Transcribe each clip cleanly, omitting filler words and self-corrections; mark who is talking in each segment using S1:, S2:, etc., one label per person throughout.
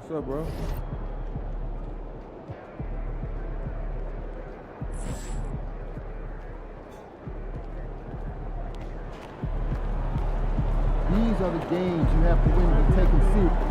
S1: What's up, bro? These are the games you have to win to be taken seriously.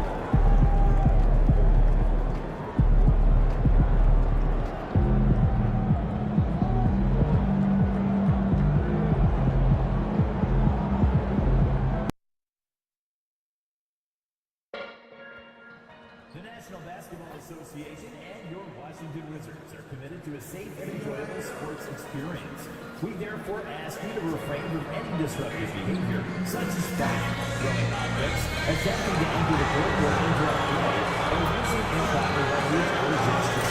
S2: The National Basketball Association and your Washington Wizards are committed to a safe and enjoyable sports experience. We therefore ask you to refrain from any disruptive behavior, such as fighting, throwing objects, attempting to enter the court or interrupt play, or using improper language or gestures.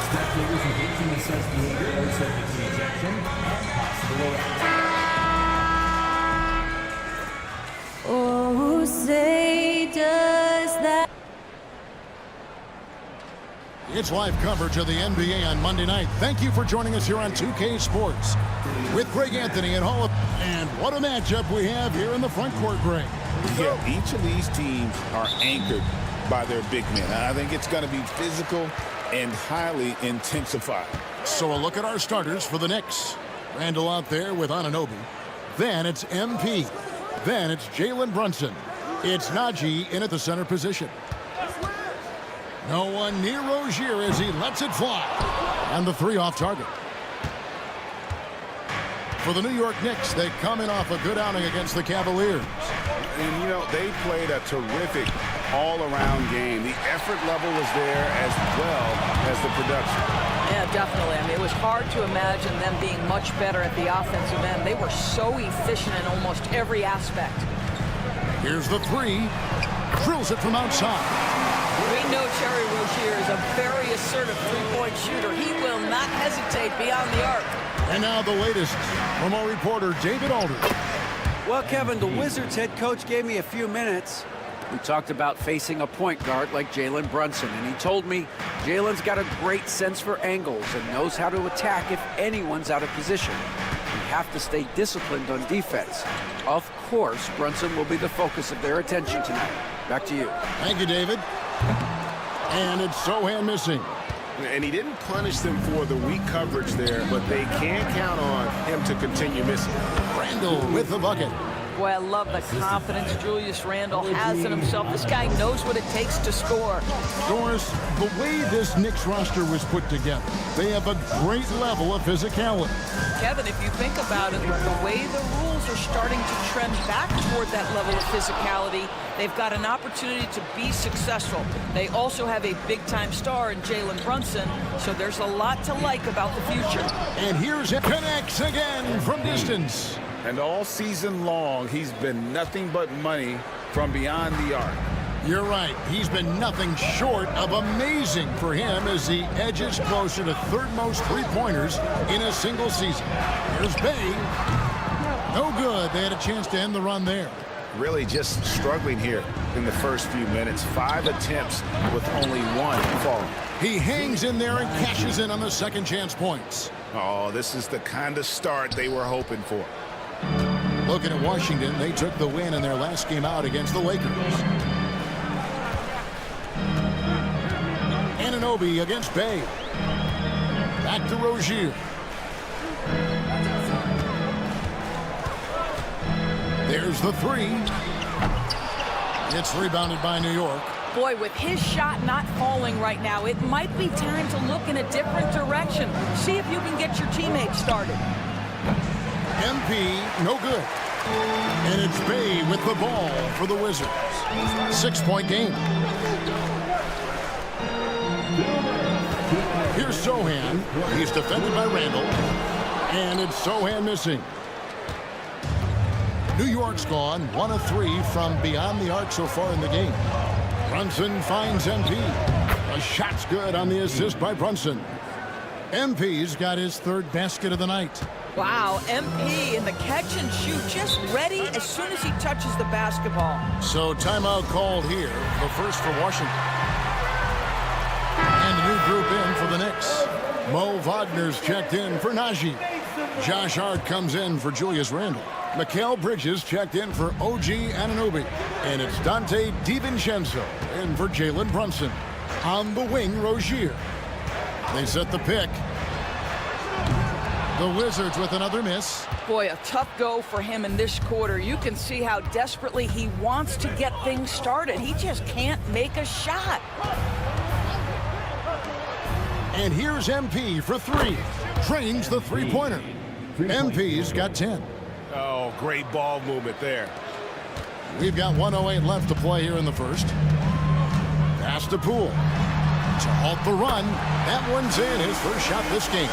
S2: Spectators engaging in such behavior are subject to ejection and possible arrest.
S3: Oh, say does that.
S4: It's live coverage of the NBA on Monday night. Thank you for joining us here on 2K Sports with Greg Anthony and Hall of... And what a matchup we have here in the front court, Greg.
S5: Yeah, each of these teams are anchored by their big men. I think it's going to be physical and highly intensified.
S4: So a look at our starters for the Knicks. Randall out there with Anunoby. Then it's MP. Then it's Jalen Brunson. It's Najee in at the center position. No one near Rozier as he lets it fly. And the three off target. For the New York Knicks, they come in off a good outing against the Cavaliers.
S5: And, you know, they played a terrific all-around game. The effort level was there as well as the production.
S6: Yeah, definitely. I mean, it was hard to imagine them being much better at the offensive end. They were so efficient in almost every aspect.
S4: Here's the three. Drills it from outside.
S6: We know Terry Rozier is a very assertive three-point shooter. He will not hesitate beyond the arc.
S4: And now the latest from our reporter, David Aldridge.
S7: Well, Kevin, the Wizards head coach gave me a few minutes. We talked about facing a point guard like Jalen Brunson, and he told me Jalen's got a great sense for angles and knows how to attack if anyone's out of position. We have to stay disciplined on defense. Of course, Brunson will be the focus of their attention tonight. Back to you.
S4: Thank you, David. And it's Sohan missing.
S5: And he didn't punish them for the weak coverage there, but they can count on him to continue missing.
S4: Randall with the bucket.
S6: Boy, I love the confidence Julius Randle has in himself. This guy knows what it takes to score.
S4: Doris, the way this Knicks roster was put together, they have a great level of physicality.
S6: Kevin, if you think about it, the way the rules are starting to trend back toward that level of physicality, they've got an opportunity to be successful. They also have a big-time star in Jalen Brunson, so there's a lot to like about the future.
S4: And here's it. Connects again from distance.
S5: And all season long, he's been nothing but money from beyond the arc.
S4: You're right. He's been nothing short of amazing for him as he edges closer to third most three-pointers in a single season. Here's Bay. No good. They had a chance to end the run there.
S5: Really just struggling here in the first few minutes. 5 attempts with only one falling.
S4: He hangs in there and cashes in on the second chance points.
S5: Oh, this is the kind of start they were hoping for.
S4: Looking at Washington, they took the win in their last game out against the Lakers. Anunoby against Bay. Back to Rozier. There's the three. It's rebounded by New York.
S6: Boy, with his shot not falling right now, it might be time to look in a different direction. See if you can get your teammates started.
S4: MP, no good. And it's Bay with the ball for the Wizards. 6-point game. Here's Sohan. He's defended by Randall. And it's Sohan missing. New York's gone 1 of 3 from beyond the arc so far in the game. Brunson finds MP. A shot's good on the assist by Brunson. MP's got his third basket of the night.
S6: Wow, MP in the catch and shoot, just ready as soon as he touches the basketball.
S4: So timeout called here, the first for Washington. And a new group in for the Knicks. Mo Wagner's checked in for Najee. Josh Hart comes in for Julius Randle. Mikal Bridges checked in for OG Anunoby. And it's Dante DiVincenzo in for Jalen Brunson. On the wing, Rozier. They set the pick. The Wizards with another miss.
S6: Boy, a tough go for him in this quarter. You can see how desperately he wants to get things started. He just can't make a shot.
S4: And here's MP for three. Drains the three-pointer. MP's got 10.
S5: Oh, great ball movement there.
S4: We've got 1:08 left to play here in the first. Pass to Poole. To halt the run. That one's in, his first shot this game.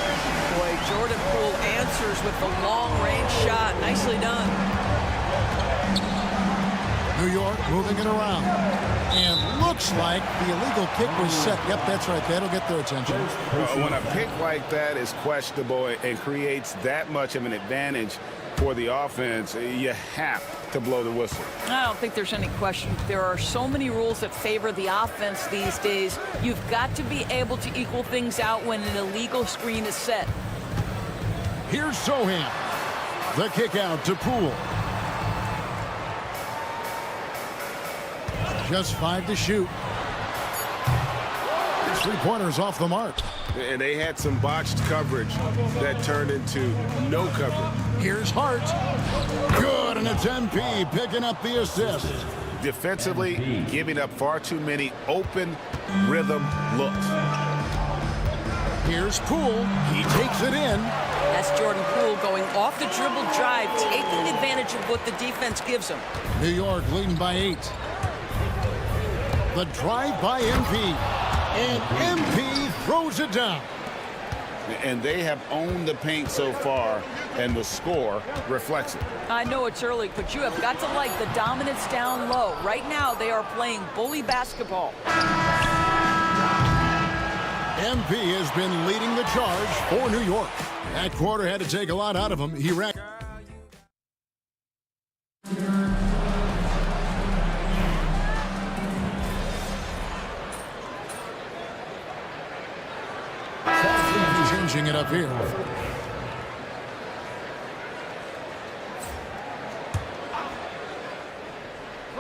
S6: Boy, Jordan Poole answers with the long-range shot. Nicely done.
S4: New York moving it around. And looks like the illegal kick was set. Yep, that's right. That'll get their attention.
S5: When a pick like that is questionable and creates that much of an advantage for the offense, you have to blow the whistle.
S6: I don't think there's any question. There are so many rules that favor the offense these days. You've got to be able to equal things out when an illegal screen is set.
S4: Here's Sohan. The kick out to Poole. Just 5 to shoot. His three-pointer's off the mark.
S5: And they had some botched coverage that turned into no coverage.
S4: Here's Hart. Good, and it's MP picking up the assist.
S5: Defensively, giving up far too many open rhythm looks.
S4: Here's Poole. He takes it in.
S6: That's Jordan Poole going off the dribble drive, taking advantage of what the defense gives him.
S4: New York leading by 8. The drive by MP. And MP throws it down.
S5: And they have owned the paint so far, and the score reflects it.
S6: I know it's early, but you have got to like the dominance down low. Right now, they are playing bully basketball.
S4: MP has been leading the charge for New York. That quarter had to take a lot out of him. He racked. Changing it up here.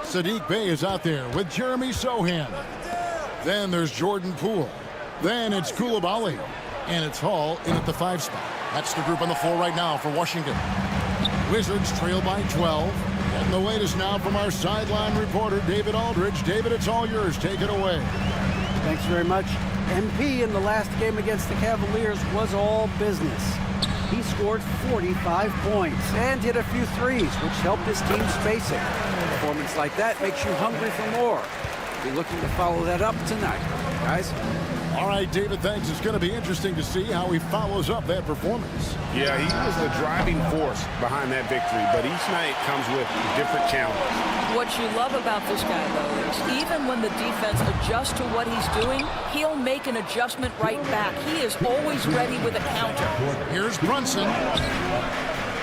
S4: Sadiq Bey is out there with Jeremy Sohan. Then there's Jordan Poole. Then it's Koulibaly. And it's Hall in at the 5 spot. That's the group on the floor right now for Washington. Wizards trail by 12. And the latest now from our sideline reporter, David Aldridge. David, it's all yours. Take it away.
S7: Thanks very much. MP in the last game against the Cavaliers was all business. He scored 45 points and hit a few threes, which helped his team spacing. A performance like that makes you hungry for more. Be looking to follow that up tonight, guys.
S4: All right, David, thanks. It's going to be interesting to see how he follows up that performance.
S5: Yeah, he was the driving force behind that victory, but each night comes with different challenges.
S6: What you love about this guy, though, is even when the defense adjusts to what he's doing, he'll make an adjustment right back. He is always ready with a counter.
S4: Here's Brunson.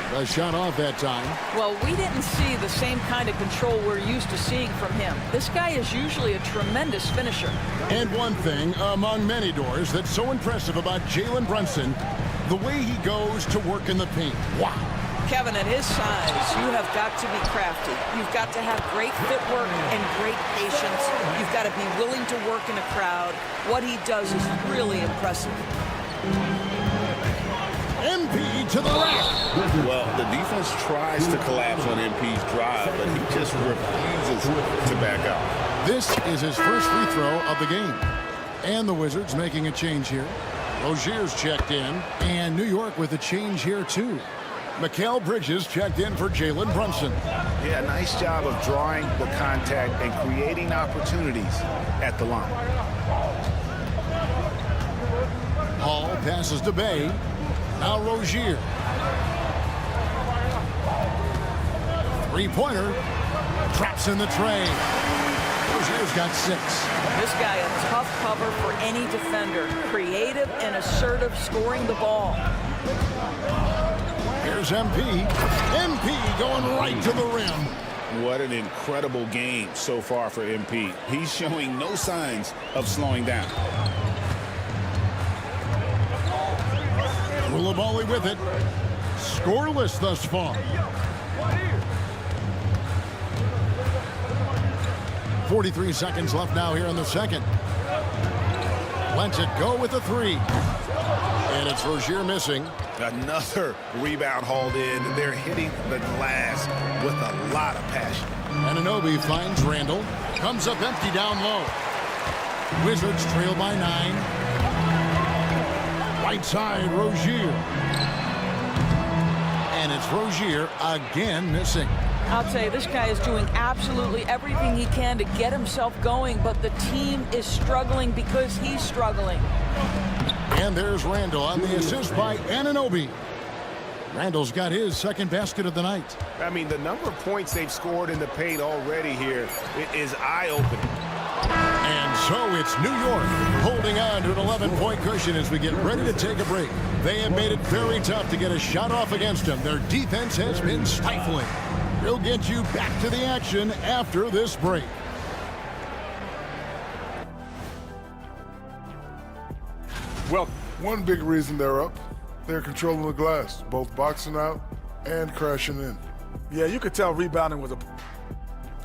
S4: The shot off that time.
S6: Well, we didn't see the same kind of control we're used to seeing from him. This guy is usually a tremendous finisher.
S4: And one thing, among many doors, that's so impressive about Jalen Brunson, the way he goes to work in the paint. Wow.
S6: Kevin, at his size, you have got to be crafty. You've got to have great footwork and great patience. You've got to be willing to work in a crowd. What he does is really impressive.
S4: MP to the rack.
S5: Well, the defense tries to collapse on MP's drive, but he just refuses to back out.
S4: This is his first free throw of the game. And the Wizards making a change here. Rozier's checked in, and New York with a change here too. Mikal Bridges checked in for Jalen Brunson.
S5: Yeah, nice job of drawing the contact and creating opportunities at the line.
S4: Hall passes to Bey. Now Rozier. Three-pointer. Traps in the tray. Rozier's got 6.
S6: This guy a tough cover for any defender. Creative and assertive scoring the ball.
S4: Here's MP. MP going right to the rim.
S5: What an incredible game so far for MP. He's showing no signs of slowing down.
S4: Koulibaly with it. Scoreless thus far. 43 seconds left now here in the second. Lets it go with the three. And it's Rozier missing.
S5: Another rebound hauled in. They're hitting the glass with a lot of passion.
S4: Anunoby finds Randall. Comes up empty down low. Wizards trail by 9. Right side, Rozier. And it's Rozier again missing.
S6: I'll tell you, this guy is doing absolutely everything he can to get himself going, but the team is struggling because he's struggling.
S4: And there's Randall on the assist by Anunoby. Randall's got his second basket of the night.
S5: I mean, the number of points they've scored in the paint already here is eye-opening.
S4: And so it's New York holding on to an 11-point cushion as we get ready to take a break. They have made it very tough to get a shot off against them. Their defense has been stifling. We'll get you back to the action after this break.
S8: Well, one big reason they're up, they're controlling the glass, both boxing out and crashing in.
S9: Yeah, you could tell rebounding was a...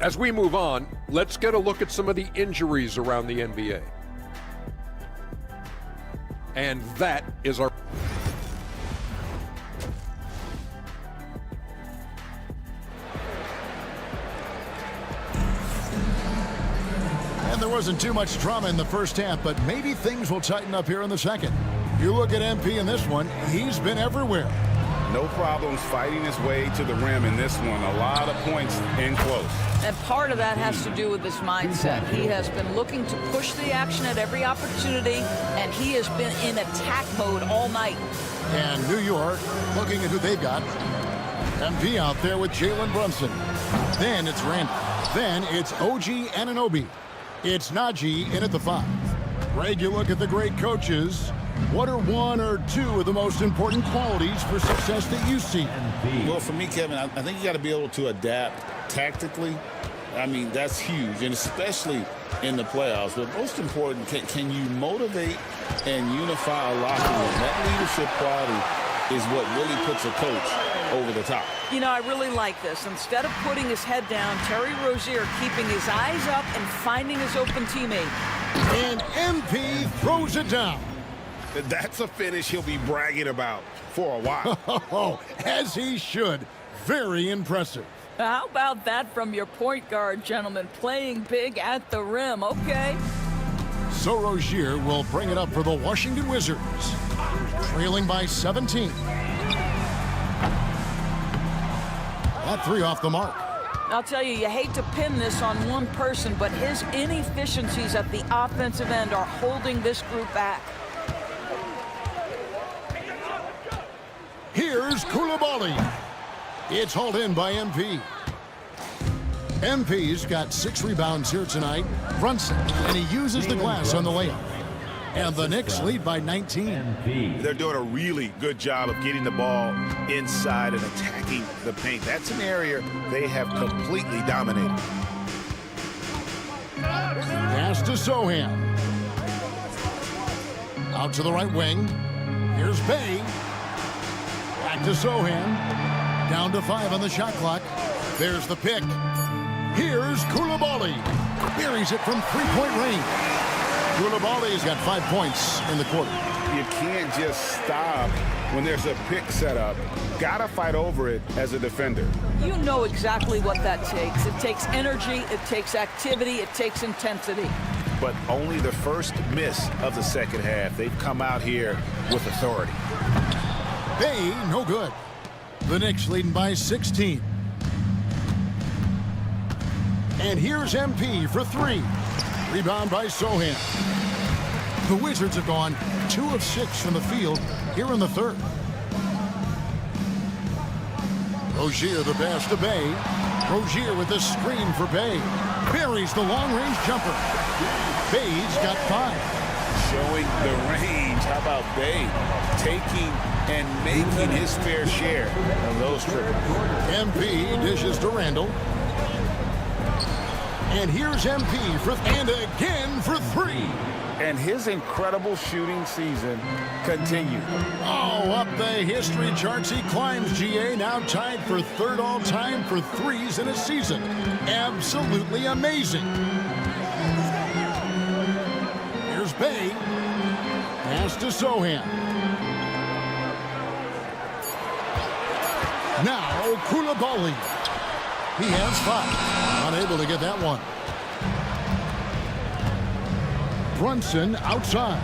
S10: As we move on, let's get a look at some of the injuries around the NBA. And that is our...
S4: And there wasn't too much drama in the first half, but maybe things will tighten up here in the second. You look at MP in this one, he's been everywhere.
S5: No problems fighting his way to the rim in this one. A lot of points in close.
S6: And part of that has to do with his mindset. He has been looking to push the action at every opportunity, and he has been in attack mode all night.
S4: And New York, looking at who they've got. MP out there with Jalen Brunson. Then it's Randall. Then it's OG Anunoby. It's Najee in at the 5. Greg, you look at the great coaches. What are one or two of the most important qualities for success that you see?
S11: Well, for me, Kevin, I think you got to be able to adapt tactically. I mean, that's huge, and especially in the playoffs. But most important, can you motivate and unify a locker room? That leadership quality is what really puts a coach over the top.
S6: You know, I really like this. Instead of putting his head down, Terry Rozier keeping his eyes up and finding his open teammate.
S4: And MP throws it down.
S5: That's a finish he'll be bragging about for a while.
S4: Oh, as he should. Very impressive.
S6: How about that from your point guard, gentlemen? Playing big at the rim, okay?
S4: So Rozier will bring it up for the Washington Wizards. Trailing by 17. That three off the mark.
S6: I'll tell you, you hate to pin this on one person, but his inefficiencies at the offensive end are holding this group back.
S4: Here's Koulibaly. It's hauled in by MP. MP's got 6 rebounds here tonight. Brunson, and he uses the glass on the layup. And the Knicks lead by 19.
S5: They're doing a really good job of getting the ball inside and attacking the paint. That's an area they have completely dominated.
S4: Pass to Sohan. Out to the right wing. Here's Bay. Back to Sohan. Down to 5 on the shot clock. There's the pick. Here's Koulibaly. Buries it from 3-point range. Koulibaly's got 5 points in the quarter.
S5: You can't just stop when there's a pick set up. Gotta fight over it as a defender.
S6: You know exactly what that takes. It takes energy, it takes activity, it takes intensity.
S5: But only the first miss of the second half. They've come out here with authority.
S4: Bay, no good. The Knicks leading by 16. And here's MP for 3. Rebound by Sohan. The Wizards have gone 2 of 6 from the field here in the third. Rozier the pass to Bay. Rozier with the screen for Bay. Buries the long-range jumper. Bay's got 5.
S5: Showing the range. How about Bay taking and making his fair share of those triples?
S4: MP dishes to Randall. And here's MP for and again for 3.
S5: And his incredible shooting season continued.
S4: Oh, up the history charts he climbs, GA, now tied for 3rd all-time for threes in a season. Absolutely amazing. Bay. Pass to Sohan. Now Koulibaly. He has 5. Unable to get that one. Brunson outside.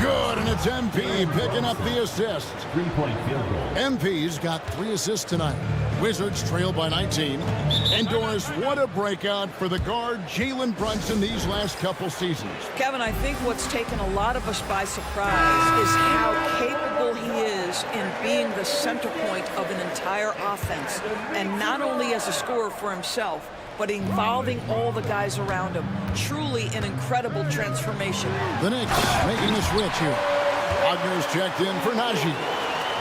S4: Good, and it's MP picking up the assist.
S2: 3-point field goal.
S4: MP's got 3 assists tonight. Wizards trail by 19. And Doris, what a breakout for the guard Jalen Brunson these last couple seasons.
S6: Kevin, I think what's taken a lot of us by surprise is how capable he is in being the center point of an entire offense. And not only as a scorer for himself, but involving all the guys around him. Truly an incredible transformation.
S4: The Knicks making the switch here. Wagner's checked in for Najee.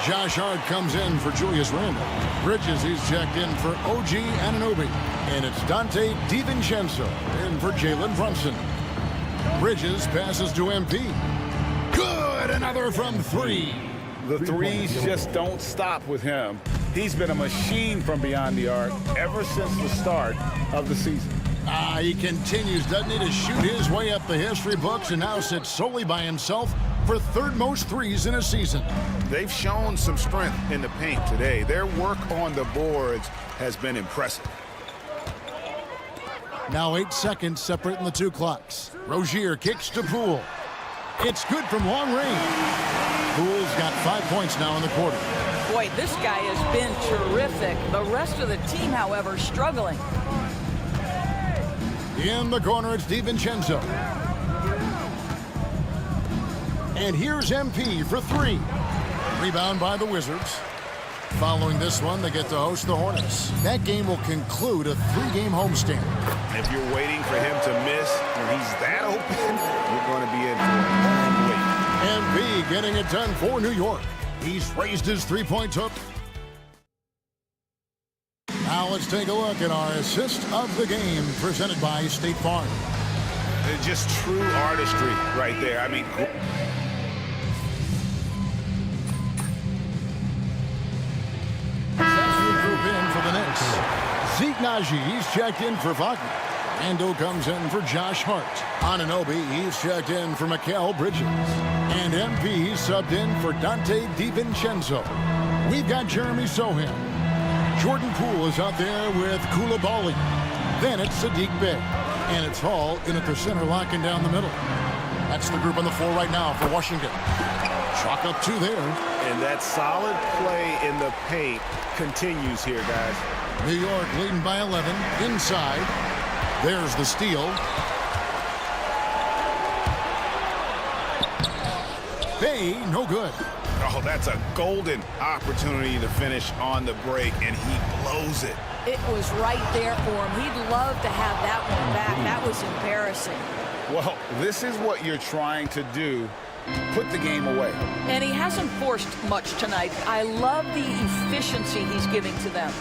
S4: Josh Hart comes in for Julius Randle. Bridges, he's checked in for OG Anunoby. And it's Dante DiVincenzo in for Jalen Brunson. Bridges passes to MP. Good, another from 3.
S5: The threes just don't stop with him. He's been a machine from beyond the arc ever since the start of the season.
S4: He continues, doesn't he, to shoot his way up the history books and now sits solely by himself for 3rd most threes in a season.
S5: They've shown some strength in the paint today. Their work on the boards has been impressive.
S4: Now 8 seconds separating the 2 clocks. Rozier kicks to Poole. It's good from long range. Poole's got 5 points now in the quarter.
S6: Boy, this guy has been terrific. The rest of the team, however, struggling.
S4: In the corner, it's DiVincenzo. And here's MP for 3. Rebound by the Wizards. Following this one, they get to host the Hornets. That game will conclude a 3-game homestand.
S5: If you're waiting for him to miss when he's that open, you're going to be in for a long wait.
S4: MP getting it done for New York. He's raised his 3-point total. Now let's take a look at our assist of the game presented by State Farm.
S5: It's just true artistry right there. I mean,
S4: Group in for the Knicks. Zeke Najee, he's checked in for Wagner. Randle comes in for Josh Hart. Anunoby, he's checked in for Mikal Bridges. And MP, he's subbed in for Dante DiVincenzo. We've got Jeremy Sohan. Jordan Poole is out there with Koulibaly. Then it's Sadiq Bey. And it's Hall in at the center, locking down the middle. That's the group on the floor right now for Washington. Chalk up 2 there.
S5: And that solid play in the paint continues here, guys.
S4: New York leading by 11. Inside. There's the steal. Bey, no good.
S5: Oh, that's a golden opportunity to finish on the break, and he blows it.
S6: It was right there for him. He'd love to have that one back. That was embarrassing.
S5: Well, this is what you're trying to do. Put the game away.
S6: And he hasn't forced much tonight. I love the efficiency he's giving to them.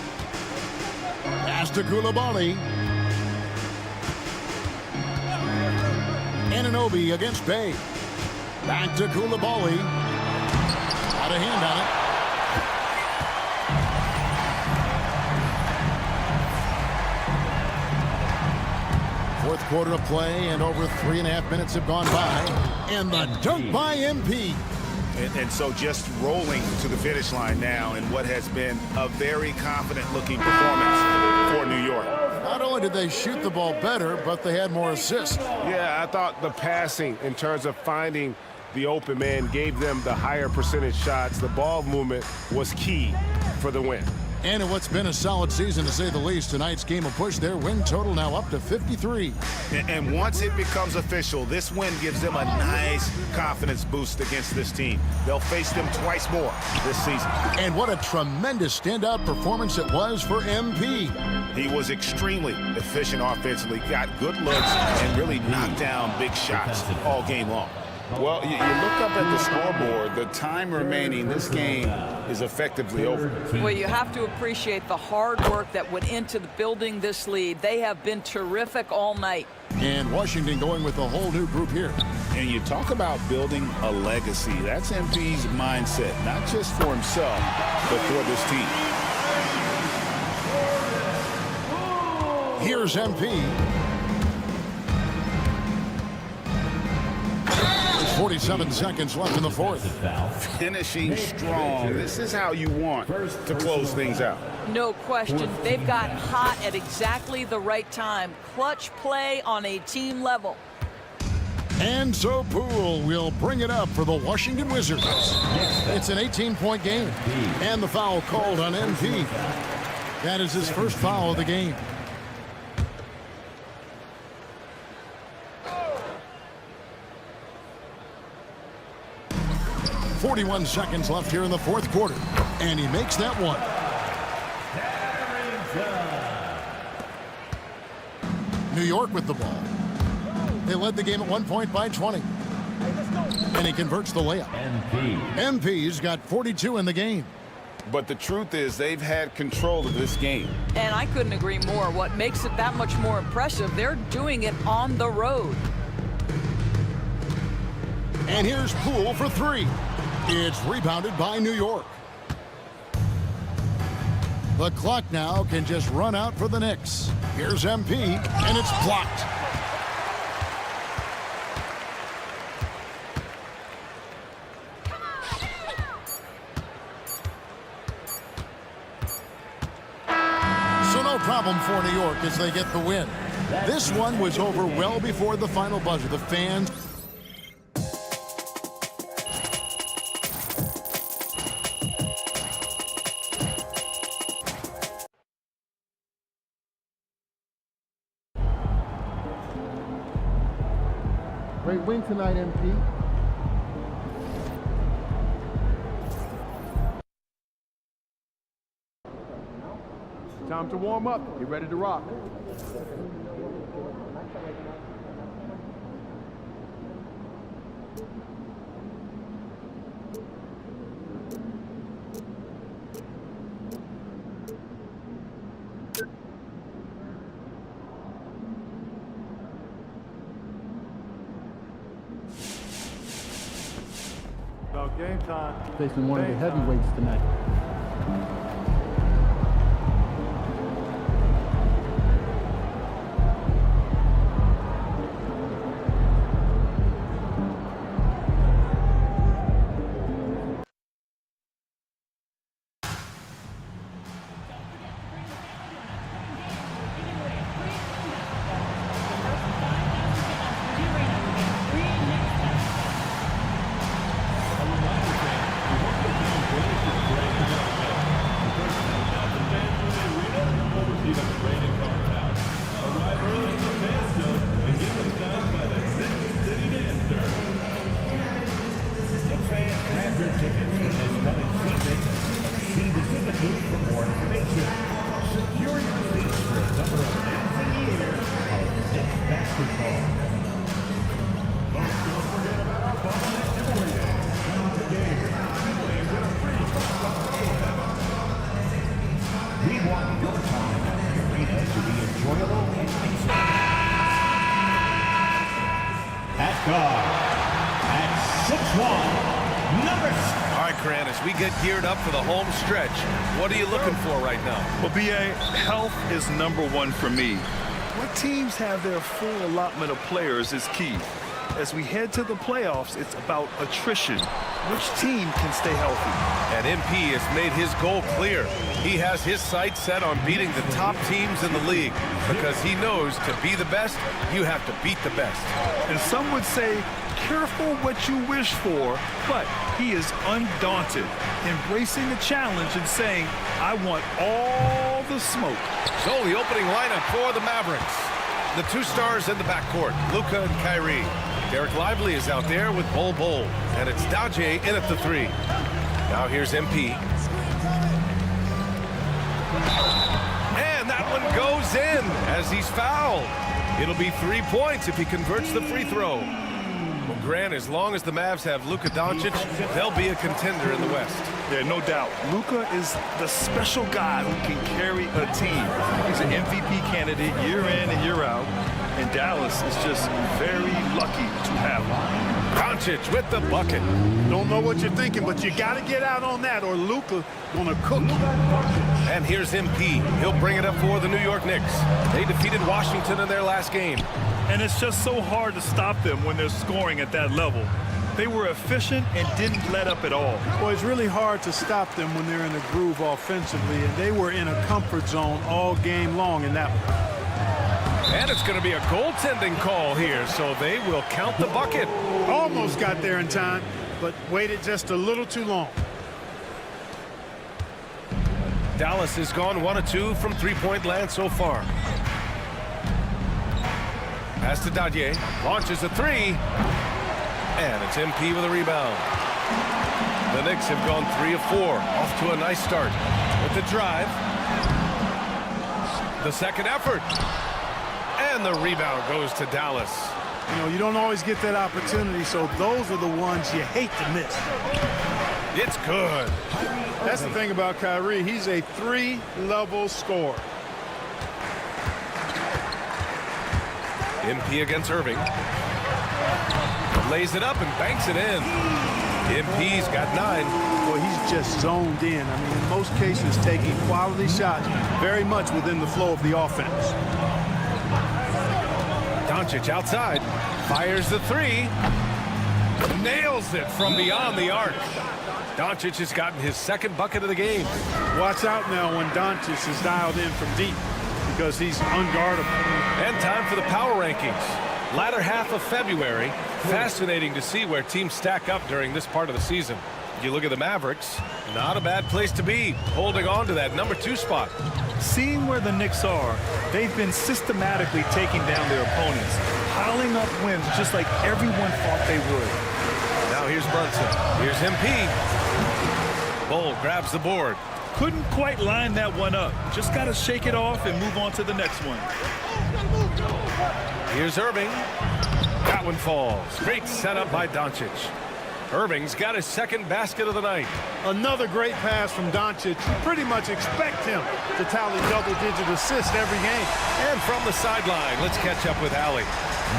S4: Pass to Koulibaly. Anunoby against Bey. Back to Koulibaly. Got a hand on it. Fourth quarter of play, and over 3.5 minutes have gone by. And the dunk by MP.
S5: And so just rolling to the finish line now in what has been a very confident-looking performance for New York.
S4: Not only did they shoot the ball better, but they had more assists.
S12: Yeah, I thought the passing in terms of finding the open man gave them the higher percentage shots. The ball movement was key for the win.
S4: And in what's been a solid season, to say the least, tonight's game will push their win total now up to 53.
S5: And once it becomes official, this win gives them a nice confidence boost against this team. They'll face them twice more this season.
S4: And what a tremendous standout performance it was for MP.
S5: He was extremely efficient offensively, got good looks, and really knocked down big shots all game long.
S11: Well, you look up at the scoreboard, the time remaining, this game is effectively over.
S6: Well, you have to appreciate the hard work that went into building this lead. They have been terrific all night.
S4: And Washington going with a whole new group here.
S11: And you talk about building a legacy. That's MP's mindset, not just for himself, but for this team.
S4: Here's MP. 47 seconds left in the fourth.
S5: Finishing strong. This is how you want to close things out.
S6: No question. They've got hot at exactly the right time. Clutch play on a team level.
S4: And so Poole will bring it up for the Washington Wizards. It's an 18-point game. And the foul called on MP. That is his first foul of the game. .41 seconds left here in the fourth quarter. And he makes that one. New York with the ball. They led the game at 1 point by 20. And he converts the layup. MP's got 42 in the game.
S5: But the truth is they've had control of this game.
S6: And I couldn't agree more. What makes it that much more impressive, they're doing it on the road.
S4: And here's Poole for three. It's rebounded by New York. The clock now can just run out for the Knicks. Here's MP, and it's blocked. So no problem for New York as they get the win. This one was over well before the final buzzer. The fans...
S1: Great win tonight, MP.
S12: Time to warm up. Get ready to rock.
S1: About game time. Facing one of the heavyweights tonight.
S13: We get geared up for the home stretch. What are you looking for right now?
S14: Well, BA, health is number one for me. What teams have their full allotment of players is key. As we head to the playoffs, it's about attrition. Which team can stay healthy?
S13: And MP has made his goal clear. He has his sights set on beating the top teams in the league because he knows to be the best, you have to beat the best.
S14: And some would say, careful what you wish for, but he is undaunted, embracing the challenge and saying, I want all the smoke.
S13: So the opening lineup for the Mavericks. The two stars in the backcourt, Luka and Kyrie. Derek Lively is out there with Bol Bol, and it's Daje in at the three. Now here's MP. And that one goes in as he's fouled. It'll be 3 points if he converts the free throw. Well, Grant, as long as the Mavs have Luka Doncic, they'll be a contender in the West.
S14: Yeah, no doubt. Luka is the special guy who can carry a team. He's an MVP candidate year in and year out, and Dallas is just very lucky to have him.
S13: Doncic with the bucket.
S9: Don't know what you're thinking, but you got to get out on that or Luka gonna cook.
S13: And here's MP. He'll bring it up for the New York Knicks. They defeated Washington in their last game.
S14: And it's just so hard to stop them when they're scoring at that level. They were efficient and didn't let up at all.
S9: Well, it's really hard to stop them when they're in a groove offensively, and they were in a comfort zone all game long in that one.
S13: And it's going to be a goaltending call here, so they will count the bucket.
S9: Almost got there in time, but waited just a little too long.
S13: Dallas has gone 1 of 2 from three-point land so far. Pass to Dadier, launches a three, and it's MP with a rebound. The Knicks have gone 3 of 4, off to a nice start. With the drive, the second effort, and the rebound goes to Dallas.
S9: You know, you don't always get that opportunity, so those are the ones you hate to miss.
S13: It's good.
S9: That's the thing about Kyrie. He's a 3-level scorer.
S13: MP against Irving. Lays it up and banks it in. MP's got 9.
S9: Boy, he's just zoned in. I mean, in most cases, taking quality shots very much within the flow of the offense.
S13: Doncic outside. Fires the three. Nails it from beyond the arc. Doncic has gotten his second bucket of the game.
S9: Watch out now when Doncic is dialed in from deep, because he's unguardable.
S13: And time for the power rankings. Latter half of February. Fascinating to see where teams stack up during this part of the season. You look at the Mavericks, not a bad place to be, holding on to that number 2 spot.
S14: Seeing where the Knicks are, they've been systematically taking down their opponents, piling up wins just like everyone thought they would.
S13: Now here's Brunson. Here's MP. Bull grabs the board.
S14: Couldn't quite line that one up. Just got to shake it off and move on to the next one.
S13: Here's Irving. That one falls. Great setup by Doncic. Irving's got his second basket of the night.
S9: Another great pass from Doncic. You pretty much expect him to tally double-digit assists every game.
S13: And from the sideline, let's catch up with Allie.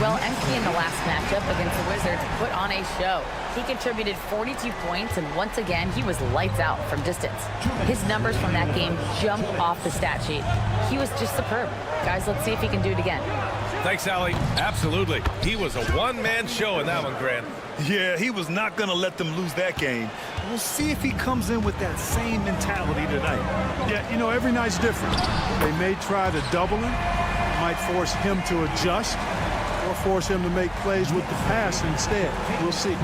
S15: Well, MP in the last matchup against the Wizards put on a show. He contributed 42 points, and once again, he was lights out from distance. His numbers from that game jump off the stat sheet. He was just superb. Guys, let's see if he can do it again.
S13: Thanks, Allie. Absolutely. He was a one-man show in that one, Grant.
S14: Yeah, he was not going to let them lose that game. We'll see if he comes in with that same mentality tonight.
S9: Yeah, you know, every night's different. They may try to double him, might force him to adjust, or force him to make plays with the pass instead. We'll see.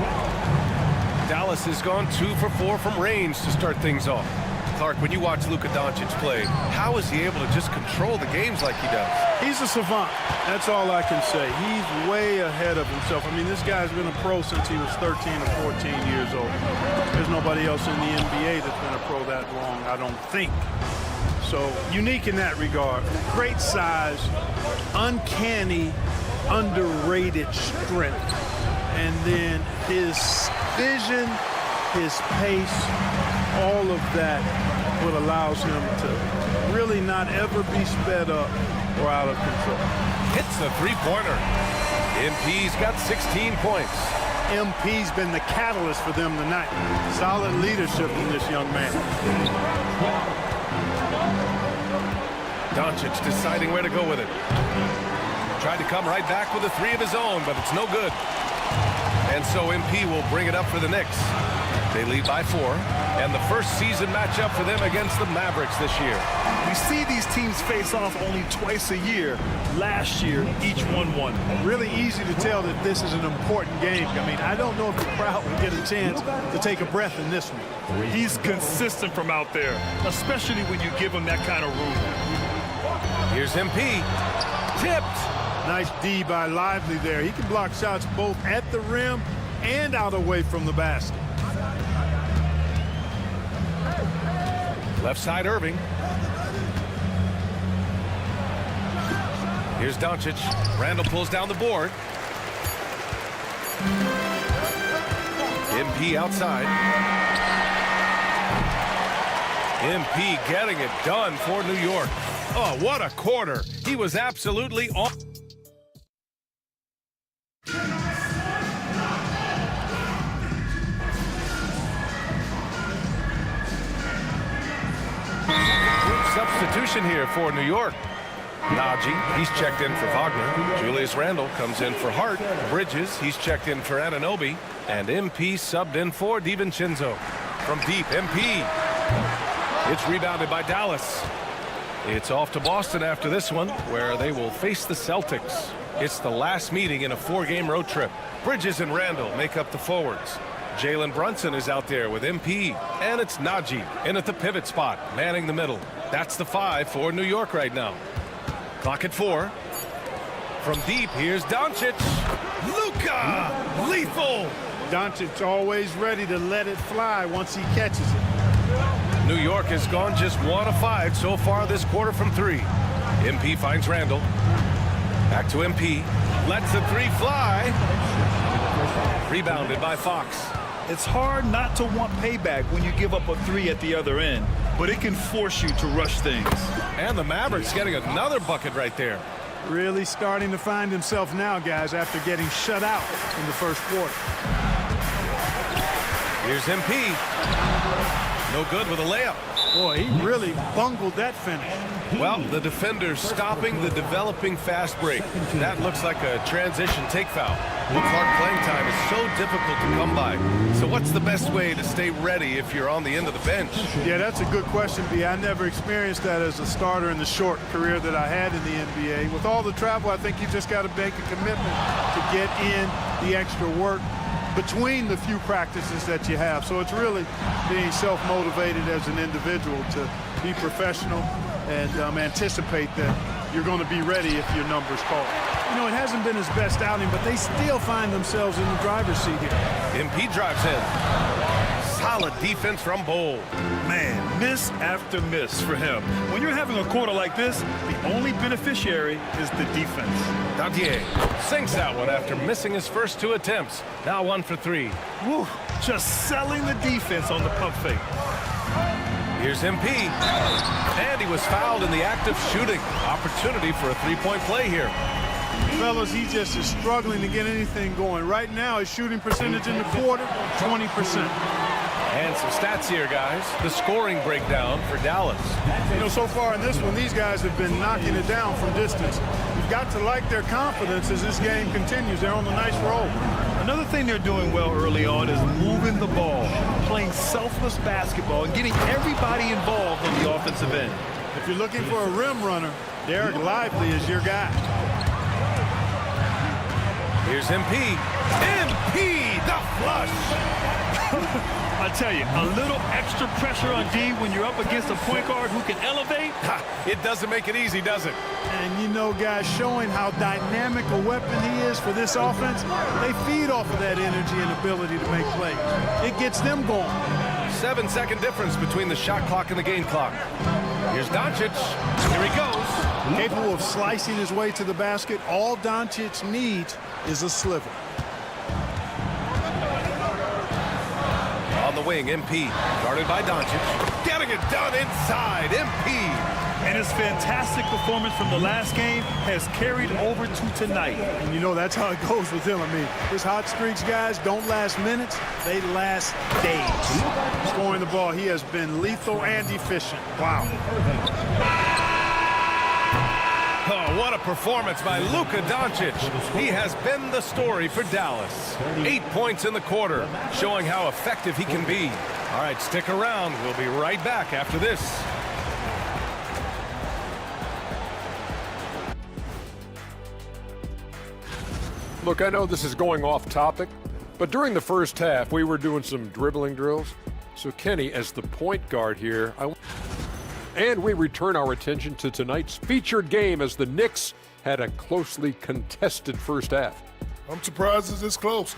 S13: Dallas has gone 2 for 4 from range to start things off. Clark, when you watch Luka Doncic play, how is he able to just control the games like he does?
S9: He's a savant. That's all I can say. He's way ahead of himself. I mean, this guy's been a pro since he was 13 or 14 years old. There's nobody else in the NBA that's been a pro that long, I don't think. So, unique in that regard. Great size, uncanny, underrated strength. And then his vision, his pace, all of that what allows him to really not ever be sped up or out of control.
S13: Hits the three-pointer. MP's got 16 points.
S9: MP's been the catalyst for them tonight. Solid leadership from this young man.
S13: Doncic deciding where to go with it. Tried to come right back with a three of his own, but it's no good. And so MP will bring it up for the Knicks. They lead by 4, and the first season matchup for them against the Mavericks this year.
S14: We see these teams face off only twice a year. Last year, each won.
S9: Really easy to tell that this is an important game. I mean, I don't know if the crowd will get a chance to take a breath in this one.
S14: He's consistent from out there, especially when you give him that kind of room.
S13: Here's MP. Tipped.
S9: Nice D by Lively there. He can block shots both at the rim and out away from the basket.
S13: Left side, Irving. Here's Doncic. Randall pulls down the board. MP outside. MP getting it done for New York. Oh, what a quarter. He was absolutely on. Substitution here for New York. Najee, he's checked in for Wagner. Julius Randle comes in for Hart. Bridges, he's checked in for Anunoby. And MP subbed in for DiVincenzo. From deep, MP. It's rebounded by Dallas. It's off to Boston after this one, where they will face the Celtics. It's the last meeting in a 4-game road trip. Bridges and Randle make up the forwards. Jalen Brunson is out there with MP. And it's Najee in at the pivot spot, manning the middle. That's the 5 for New York right now. Clock at 4. From deep, here's Doncic. Luka! Lethal!
S9: Doncic always ready to let it fly once he catches it.
S13: New York has gone just 1 of 5 so far this quarter from 3. MP finds Randle. Back to MP. Lets the 3 fly. Rebounded by Fox.
S14: It's hard not to want payback when you give up a 3 at the other end, but it can force you to rush things.
S13: And the Mavericks getting another bucket right there.
S9: Really starting to find himself now, guys, after getting shut out in the first quarter.
S13: Here's MP. No good with a layup.
S9: Boy, he really bungled that finish.
S13: Well, the defender stopping the developing fast break. That looks like a transition take foul. Will Clark playing time is so difficult to come by. So what's the best way to stay ready if you're on the end of the bench?
S9: Yeah, that's a good question, B. I never experienced that as a starter in the short career that I had in the NBA. With all the travel, I think you just got to make a commitment to get in the extra work between the few practices that you have. So it's really being self-motivated as an individual to be professional and anticipate that you're going to be ready if your number's called. You know, it hasn't been his best outing, but they still find themselves in the driver's seat here.
S13: MP drives in. Solid defense from Bowl.
S14: Man, miss after miss for him. When you're having a quarter like this, the only beneficiary is the defense.
S13: Dantier sinks that one after missing his first 2 attempts. Now 1 for 3.
S14: Woo, just selling the defense on the pump fake.
S13: Here's MP. And he was fouled in the act of shooting. Opportunity for a 3-point play here.
S9: Fellas, he just is struggling to get anything going. Right now, his shooting percentage in the quarter, 20%.
S13: And some stats here, guys. The scoring breakdown for Dallas.
S9: You know, so far in this one, these guys have been knocking it down from distance. You've got to like their confidence as this game continues. They're on a nice roll.
S14: Another thing they're doing well early on is moving the ball, playing selfless basketball, and getting everybody involved on the offensive end.
S9: If you're looking for a rim runner, Derek Lively is your guy.
S13: Here's MP. MP, the flush.
S14: I tell you, a little extra pressure on D when you're up against a point guard who can elevate.
S13: It doesn't make it easy, does it?
S9: And you know, guys, showing how dynamic a weapon he is for this offense, they feed off of that energy and ability to make plays. It gets them going.
S13: 7-second difference between the shot clock and the game clock. Here's Doncic. Here he goes.
S9: Capable of slicing his way to the basket. All Doncic needs is a sliver.
S13: On the wing, MP. Guarded by Doncic. Getting it done inside. MP.
S14: And his fantastic performance from the last game has carried over to tonight.
S9: And you know, that's how it goes with him. I mean, his hot streaks, guys, don't last minutes. They last days. Scoring the ball, he has been lethal and efficient. Wow.
S13: Oh, what a performance by Luka Doncic. He has been the story for Dallas. 8 points in the quarter, showing how effective he can be. All right, stick around. We'll be right back after this.
S10: Look, I know this is going off topic, but during the first half, we were doing some dribbling drills. So Kenny, as the point guard here, and we return our attention to tonight's featured game as the Knicks had a closely contested first half.
S8: I'm surprised it's this close.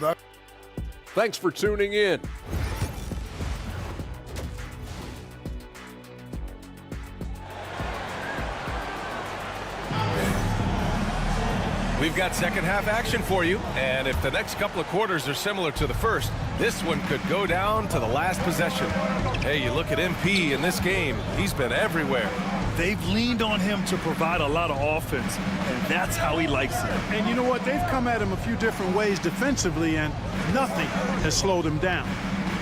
S10: Thanks for tuning in.
S13: We've got second half action for you, and if the next couple of quarters are similar to the first, this one could go down to the last possession. Hey, you look at MP in this game, he's been everywhere.
S14: They've leaned on him to provide a lot of offense, and that's how he likes it.
S9: And you know what? They've come at him a few different ways defensively, and nothing has slowed him down.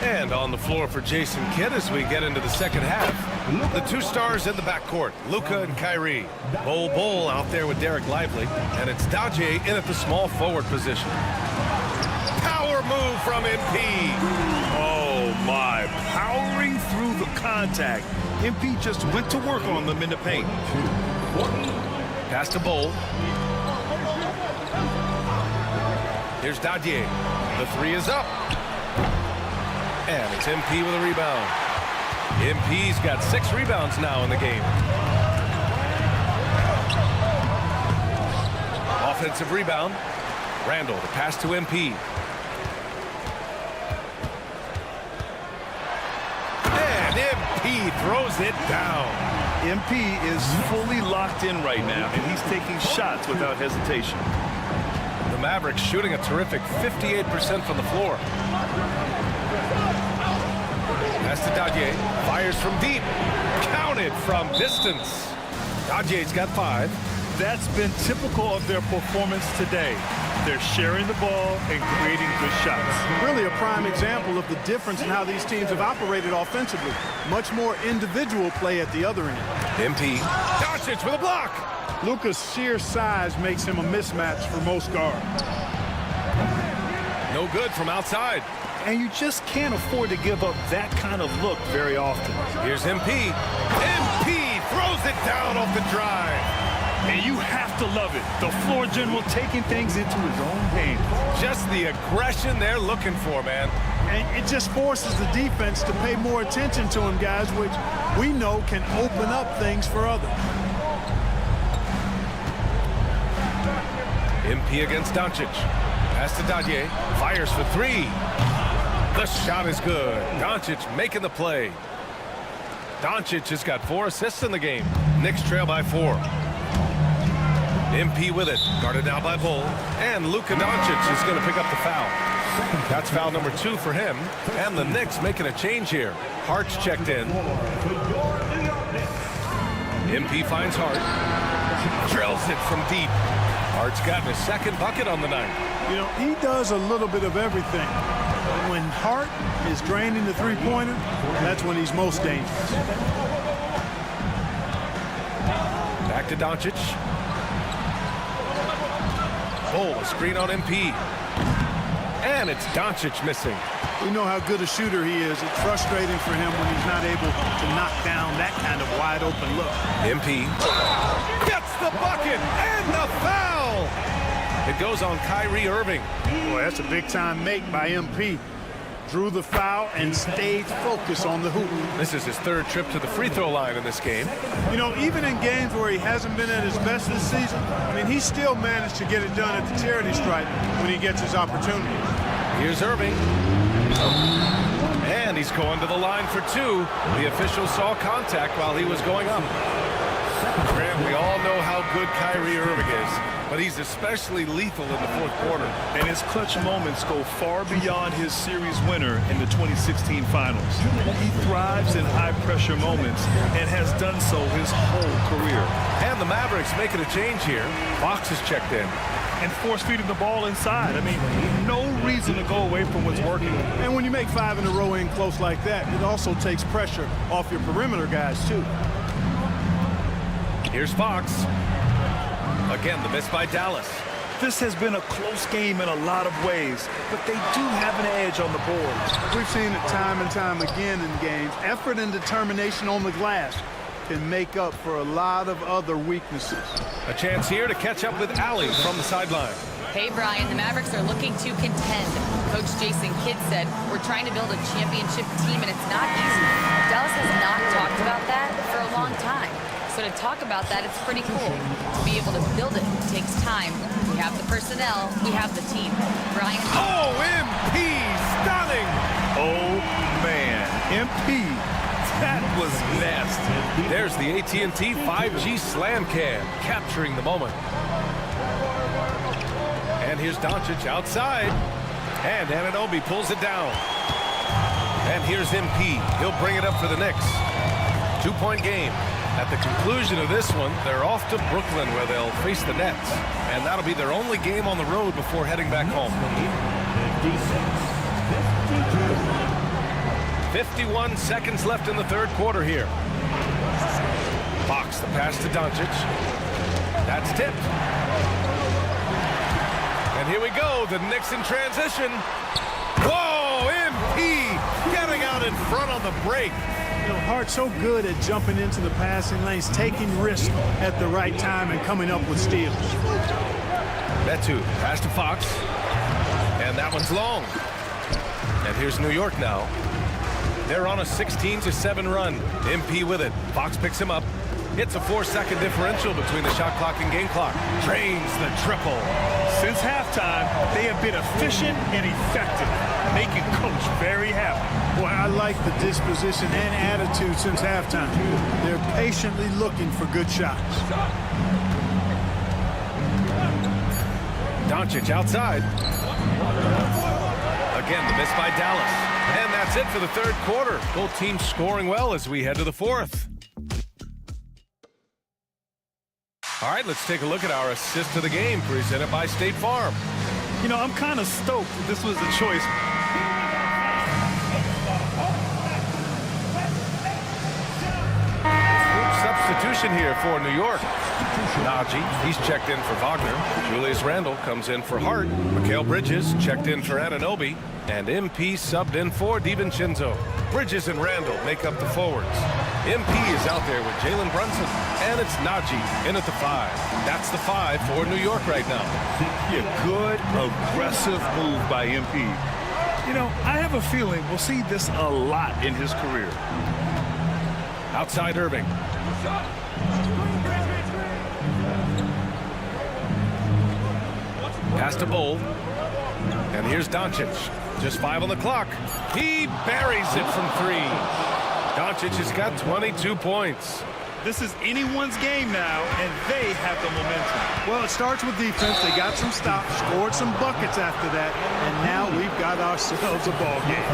S13: And on the floor for Jason Kidd as we get into the second half, The two stars in the backcourt, Luka and Kyrie. Bol out there with Derek Lively, and it's Daje in at the small forward position. Power move from MP.
S14: Oh, my. Powering through the contact. MP just went to work on them in the paint.
S13: Pass to Bol. Here's Daje. The three is up. And it's MP with a rebound. MP's got 6 rebounds now in the game. Offensive rebound. Randall to pass to MP. And MP throws it down.
S14: MP is fully locked in right now, and he's taking shots without hesitation.
S13: The Mavericks shooting a terrific 58% from the floor. Pass to Daje. Fires from deep. Counted from distance. Daje's got 5.
S14: That's been typical of their performance today. They're sharing the ball and creating good shots.
S9: Really a prime example of the difference in how these teams have operated offensively. Much more individual play at the other end.
S13: MP. Doncic with a block.
S9: Luka's sheer size makes him a mismatch for most guards.
S13: No good from outside.
S14: And you just can't afford to give up that kind of look very often.
S13: Here's MP. MP throws it down off the drive.
S14: And you have to love it. The floor general taking things into his own hands.
S13: Just the aggression they're looking for, man.
S9: And it just forces the defense to pay more attention to him, guys, which we know can open up things for others.
S13: MP against Doncic. Pass to Daje. Fires for 3. The shot is good. Doncic making the play. Doncic has got 4 assists in the game. Knicks trail by 4. MP with it. Guarded now by Bol. And Luka Doncic is going to pick up the foul. That's foul number 2 for him. And the Knicks making a change here. Hart's checked in. MP finds Hart. Drills it from deep. Hart's gotten his 2nd bucket on the night.
S9: You know, he does a little bit of everything. When Hart is draining the three-pointer, that's when he's most dangerous.
S13: Back to Doncic. Bol, a screen on MP. And it's Doncic missing.
S9: We know how good a shooter he is. It's frustrating for him when he's not able to knock down that kind of wide-open look.
S13: MP gets the bucket and the foul. It goes on Kyrie Irving.
S9: Boy, that's a big-time make by MP. Drew the foul and stayed focused on the hoop.
S13: This is his 3rd trip to the free throw line in this game.
S9: You know, even in games where he hasn't been at his best this season, I mean, he still managed to get it done at the charity stripe when he gets his opportunity.
S13: Here's Irving. And he's going to the line for 2. The official saw contact while he was going up. Grant, we all know how good Kyrie Irving is, but he's especially lethal in the 4th quarter.
S14: And his clutch moments go far beyond his series winner in the 2016 finals. He thrives in high-pressure moments and has done so his whole career.
S13: And the Mavericks making a change here. Fox is checked in.
S14: And force-feeding the ball inside. I mean, no reason to go away from what's working.
S9: And when you make 5 in a row in close like that, it also takes pressure off your perimeter guys, too.
S13: Here's Fox. Again, the miss by Dallas.
S14: This has been a close game in a lot of ways, but they do have an edge on the boards.
S9: We've seen it time and time again in games. Effort and determination on the glass can make up for a lot of other weaknesses.
S13: A chance here to catch up with Allie from the sideline.
S15: Hey, Brian, the Mavericks are looking to contend. Coach Jason Kidd said, we're trying to build a championship team, and it's not easy. Dallas has not talked about that for a long time. So to talk about that, it's pretty cool. To be able to build it takes time. We have the personnel. We have the team. Brian.
S13: Oh, MP! Stunning!
S14: Oh, man. MP. That was nasty.
S13: There's the AT&T 5G Slam Cam, capturing the moment. And here's Doncic outside. And Anunoby pulls it down. And here's MP. He'll bring it up for the Knicks. 2-point game. At the conclusion of this one, they're off to Brooklyn where they'll face the Nets. And that'll be their only game on the road before heading back home. 51 seconds left in the 3rd quarter here. Fox, the pass to Doncic. That's tipped. And here we go, the Knicks in transition. Whoa, MP getting out in front on the break.
S9: You know, Hart's so good at jumping into the passing lanes, taking risks at the right time, and coming up with steals.
S13: Metu, pass to Fox. And that one's long. And here's New York now. They're on a 16-7 run. MP with it. Fox picks him up. It's a 4-second differential between the shot clock and game clock. Drains the triple.
S14: Since halftime, they have been efficient and effective, making Coach very happy.
S9: Boy, I like the disposition and attitude since halftime. They're patiently looking for good shots.
S13: Doncic outside. Again, the miss by Dallas. And that's it for the third quarter. Both teams scoring well as we head to the fourth. All right, let's take a look at our assist to the game presented by State Farm.
S14: You know, I'm kind of stoked that this was the choice.
S13: Substitution here for New York. Najee, he's checked in for Wagner. Julius Randle comes in for Hart. Mikal Bridges checked in for Anunoby. And MP subbed in for DiVincenzo. Bridges and Randle make up the forwards. MP is out there with Jalen Brunson. And it's Najee in at the 5. That's the 5 for New York right now.
S14: Yeah, good, aggressive move by MP. You know, I have a feeling we'll see this a lot in his career.
S13: Outside Irving. Pass to Bowl. And here's Doncic. Just 5 on the clock. He buries it from 3. Doncic has got 22 points.
S14: This is anyone's game now, and they have the momentum.
S9: Well, it starts with defense. They got some stops, scored some buckets after that, and now we've got ourselves a ball game.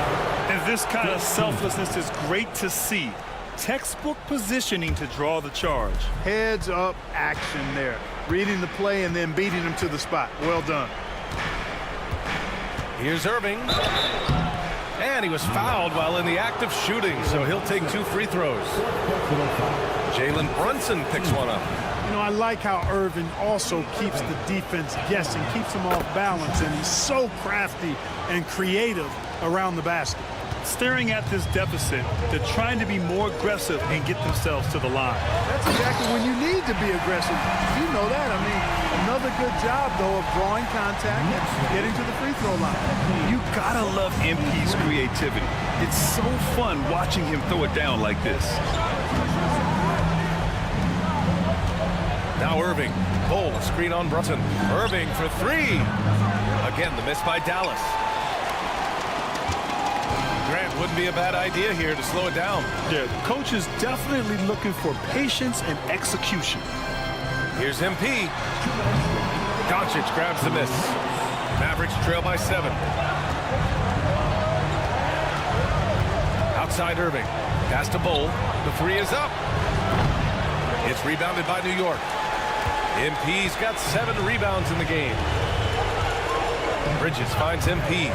S14: And this kind of selflessness is great to see. Textbook positioning to draw the charge.
S9: Heads up action there. Reading the play and then beating them to the spot. Well done.
S13: Here's Irving. And he was fouled while in the act of shooting, so he'll take 2 free throws. Jalen Brunson picks one up.
S9: You know, I like how Irving also keeps the defense guessing, keeps them off balance, and he's so crafty and creative around the basket.
S14: Staring at this deficit, they're trying to be more aggressive and get themselves to the line.
S9: That's exactly when you need to be aggressive. You know that. I mean, another good job, though, of drawing contact and getting to the free throw line.
S14: You gotta love MP's creativity. It's so fun watching him throw it down like this.
S13: Now Irving. Bowl, screen on Brunson. Irving for 3. Again, the miss by Dallas. Grant wouldn't be a bad idea here to slow it down.
S14: Yeah, the coach is definitely looking for patience and execution.
S13: Here's MP. Doncic grabs the miss. Mavericks trail by 7. Outside Irving. Pass to Bowl. The 3 is up. It's rebounded by New York. MP's got 7 rebounds in the game. Bridges finds MP.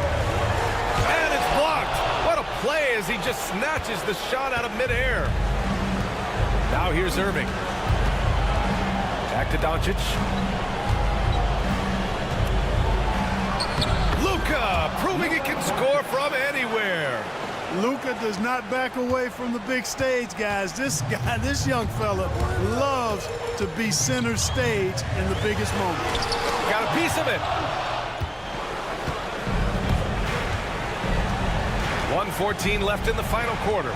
S13: And it's blocked. What a play as he just snatches the shot out of midair. Now here's Irving. Back to Doncic. Luka proving he can score from anywhere.
S9: Luka does not back away from the big stage, guys. This young fella loves to be center stage in the biggest moment.
S13: Got a piece of it. 1:14 left in the final quarter.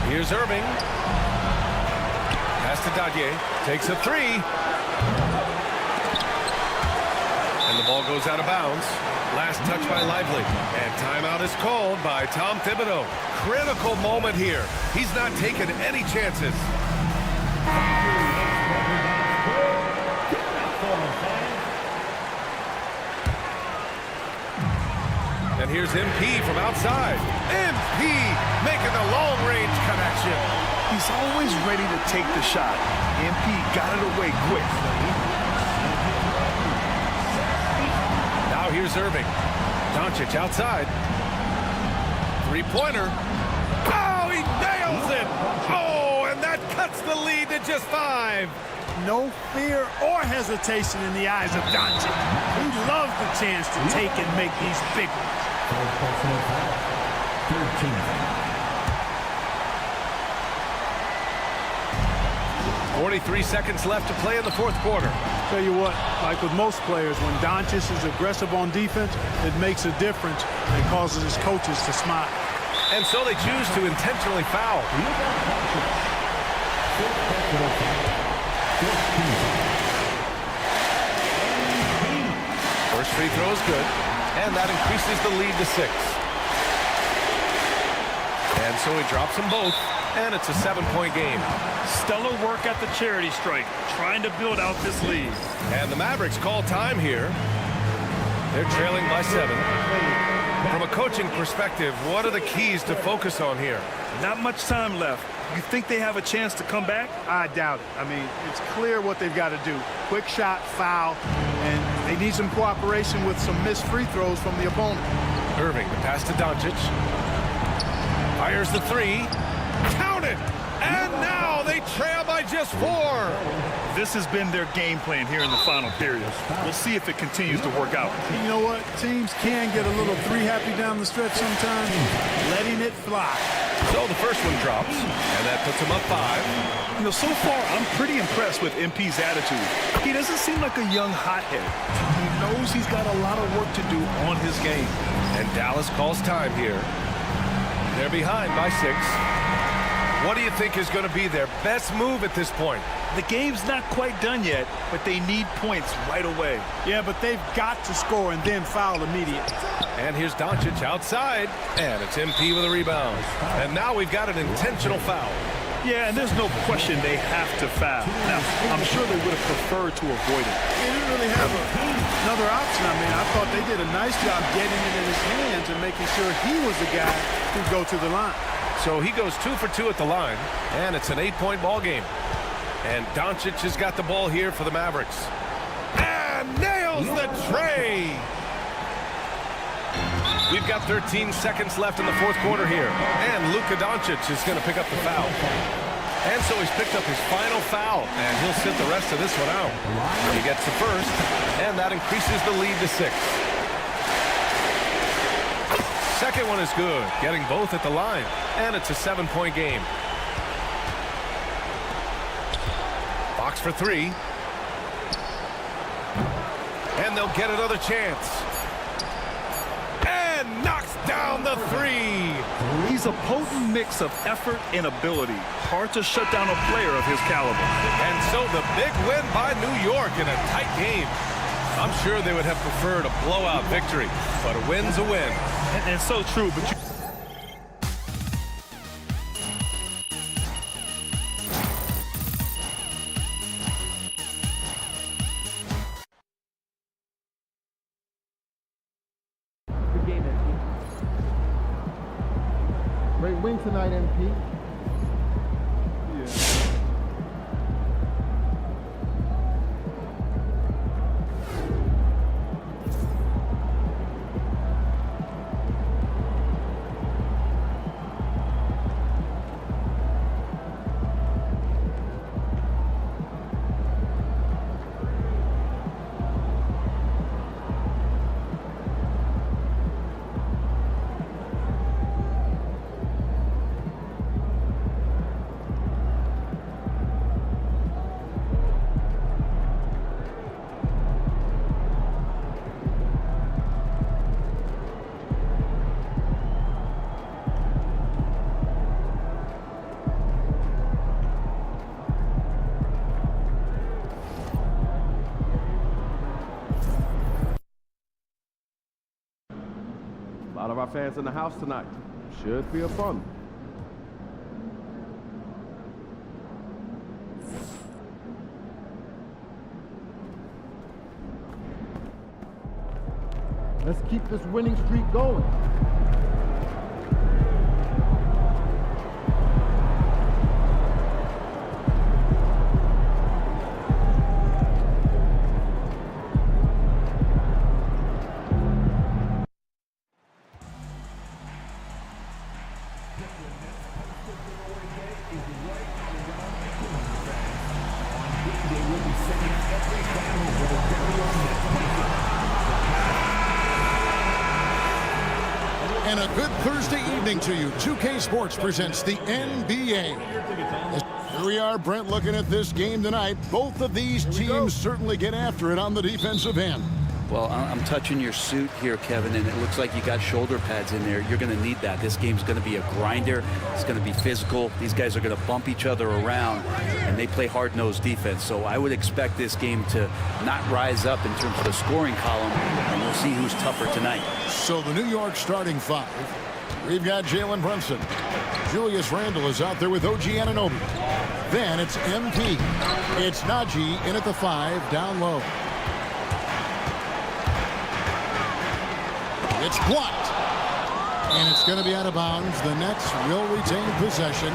S13: Here's Irving. Pass to Dadier. Takes a 3. And the ball goes out of bounds. Last touch by Lively. And timeout is called by Tom Thibodeau. Critical moment here. He's not taking any chances. And here's MP from outside. MP making the long-range connection.
S14: He's always ready to take the shot. MP got it away quick.
S13: Now here's Irving. Doncic outside. 3-pointer. Oh, he nails it. Oh, and cuts the lead to just 5.
S9: No fear or hesitation in the eyes of Doncic. He loves the chance to take and make these big ones.
S13: 43 seconds left to play in the fourth quarter.
S9: Tell you what, like with most players, when Doncic is aggressive on defense, it makes a difference and causes his coaches to smile.
S13: And so they choose to intentionally foul. First free throw is good, and that increases the lead to 6. And so he drops them both, and it's a 7-point game.
S14: Stellar work at the charity stripe, trying to build out this lead.
S13: And the Mavericks call time here. They're trailing by 7. From a coaching perspective, what are the keys to focus on here?
S14: Not much time left. You think they have a chance to come back?
S9: I doubt it. I mean, it's clear what they've got to do. Quick shot, foul, and they need some cooperation with some missed free throws from the opponent.
S13: Irving, the pass to Doncic. Fires the 3. Count it! And now they trail by just 4.
S14: This has been their game plan here in the final period. We'll see if it continues to work out.
S9: You know what? Teams can get a little three-happy down the stretch sometimes, letting it fly.
S13: So the first one drops, and that puts him up 5.
S14: You know, so far, I'm pretty impressed with MP's attitude. He doesn't seem like a young hothead. He knows he's got a lot of work to do on his game.
S13: And Dallas calls time here. They're behind by 6. What do you think is going to be their best move at this point?
S14: The game's not quite done yet, but they need points right away.
S9: Yeah, but they've got to score and then foul immediately.
S13: And here's Doncic outside, and it's MP with a rebound. And now we've got an intentional foul.
S14: Yeah, and there's no question they have to foul. Now, I'm sure they would have preferred to avoid it.
S9: They didn't really have another option. I mean, I thought they did a nice job getting it in his hands and making sure he was the guy who'd go to the line.
S13: So he goes 2 for 2 at the line, and it's an 8-point ball game. And Doncic has got the ball here for the Mavericks. And nails the tray! We've got 13 seconds left in the fourth quarter here. And Luka Doncic is going to pick up the foul. And so he's picked up his final foul, and he'll sit the rest of this one out. He gets the first, and that increases the lead to 6. Second one is good, getting both at the line, and it's a 7-point game. Fox for 3. And they'll get another chance. And knocks down the 3.
S14: He's a potent mix of effort and ability. Hard to shut down a player of his caliber.
S13: And so the big win by New York in a tight game. I'm sure they would have preferred a blowout victory, but a win's a win.
S14: And it's so true, but
S1: Good game, MP. Great win tonight, MP.
S16: A lot of our fans in the house tonight. Should feel fun.
S1: Let's keep this winning streak going.
S4: And a good Thursday evening to you. 2K Sports presents the NBA. Here we are, Brent, looking at this game tonight. Both of these teams certainly get after it on the defensive end.
S7: Well, I'm touching your suit here, Kevin, and it looks like you got shoulder pads in there. You're going to need that. This game's going to be a grinder. It's going to be physical. These guys are going to bump each other around, and they play hard-nosed defense. So I would expect this game to not rise up in terms of the scoring column, and we'll see who's tougher tonight.
S4: So the New York starting five. We've got Jalen Brunson. Julius Randle is out there with OG Anunoby. Then it's MP. It's Najee in at the 5, down low. It's blocked. And it's going to be out of bounds. The Nets will retain possession.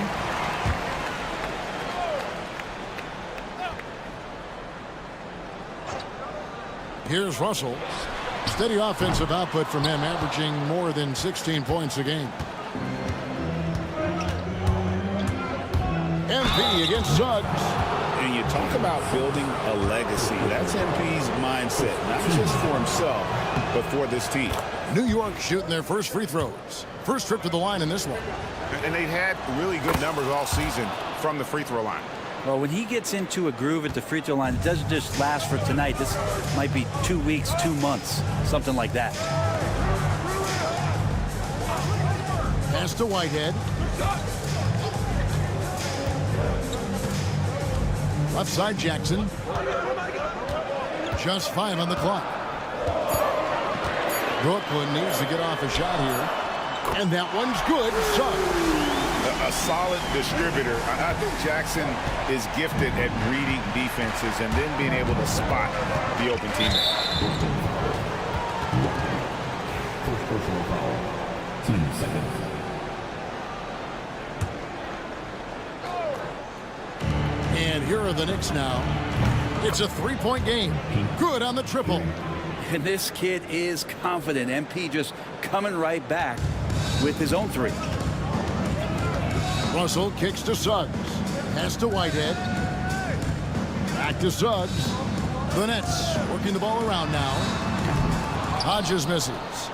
S4: Here's Russell. Steady offensive output from him, averaging more than 16 points a game. MP against Suggs.
S11: And you talk about building a legacy. That's MP's mindset, not just for himself, but for this team.
S4: New York shooting their first free throws. First trip to the line in this one.
S5: And they've had really good numbers all season from the free throw line.
S7: Well, when he gets into a groove at the free throw line, it doesn't just last for tonight. This might be 2 weeks, 2 months, something like that.
S4: Pass to Whitehead. Left side Jackson. Just 5 on the clock. Brooklyn needs to get off a shot here. And that one's good.
S5: A solid distributor. I think Jackson is gifted at reading defenses and then being able to spot the open teammate.
S2: First personal foul. 10 seconds.
S4: And here are the Knicks now. It's a 3-point game. Good on the triple.
S7: And this kid is confident. MP just coming right back with his own 3.
S4: Russell kicks to Suggs. Pass to Whitehead. Back to Suggs. The Nets working the ball around now. Hodges misses.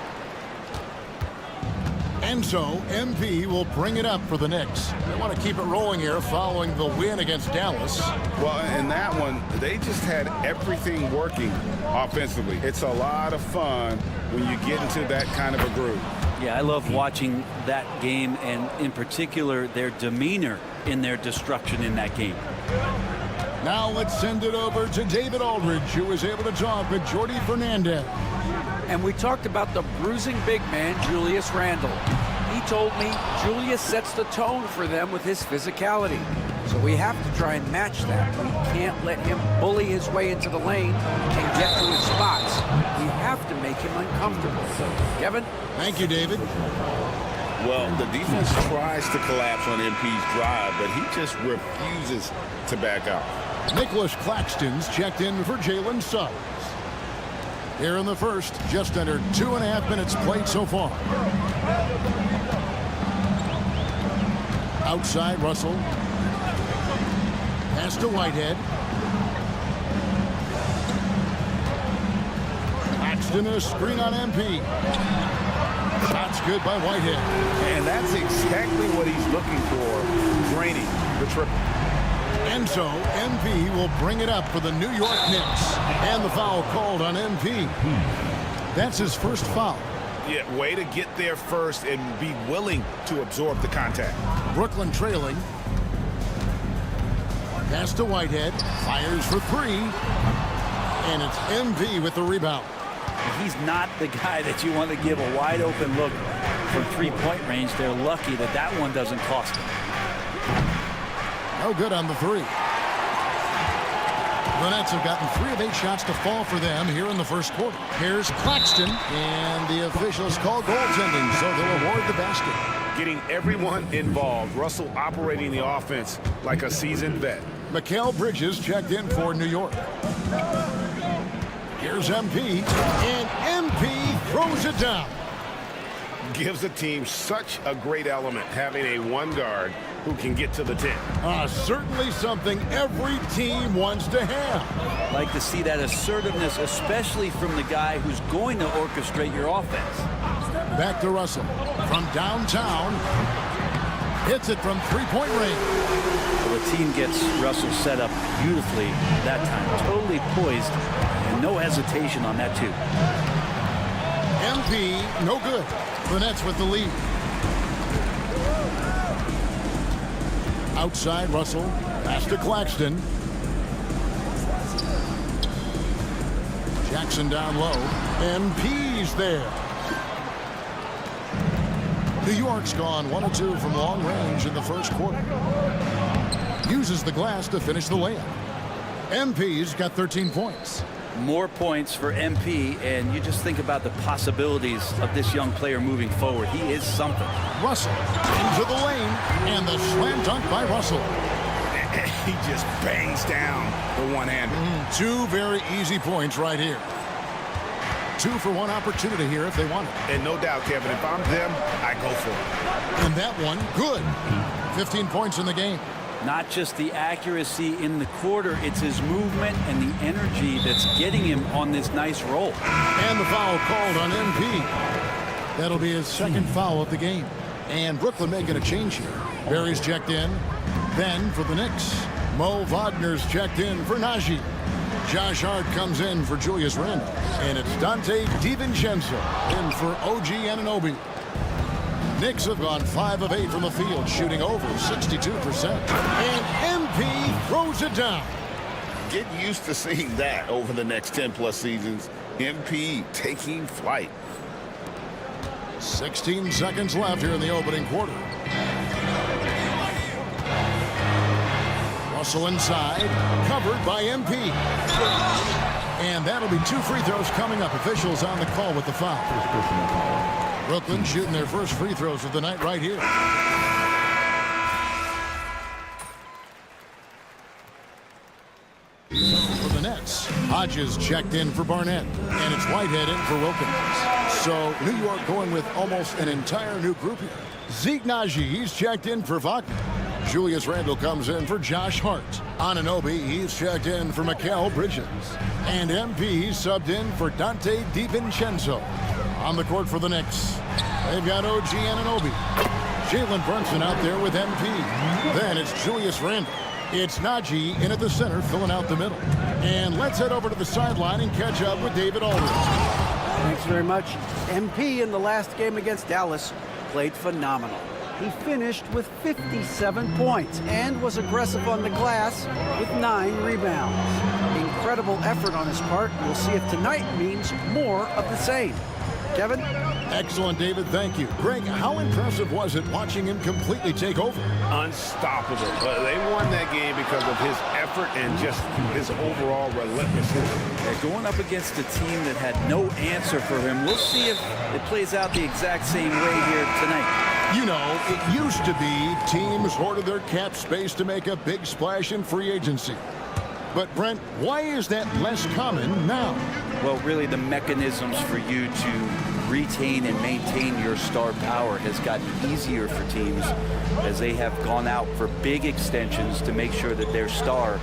S4: And so MP will bring it up for the Knicks. They want to keep it rolling here following the win against Dallas.
S5: Well, in that one, they just had everything working offensively. It's a lot of fun when you get into that kind of a groove.
S7: Yeah, I love watching that game, and in particular, their demeanor in their destruction in that game.
S4: Now let's send it over to David Aldridge, who was able to talk with Jordy Fernandez.
S7: And we talked about the bruising big man, Julius Randle. He told me Julius sets the tone for them with his physicality. So we have to try and match that. We can't let him bully his way into the lane and get to his spots. We have to make him uncomfortable. Kevin?
S4: Thank you, David.
S11: Well, the defense tries to collapse on MP's drive, but he just refuses to back out.
S4: Nicholas Claxton's checked in for Jalen Suggs. Here in the first, just under 2.5 minutes played so far. Outside Russell. Pass to Whitehead. Claxton a screen on MP. Shot's good by Whitehead.
S5: And that's exactly what he's looking for, draining the triple.
S4: And so MP will bring it up for the New York Knicks. And the foul called on MP. That's his first foul.
S5: Yeah, way to get there first and be willing to absorb the contact.
S4: Brooklyn trailing. Pass to Whitehead. Fires for 3. And it's MP with the rebound.
S7: He's not the guy that you want to give a wide open look from 3-point range. They're lucky that that one doesn't cost them.
S4: No good on the 3. The Nets have gotten 3 of 8 shots to fall for them here in the first quarter. Here's Claxton, and the officials call goaltending, so they'll award the basket.
S5: Getting everyone involved. Russell operating the offense like a seasoned vet.
S4: Mikal Bridges checked in for New York. Here's MP, and MP throws it down.
S5: Gives the team such a great element, having a 1 guard
S12: who can get to the 10.
S4: Certainly something every team wants to have.
S7: Like to see that assertiveness, especially from the guy who's going to orchestrate your offense.
S4: Back to Russell from downtown. Hits it from three-point range.
S7: Well, the team gets Russell set up beautifully that time. Totally poised and no hesitation on that, too.
S4: MP, no good. The Nets with the lead. Outside, Russell. Pass to Claxton. Jackson down low. MP's there. New York's gone 1 of 2 from long range in the first quarter. Uses the glass to finish the layup. MP's got 13 points.
S7: More points for MP, and you just think about the possibilities of this young player moving forward. He is something.
S4: Russell into the lane, and the slam dunk by Russell.
S5: He just bangs down the one-hander.
S4: 2 very easy points right here. 2 for 1 opportunity here if they want it.
S5: And no doubt, Kevin, if I'm them, I go for it.
S4: And that one, good. 15 points in the game.
S7: Not just the accuracy in the quarter, it's his movement and the energy that's getting him on this nice roll.
S4: And the foul called on MP. That'll be his second foul of the game. And Brooklyn making a change here. Barry's checked in. Then for the Knicks, Mo Wagner's checked in for Najee. Josh Hart comes in for Julius Randle. And it's Dante DiVincenzo in for OG Anunoby. Knicks have gone 5 of 8 from the field, shooting over 62%. And MP throws it down.
S11: Get used to seeing that over the next 10-plus seasons. MP taking flight.
S4: 16 seconds left here in the opening quarter. Russell inside, covered by MP. And that'll be 2 free throws coming up. Officials on the call with the foul. Brooklyn shooting their first free throws of the night right here. For the Nets, Hodges checked in for Barnett, and it's Whitehead in for Wilkins. So New York going with almost an entire new group here. Zeke Najee, he's checked in for Wagner. Julius Randle comes in for Josh Hart. Anunoby, he's checked in for Mikal Bridges. And MP, he's subbed in for Dante DiVincenzo. On the court for the Knicks, they've got OG Anunoby. Jalen Brunson out there with MP. Then it's Julius Randle. It's Najee in at the center, filling out the middle. And let's head over to the sideline and catch up with David Aldridge.
S7: Thanks very much. MP in the last game against Dallas played phenomenal. He finished with 57 points and was aggressive on the glass with 9 rebounds. Incredible effort on his part. We'll see if tonight means more of the same. Kevin?
S4: Excellent, David. Thank you. Greg, how impressive was it watching him completely take over?
S12: Unstoppable. They won that game because of his effort and just his overall relentlessness.
S7: They're going up against a team that had no answer for him. We'll see if it plays out the exact same way here tonight.
S4: You know, it used to be teams hoarded their cap space to make a big splash in free agency. But, Brent, why is that less common now?
S7: Well, really, the mechanisms for you to retain and maintain your star power has gotten easier for teams as they have gone out for big extensions to make sure that their star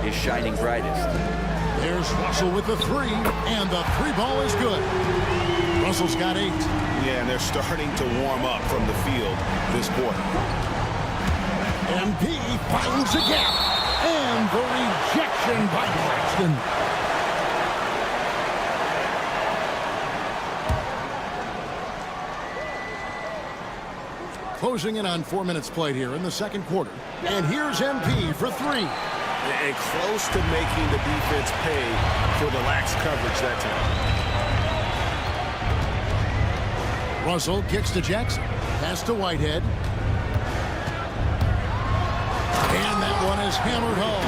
S7: is shining brightest.
S4: There's Russell with the 3, and the 3 ball is good. Russell's got 8.
S5: Yeah, and they're starting to warm up from the field this quarter.
S4: MP finds a gap. And the rejection by Claxton. Closing in on 4 minutes played here in the second quarter. And here's MP for 3.
S12: And close to making the defense pay for the lax coverage that time.
S4: Russell kicks to Jackson. Pass to Whitehead. And that one is hammered home.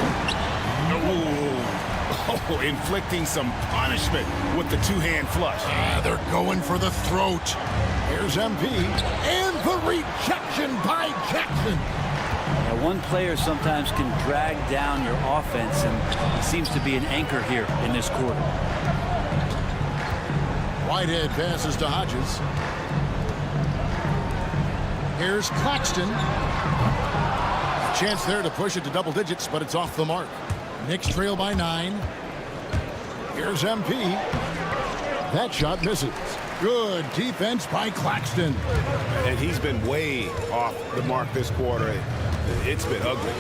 S5: Oh, inflicting some punishment with the 2-hand flush.
S4: They're going for the throat. Here's MP. And the rejection by Jackson.
S7: Now, one player sometimes can drag down your offense, and he seems to be an anchor here in this quarter.
S4: Whitehead passes to Hodges. Here's Claxton. chance there to push it to double digits, but it's off the mark. Knicks trail by 9. Here's MP. That shot misses. Good defense by Claxton.
S12: And he's been way off the mark this quarter. It's been ugly.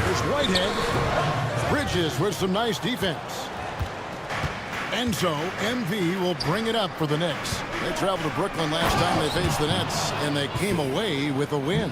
S4: Here's Whitehead. Bridges with some nice defense. And so MP will bring it up for the Knicks. They traveled to Brooklyn last time they faced the Nets, and they came away with a win.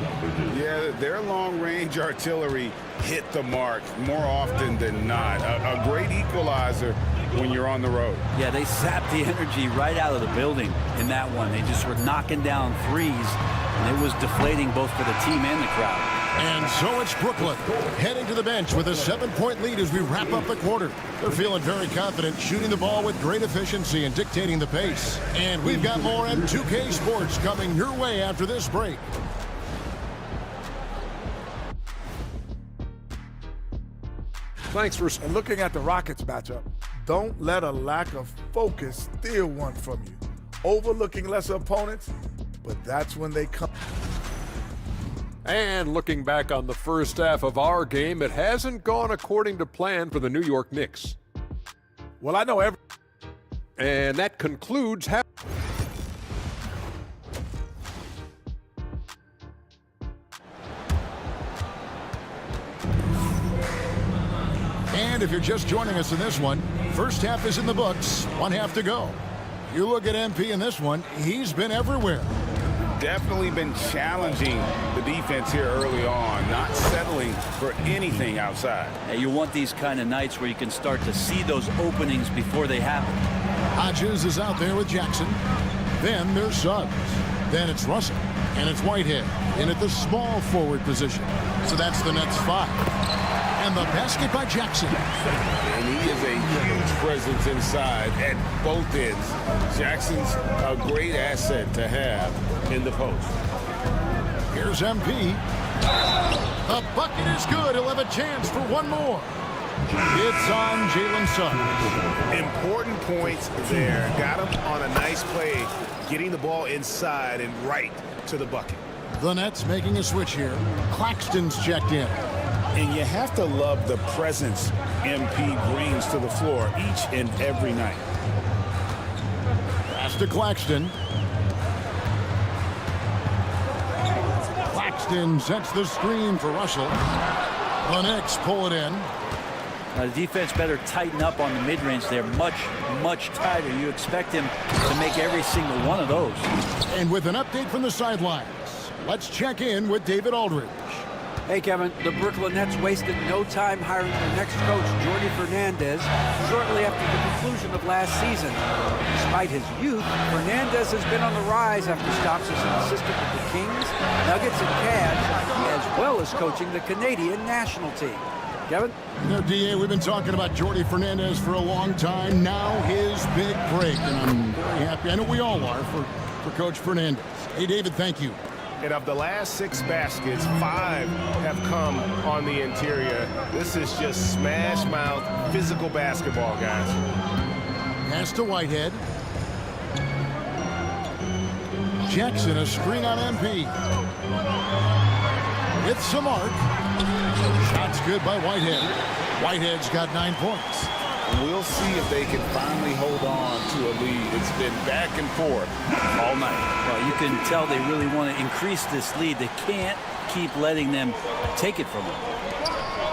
S11: Yeah, their long-range artillery hit the mark more often than not. A great equalizer when you're on the road.
S7: Yeah, they sapped the energy right out of the building in that one. They just were knocking down threes, and it was deflating both for the team and the crowd.
S4: And so it's Brooklyn heading to the bench with a 7-point lead as we wrap up the quarter. They're feeling very confident, shooting the ball with great efficiency and dictating the pace. And we've got more M2K Sports coming your way after this break.
S10: Thanks for
S17: looking at the Rockets matchup. Don't let a lack of focus steal one from you. Overlooking lesser opponents, but that's when they come.
S10: And looking back on the first half of our game, it hasn't gone according to plan for the New York Knicks.
S17: Well, I know every...
S10: And that concludes half.
S4: And if you're just joining us in this one, first half is in the books, 1 half to go. You look at MP in this one, he's been everywhere.
S11: Definitely been challenging the defense here early on, not settling for anything outside.
S7: Yeah, you want these kind of nights where you can start to see those openings before they happen.
S4: Hodges is out there with Jackson. Then there's Suggs. Then it's Russell. And it's Whitehead in at the small forward position. So that's the Nets 5. And the basket by Jackson.
S11: And he is a huge presence inside at both ends. Jackson's a great asset to have in the post.
S4: Here's MP. The bucket is good. He'll have a chance for one more. It's on Jalen Suggs.
S12: Important points there. Got him on a nice play, getting the ball inside and right to the bucket.
S4: The Nets making a switch here. Claxton's checked in.
S11: And you have to love the presence MP brings to the floor each and every night.
S4: Pass to Claxton. Claxton sets the screen for Russell. The Knicks pull it in.
S7: The defense better tighten up on the mid-range. They're much, much tighter. You expect him to make every single one of those.
S4: And with an update from the sidelines, let's check in with David Aldridge.
S7: Hey, Kevin, the Brooklyn Nets wasted no time hiring their next coach, Jordi Fernandez, shortly after the conclusion of last season. Despite his youth, Fernandez has been on the rise after stops as an assistant with the Kings, Nuggets, and Cavs, as well as coaching the Canadian national team. Kevin?
S4: You know, DA, we've been talking about Jordi Fernandez for a long time. Now his big break, and I'm very happy. I know we all are for Coach Fernandez. Hey, David, thank you.
S12: And of the last 6 baskets, 5 have come on the interior. This is just smash mouth physical basketball, guys.
S4: Pass to Whitehead. Jackson, a screen on MP. It's some arc. Shot's good by Whitehead. Whitehead's got 9 points.
S11: We'll see if they can finally hold on to a lead. It's been back and forth all night.
S7: Well, you can tell they really want to increase this lead. They can't keep letting them take it from them.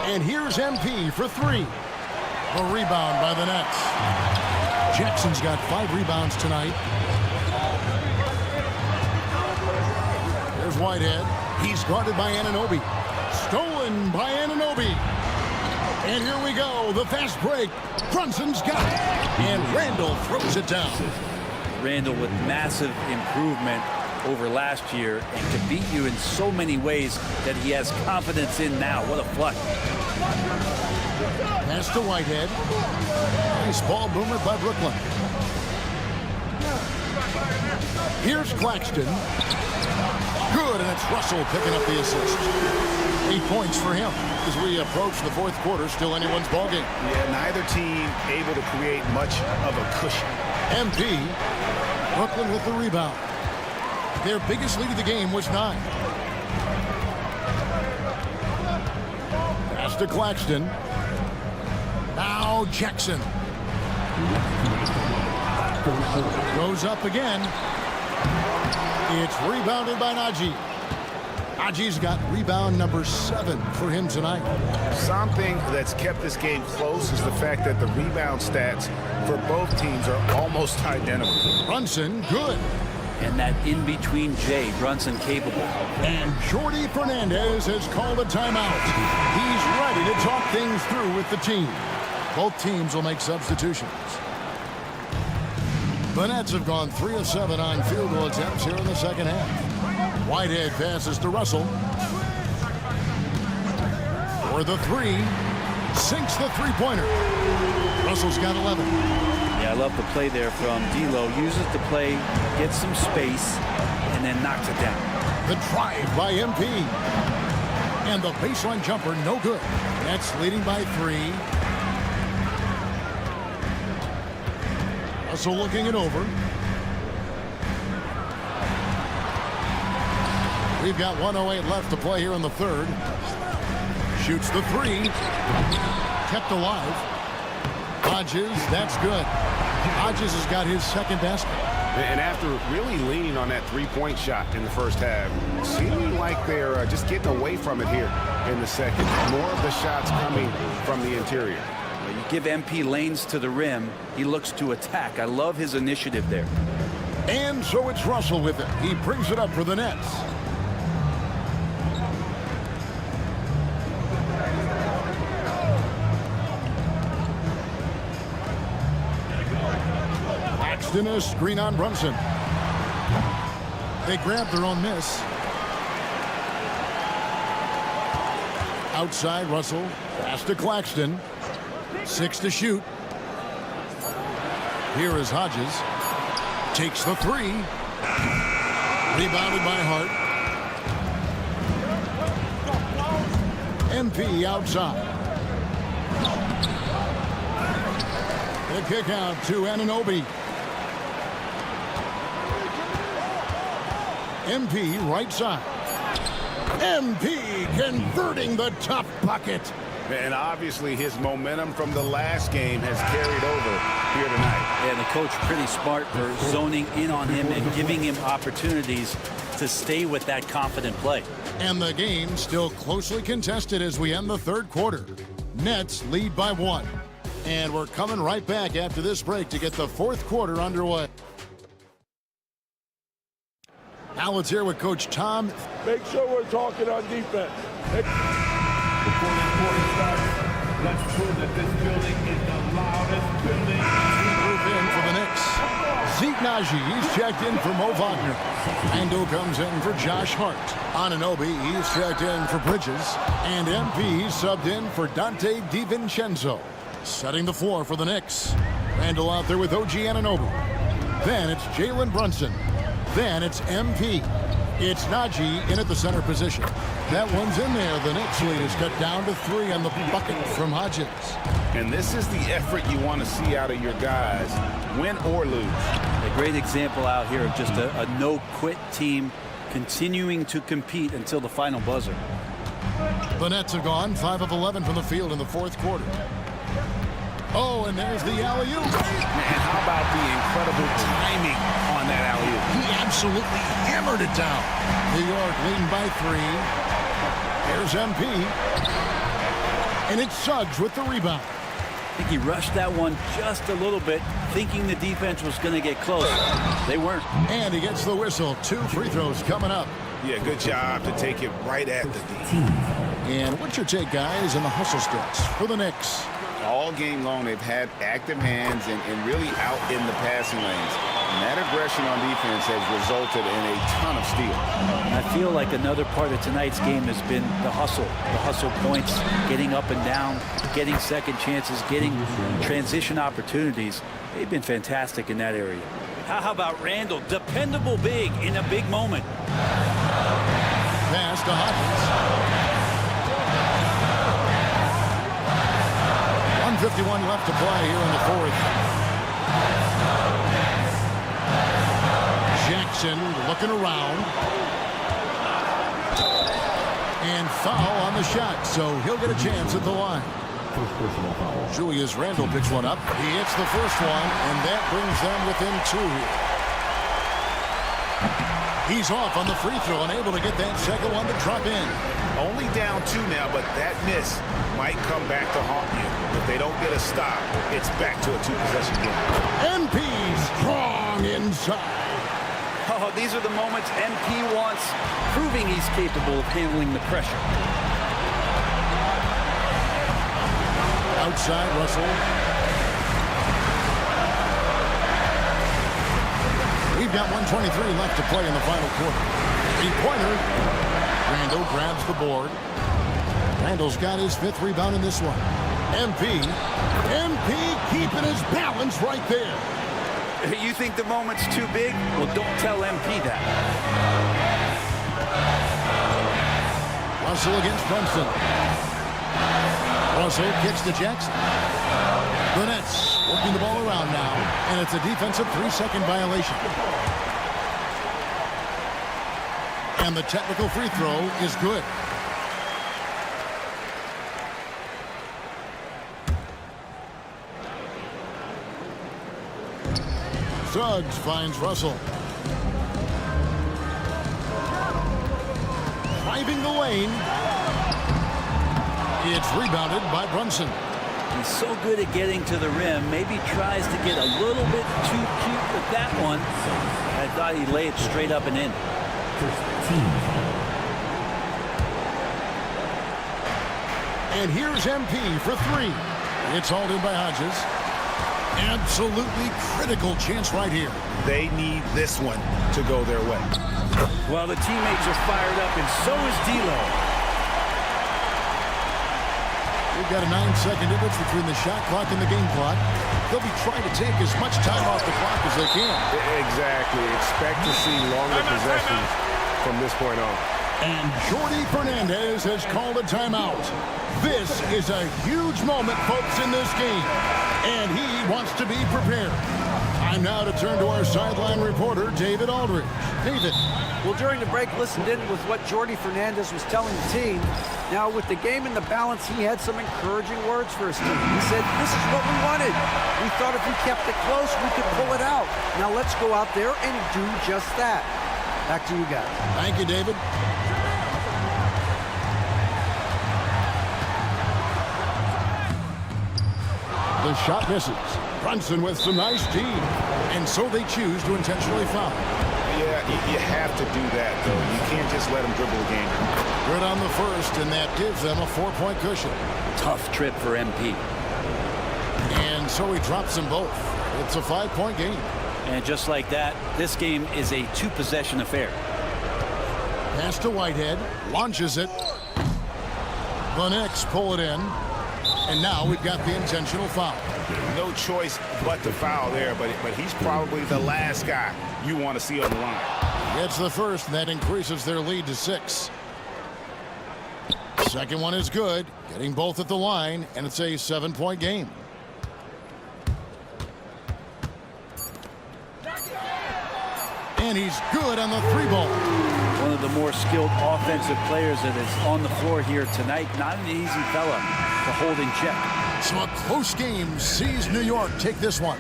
S4: And here's MP for 3. The rebound by the Nets. Jackson's got 5 rebounds tonight. There's Whitehead. He's guarded by Anunoby. Stolen by Anunoby. And here we go, the fast break. Brunson's got it. And Randall throws it down.
S7: Randall with massive improvement over last year and can beat you in so many ways that he has confidence in now. What a flush.
S4: Pass to Whitehead. Nice ball boomer by Brooklyn. Here's Claxton. Good, and it's Russell picking up the assist. 8 points for him as we approach the fourth quarter. Still anyone's ballgame.
S12: Yeah, neither team able to create much of a cushion.
S4: MP, Brooklyn with the rebound. Their biggest lead of the game was 9. to Claxton. Now Jackson. Goes up again. It's rebounded by Najee. Najee's got rebound number 7 for him tonight.
S5: Something that's kept this game close is the fact that the rebound stats for both teams are almost identical.
S4: Brunson, good.
S7: And that in-between J, Brunson capable.
S4: And Jordi Fernandez has called a timeout. He's ready to talk things through with the team. Both teams will make substitutions. The Nets have gone 3 of 7 on field goal attempts here in the second half. Whitehead passes to Russell. For the 3. Sinks the three-pointer. Russell's got 11.
S7: Yeah, I love the play there from D'Lo. Uses the play, gets some space, and then knocks it down.
S4: The drive by MP. And the baseline jumper, no good. Nets leading by 3. Russell looking it over. We've got 1:08 left to play here in the third. Shoots the 3. Kept alive. Hodges, that's good. Hodges has got his second basket.
S12: And after really leaning on that three-point shot in the first half, seeming like they're just getting away from it here in the second. More of the shots coming from the interior.
S7: Well, you give MP lanes to the rim, he looks to attack. I love his initiative there.
S4: And so it's Russell with it. He brings it up for the Nets. In a screen on Brunson. They grab their own miss. Outside Russell. Pass to Claxton. 6 to shoot. Here is Hodges. Takes the 3. Rebounded by Hart. MP outside. The kick out to Anunoby. MP right side. MP converting the tough bucket.
S12: And obviously his momentum from the last game has carried over here tonight.
S7: And the coach pretty smart for zoning in on him and giving him opportunities to stay with that confident play.
S4: And the game still closely contested as we end the third quarter. Nets lead by 1. And we're coming right back after this break to get the fourth quarter underway. Now let's hear what Coach Tom.
S17: Make sure we're talking on defense.
S2: Before this quarter starts, let's prove that this building is the loudest building.
S4: Move in for the Knicks. Zeke Najee, he's checked in for Mo Wagner. Ando comes in for Josh Hart. Anunoby, he's checked in for Bridges. And MP, he's subbed in for Dante DiVincenzo. Setting the floor for the Knicks. Randall out there with OG Anunoby. Then it's Jalen Brunson. Then it's MP. It's Najee in at the center position. That one's in there. The Knicks lead is cut down to 3 on the bucket from Hodges.
S5: And this is the effort you want to see out of your guys, win or lose.
S7: A great example out here of just a no-quit team continuing to compete until the final buzzer.
S4: The Nets have gone 5 of 11 from the field in the fourth quarter. Oh, and there's the alley-oop.
S5: And how about the incredible timing on that alley-oop?
S4: He absolutely hammered it down. New York leading by 3. Here's MP. And it's Suggs with the rebound.
S7: I think he rushed that one just a little bit, thinking the defense was going to get close. They weren't.
S4: And he gets the whistle. 2 free throws coming up.
S5: Yeah, good job to take it right at the D.
S4: And what's your take, guys, in the hustle sticks for the Knicks?
S5: All game long, they've had active hands and really out in the passing lanes. And that aggression on defense has resulted in a ton of steals.
S7: I feel like another part of tonight's game has been the hustle points, getting up and down, getting second chances, getting transition opportunities. They've been fantastic in that area. How about Randall? Dependable big in a big moment.
S4: Pass to Hodges. 1:51 left to play here in the fourth. Jackson looking around. And foul on the shot, so he'll get a chance at the line. Julius Randle picks one up. He hits the first one, and that brings them within 2 here. He's off on the free throw, unable to get that second one to drop in.
S5: Only down 2 now, but that miss might come back to haunt you. If they don't get a stop, it's back to a 2-possession game.
S4: MP strong inside.
S7: Oh, these are the moments MP wants, proving he's capable of handling the pressure.
S4: Outside, Russell. We've got 1:23 left to play in the final quarter. 3-pointer. Randle grabs the board. Randle's got his 5th rebound in this one. MP keeping his balance right there.
S7: You think the moment's too big? Well, don't tell MP that.
S4: Russell against Brunson. Russell kicks to Jackson. The Nets working the ball around now, and it's a defensive 3-second violation. And the technical free throw is good. Suggs finds Russell. Driving the lane. It's rebounded by Brunson.
S7: He's so good at getting to the rim. Maybe tries to get a little bit too cute with that one. I thought he'd lay it straight up and in.
S4: And here's MP for 3. It's hauled in by Hodges. Absolutely critical chance right here.
S5: They need this one to go their way.
S7: Well, the teammates are fired up, and so is D'Lo.
S4: We've got a 9-second difference between the shot clock and the game clock. They'll be trying to take as much time off the clock as they can.
S12: Exactly. Expect to see longer possessions from this point on.
S4: And Jordi Fernandez has called a timeout. This is a huge moment, folks, in this game. And he wants to be prepared. Time now to turn to our sideline reporter, David Aldridge. David.
S7: Well, during the break, listened in with what Jordi Fernandez was telling the team. Now, with the game in the balance, he had some encouraging words for his team. He said, this is what we wanted. We thought if we kept it close, we could pull it out. Now, let's go out there and do just that. Back to you guys.
S4: Thank you, David. The shot misses. Brunson with some nice D. And so they choose to intentionally foul.
S5: Yeah, you have to do that, though. You can't just let them dribble the game.
S4: Good on the first, and that gives them a 4-point cushion.
S7: Tough trip for MP.
S4: And so he drops them both. It's a 5-point game.
S7: And just like that, this game is a 2-possession affair.
S4: Pass to Whitehead. Launches it. The Knicks pull it in. And now we've got the intentional foul.
S5: No choice but to foul there, but he's probably the last guy you want to see on the line.
S4: Gets the first, and that increases their lead to 6. Second one is good. Getting both at the line, and it's a 7-point game. And he's good on the 3-ball.
S7: One of the more skilled offensive players that is on the floor here tonight. Not an easy fella to hold in check.
S4: So a close game sees New York take this one.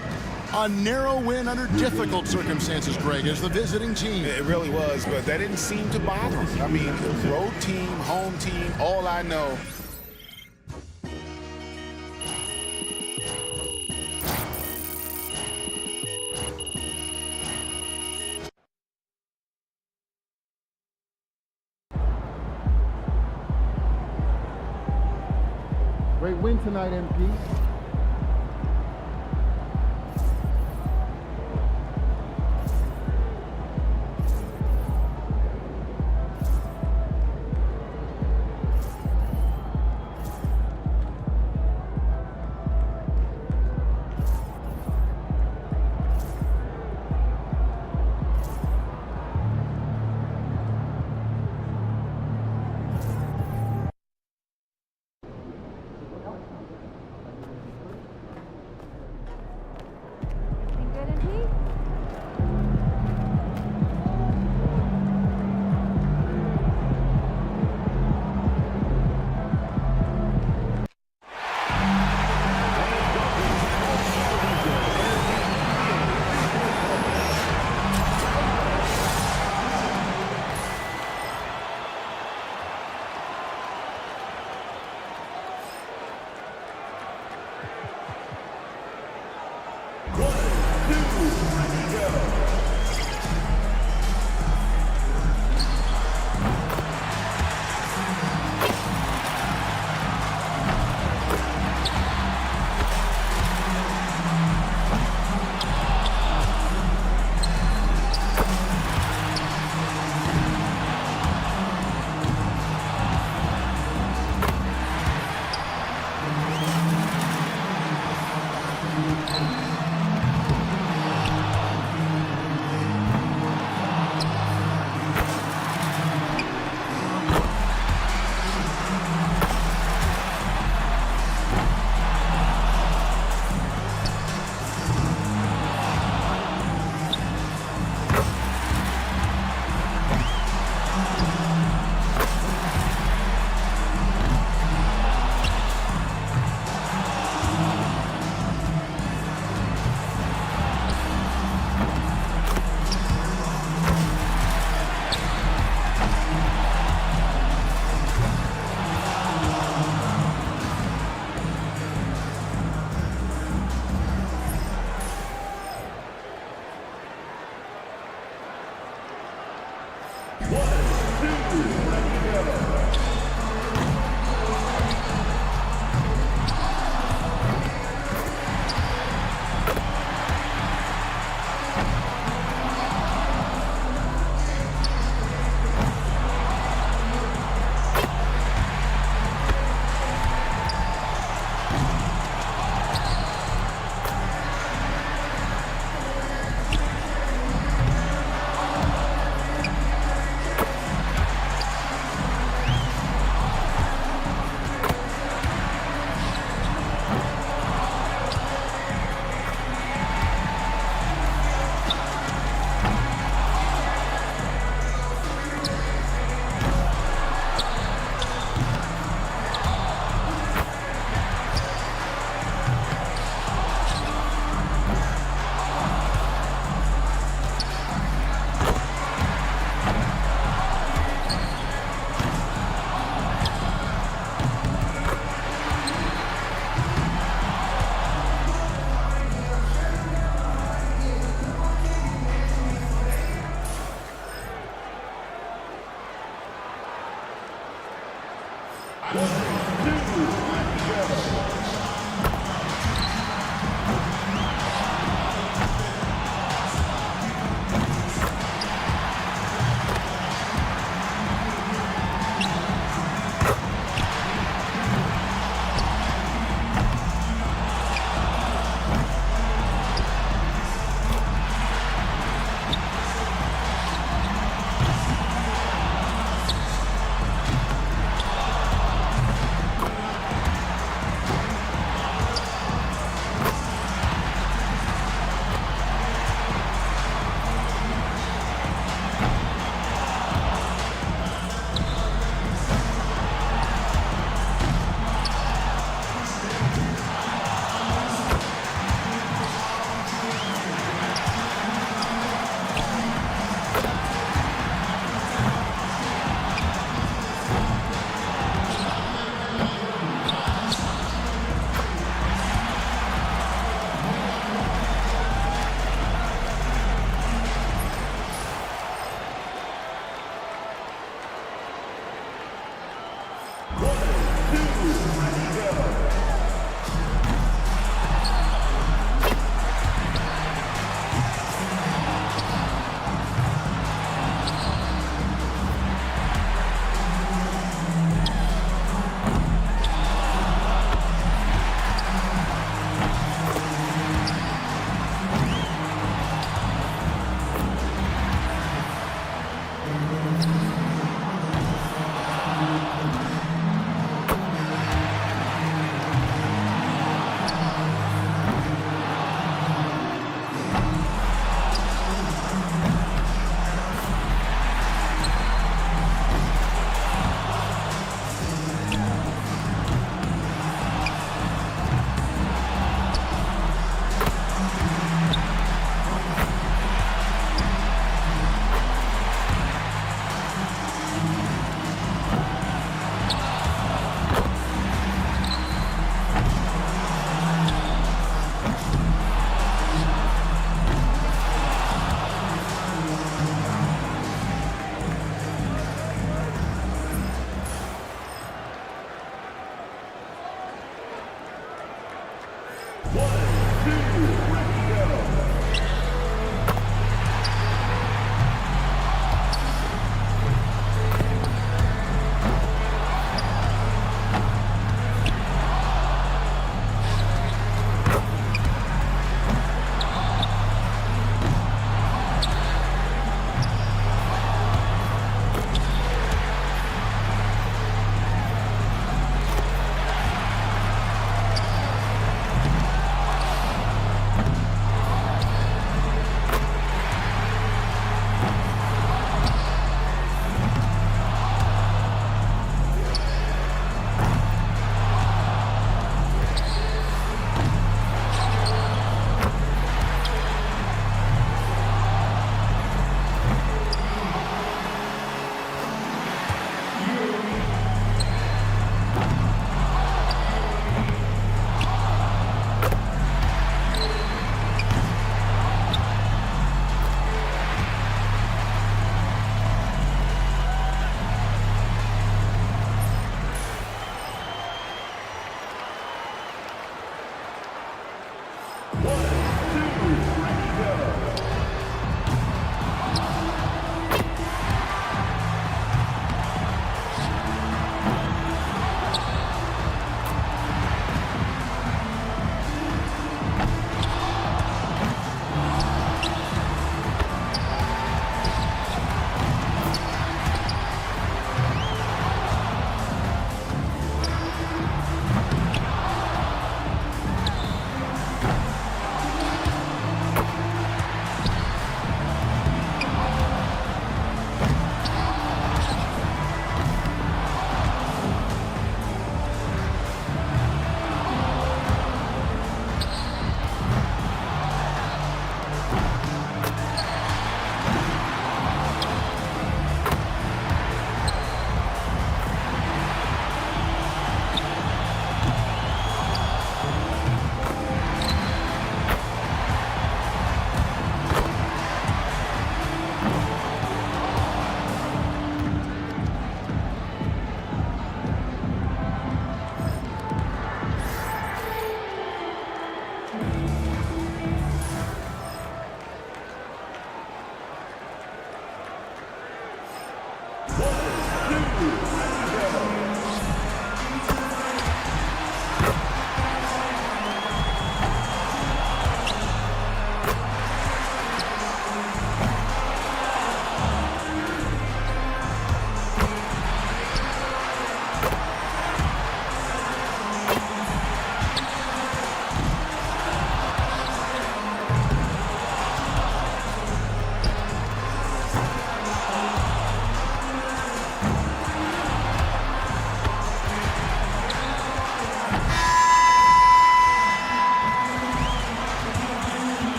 S4: A narrow win under difficult circumstances, Greg, as the visiting team.
S5: It really was, but that didn't seem to bother me. I mean, road team, home team, all I know.
S1: Great win tonight, MP.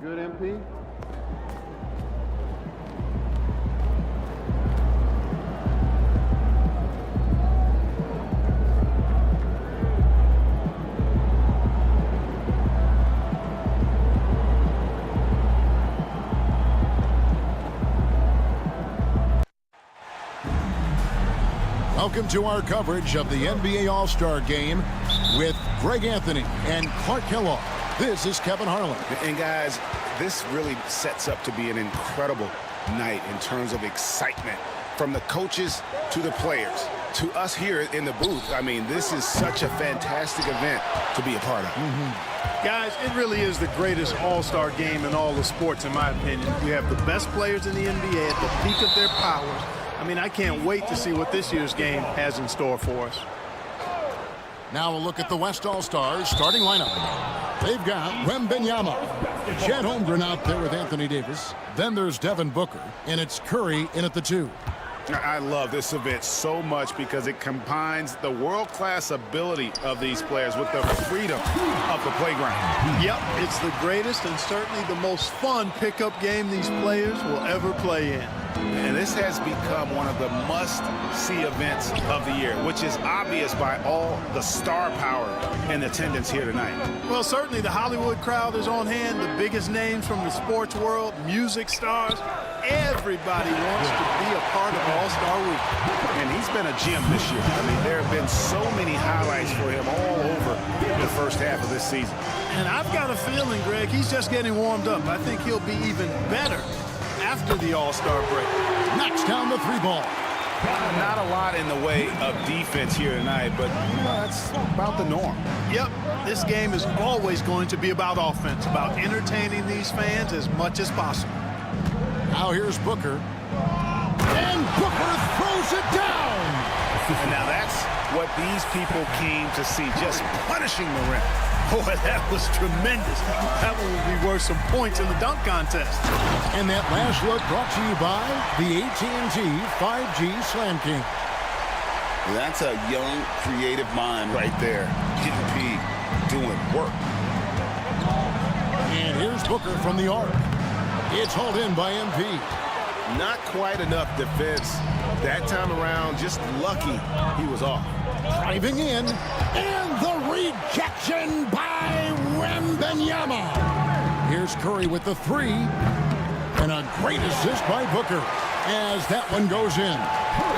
S16: Good, MP?
S4: Welcome to our coverage of the NBA All-Star Game with Greg Anthony and Clark Kellogg. This is Kevin Harlan.
S12: And guys, this really sets up to be an incredible night in terms of excitement from the coaches to the players to us here in the booth. I mean, this is such a fantastic event to be a part of.
S9: Guys, it really is the greatest all-star game in all the sports, in my opinion. We have the best players in the NBA at the peak of their powers. I mean, I can't wait to see what this year's game has in store for us.
S4: Now a look at the West All-Stars starting lineup. They've got Wembanyama, Chet Holmgren out there with Anthony Davis. Then there's Devin Booker, and it's Curry in at the 2.
S5: I love this event so much because it combines the world-class ability of these players with the freedom of the playground.
S9: Yep, it's the greatest and certainly the most fun pickup game these players will ever play in.
S5: And this has become one of the must-see events of the year, which is obvious by all the star power in attendance here tonight.
S9: Well, certainly the Hollywood crowd is on hand, the biggest names from the sports world, music stars. Everybody wants to be a part of All-Star Week.
S5: And he's been a gem this year. I mean, there have been so many highlights for him all over the first half of this season.
S9: And I've got a feeling, Greg, he's just getting warmed up. I think he'll be even better after the All-Star break.
S4: Knocks down the 3-ball.
S5: Not a lot in the way of defense here tonight, but that's about the norm.
S9: Yep, this game is always going to be about offense, about entertaining these fans as much as possible.
S4: Now here's Booker. And Booker throws it down!
S5: And now that's what these people came to see, just punishing the rim.
S9: Boy, that was tremendous. That one will be worth some points in the dunk contest.
S4: And that last look brought to you by the AT&T 5G Slam King.
S11: That's a young, creative mind right there. MP doing work.
S4: And here's Booker from the arc. It's hauled in by MP.
S12: Not quite enough defense that time around. Just lucky he was off.
S4: Driving in, and the rejection by Wembanyama. Here's Curry with the 3, and a great assist by Booker as that one goes in.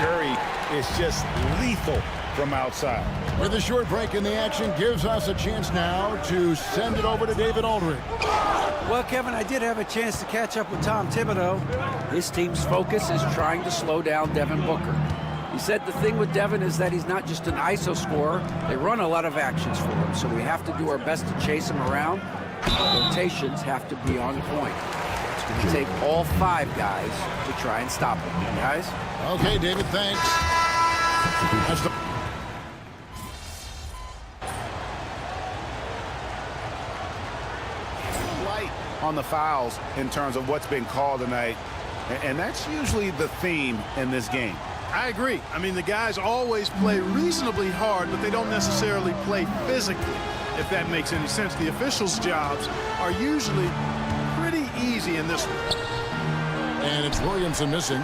S5: Curry is just lethal from outside.
S4: With a short break in the action, gives us a chance now to send it over to David Aldridge.
S7: Well, Kevin, I did have a chance to catch up with Tom Thibodeau. His team's focus is trying to slow down Devin Booker. He said the thing with Devin is that he's not just an ISO scorer. They run a lot of actions for him, so we have to do our best to chase him around. Rotations have to be on point. It's going to take all 5 guys to try and stop him. Guys?
S4: Okay, David, thanks. That's the
S5: on the fouls in terms of what's been called tonight. And that's usually the theme in this game.
S9: I agree. I mean, the guys always play reasonably hard, but they don't necessarily play physically, if that makes any sense. The officials' jobs are usually pretty easy in this one.
S4: And it's Williamson missing.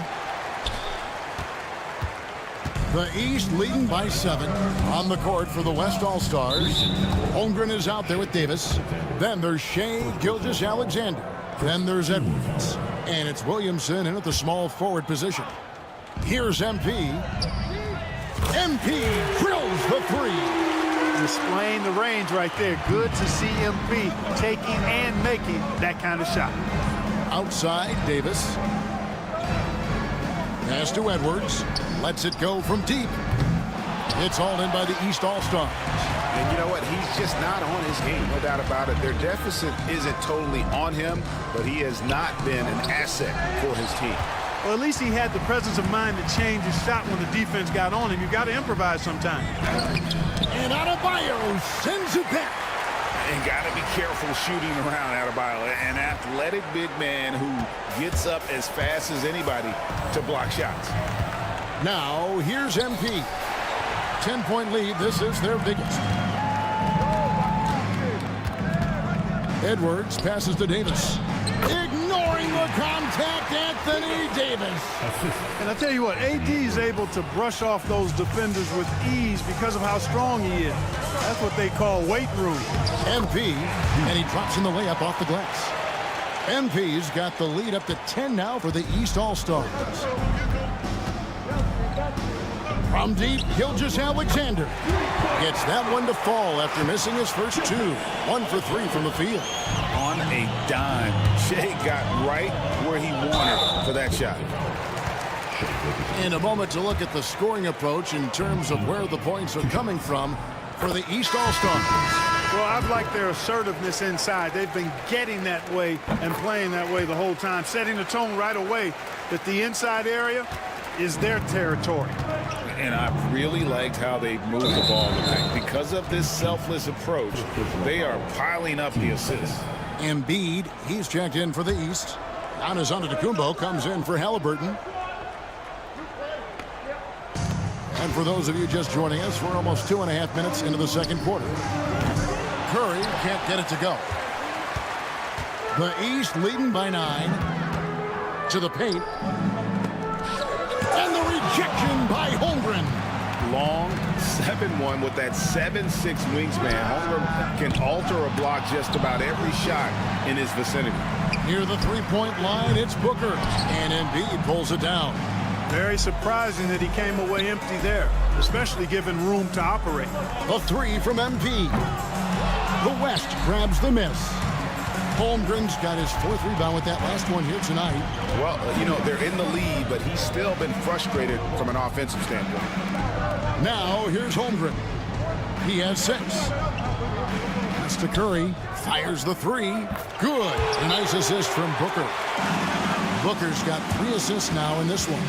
S4: The East leading by 7 on the court for the West All-Stars. Holmgren is out there with Davis. Then there's Shea Gilgeous-Alexander. Then there's Edwards. And it's Williamson in at the small forward position. Here's MP. MP drills the 3.
S9: Displaying the range right there. Good to see MP taking and making that kind of shot.
S4: Outside, Davis. Pass to Edwards. Lets it go from deep. It's all in by the East All-Stars.
S12: And you know what? He's just not on his game, no doubt about it. Their deficit isn't totally on him, but he has not been an asset for his team.
S9: Well, at least he had the presence of mind to change his shot when the defense got on him. You've got to improvise sometimes.
S4: And Adebayo sends it back.
S5: And got to be careful shooting around Adebayo, an athletic big man who gets up as fast as anybody to block shots.
S4: Now, here's MP. 10-point lead. This is their biggest. Edwards passes to Davis. Ignoring the contact, Anthony Davis.
S9: And I tell you what, AD is able to brush off those defenders with ease because of how strong he is. That's what they call weight room.
S4: MP, and he drops in the layup off the glass. MP's got the lead up to 10 now for the East All-Stars. From deep, Gilgeous-Alexander gets that one to fall after missing his first 2. 1 for 3 from the field.
S5: On a dime, Shea got right where he wanted for that shot.
S4: In a moment to look at the scoring approach in terms of where the points are coming from for the East All-Stars.
S9: Well, I've liked their assertiveness inside. They've been getting that way and playing that way the whole time, setting the tone right away that the inside area is their territory.
S5: And I really liked how they moved the ball tonight. Because of this selfless approach, they are piling up the assists.
S4: Embiid, he's checked in for the East. Giannis Antetokounmpo comes in for Halliburton. And for those of you just joining us, we're almost 2.5 minutes into the second quarter. Curry can't get it to go. The East leading by 9. To the paint. And the rejection by Holmgren.
S5: Long 7-1 with that 7'6" wingspan. Holmgren can alter a block just about every shot in his vicinity.
S4: Near the three-point line, it's Booker. And Embiid pulls it down.
S9: Very surprising that he came away empty there, especially given room to operate.
S4: The 3 from MP. The West grabs the miss. Holmgren's got his 4th rebound with that last one here tonight.
S5: Well, you know, they're in the lead, but he's still been frustrated from an offensive standpoint.
S4: Now, here's Holmgren. He has 6. That's to Curry. Fires the 3. Good. A nice assist from Booker. Booker's got 3 assists now in this one.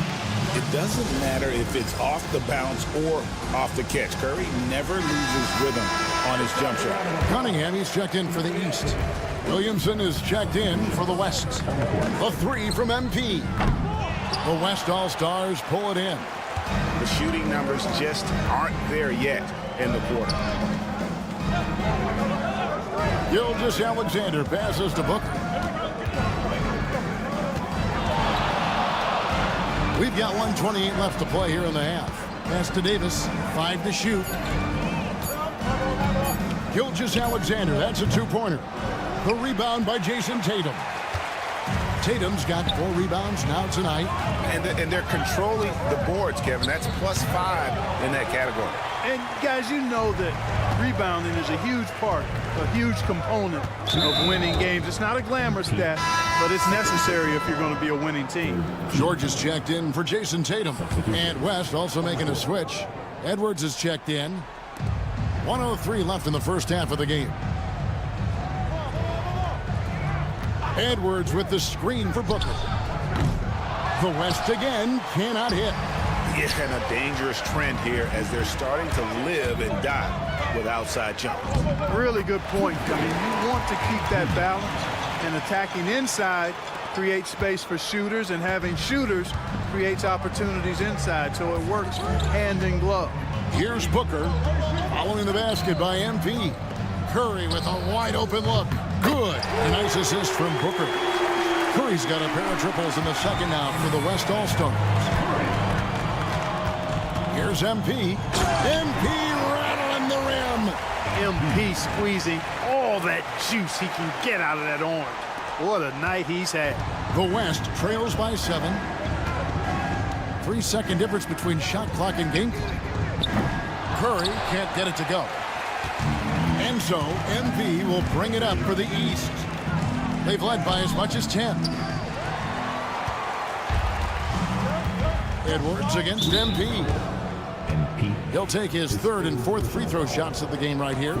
S5: It doesn't matter if it's off the bounce or off the catch. Curry never loses rhythm on his jump shot.
S4: Cunningham, he's checked in for the East. Williamson is checked in for the West. The 3 from MP. The West All-Stars pull it in.
S5: The shooting numbers just aren't there yet in the quarter.
S4: Gilgeous-Alexander passes to Booker. We've got 1:28 left to play here in the half. Pass to Davis. 5 to shoot. Gilgeous-Alexander, that's a 2-pointer. The rebound by Jason Tatum. Tatum's got 4 rebounds now tonight.
S5: And they're controlling the boards, Kevin. That's +5 in that category.
S9: And guys, you know that rebounding is a huge part, a huge component of winning games. It's not a glamour stat, but it's necessary if you're going to be a winning team.
S4: George is checked in for Jason Tatum. And West also making a switch. Edwards is checked in. 1:03 left in the first half of the game. Edwards with the screen for Booker. The West again cannot hit.
S5: Yeah, and a dangerous trend here as they're starting to live and die with outside jump.
S9: Really good point. I mean, you want to keep that balance, And attacking inside creates space for shooters, and having shooters creates opportunities inside. So it works hand in glove.
S4: Here's Booker following the basket by MP. Curry with a wide open look. Good. A nice assist from Booker. Curry's got a pair of triples in the second now for the West All-Stars. Here's MP. MP rattling the rim.
S9: MP squeezing all that juice he can get out of that orange. What a night he's had.
S4: The West trails by 7. 3-second difference between shot clock and game clock. Curry can't get it to go. And so MP will bring it up for the East. They've led by as much as 10. Edwards against MP. He'll take his third and fourth free throw shots of the game right here.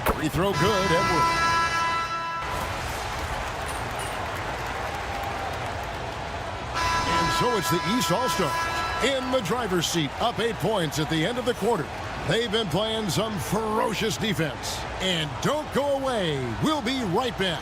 S4: Free throw good, Edwards. And so it's the East All-Stars in the driver's seat, up 8 points at the end of the quarter. They've been playing some ferocious defense. And don't go away. We'll be right back.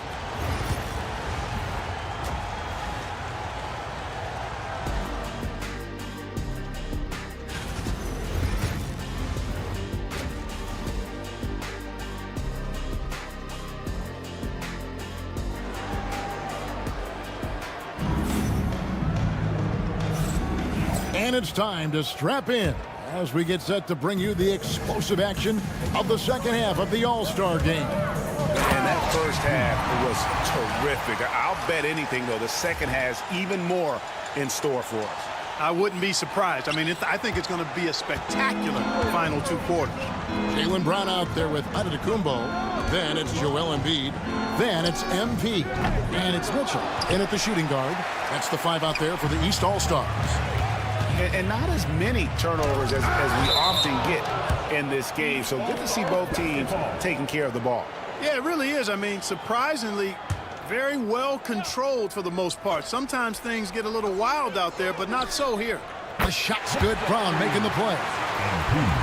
S4: And it's time to strap in as we get set to bring you the explosive action of the second half of the All-Star game.
S12: And that first half was terrific. I'll bet anything, though, the second has even more in store for us.
S9: I wouldn't be surprised. I mean, I think it's going to be a spectacular final 2 quarters.
S4: Jaylen Brown out there with Antetokounmpo. Then it's Joel Embiid. Then it's MP. And it's Mitchell in at the shooting guard. That's the 5 out there for the East All-Stars.
S12: And not as many turnovers as we often get in this game. So good to see both teams taking care of the ball.
S9: Yeah, it really is. I mean, surprisingly, very well controlled for the most part. Sometimes things get a little wild out there, but not so here.
S4: The shot's good. Brown making the play.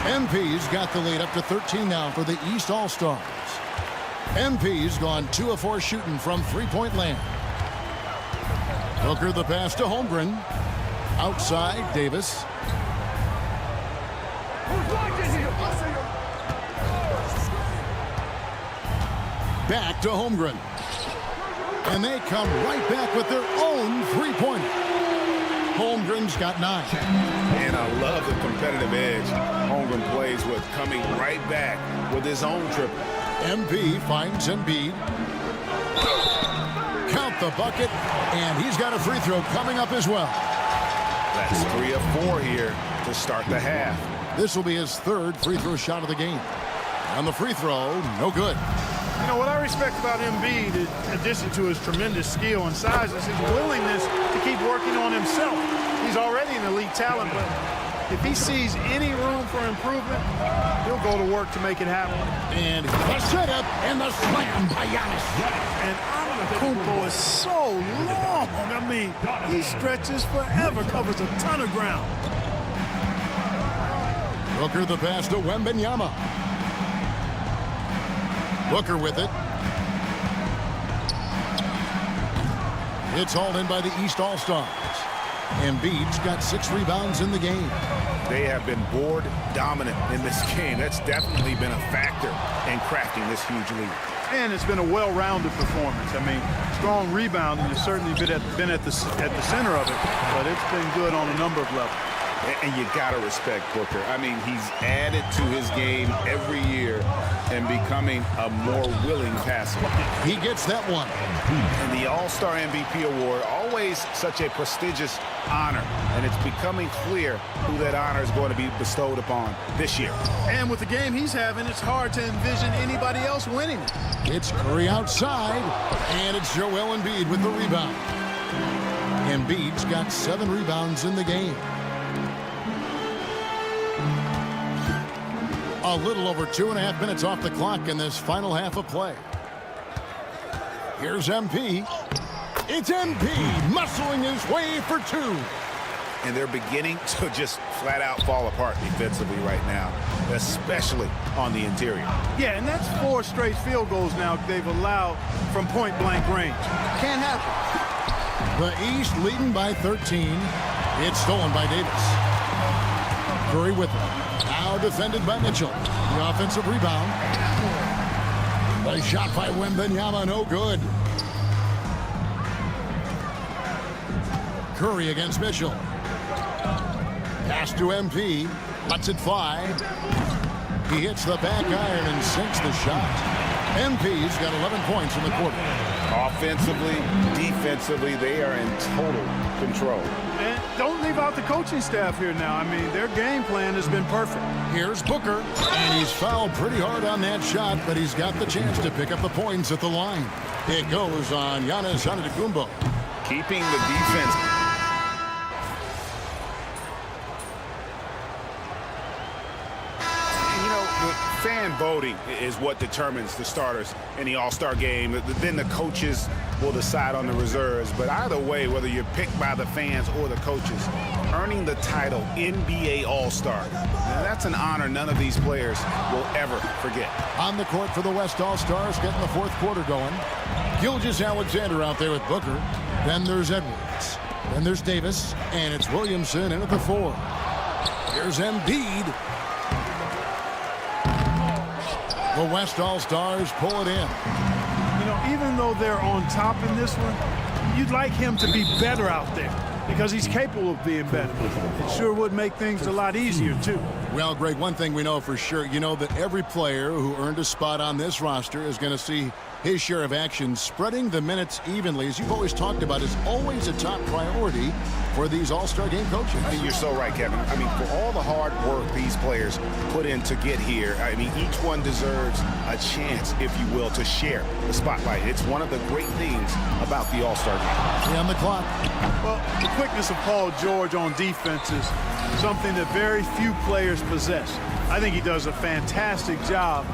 S4: MP's got the lead up to 13 now for the East All-Stars. MP's gone 2 of 4 shooting from three-point land. Booker the pass to Holmgren. Outside, Davis. Back to Holmgren. And they come right back with their own three-pointer. Holmgren's got 9.
S12: And I love the competitive edge Holmgren plays with, coming right back with his own triple.
S4: MP finds Embiid. Count the bucket, and he's got a free throw coming up as well.
S12: That's 3 of 4 here to start the half.
S4: This will be his third free throw shot of the game. And the free throw, no good.
S9: You know, what I respect about Embiid, in addition to his tremendous skill and size, is his willingness to keep working on himself. He's already an elite talent, but if he sees any room for improvement, he'll go to work to make it happen.
S4: And the setup and the slam by Giannis.
S9: And Antetokounmpo is so long. I mean, he stretches forever, covers a ton of ground.
S4: Booker the pass to Wembanyama. Booker with it. It's hauled in by the East All-Stars. Embiid's got 6 rebounds in the game.
S12: They have been board dominant in this game. That's definitely been a factor in crafting this huge lead.
S9: And it's been a well-rounded performance. I mean, strong rebounding has certainly been at the center of it, but it's been good on a number of levels.
S12: And you got to respect Booker. I mean, he's added to his game every year and becoming a more willing passer.
S4: He gets that one.
S12: And the All-Star MVP award, always such a prestigious honor. And it's becoming clear who that honor is going to be bestowed upon this year.
S9: And with the game he's having, it's hard to envision anybody else winning it.
S4: It's Curry outside, and it's Joel Embiid with the rebound. Embiid's got 7 rebounds in the game. A little over 2.5 minutes off the clock in this final half of play. Here's MP. It's MP muscling his way for 2.
S12: And they're beginning to just flat out fall apart defensively right now.
S5: especially on the interior.
S9: Yeah, and that's 4 straight field goals now they've allowed from point-blank range. Can't happen.
S4: The East leading by 13. It's stolen by Davis. Curry with it. Now defended by Mitchell. The offensive rebound. The shot by Wembanyama, no good. Curry against Mitchell. Pass to MP. Lets it fly. He hits the back iron and sinks the shot. MP's got 11 points in the quarter.
S5: Offensively, defensively, they are in total control.
S9: And don't leave out the coaching staff here now. I mean, their game plan has been perfect.
S4: Here's Booker, and he's fouled pretty hard on that shot, but he's got the chance to pick up the points at the line. It goes on Giannis Antetokounmpo.
S5: Keeping the defense. Fan voting is what determines the starters in the All-Star game. Then the coaches will decide on the reserves. But either way, whether you're picked by the fans or the coaches, earning the title NBA All-Star, that's an honor none of these players will ever forget.
S4: On the court for the West All-Stars, getting the fourth quarter going. Gilgeous-Alexander out there with Booker. Then there's Edwards. Then there's Davis. And it's Williamson in at the 4. Here's Embiid. The West All-Stars pull it in.
S9: You know, even though they're on top in this one, you'd like him to be better out there because he's capable of being better. It sure would make things a lot easier, too.
S4: Well, Greg, one thing we know for sure, you know that every player who earned a spot on this roster is going to see his share of action. Spreading the minutes evenly, as you've always talked about, is always a top priority for these All-Star game coaches.
S5: You're so right, Kevin. I mean, for all the hard work these players put in to get here, I mean, each one deserves a chance, if you will, to share the spotlight. It's one of the great things about the All-Star game.
S4: 3 on the clock.
S9: Well, the quickness of Paul George on defense is something that very few players possess. I think he does a fantastic job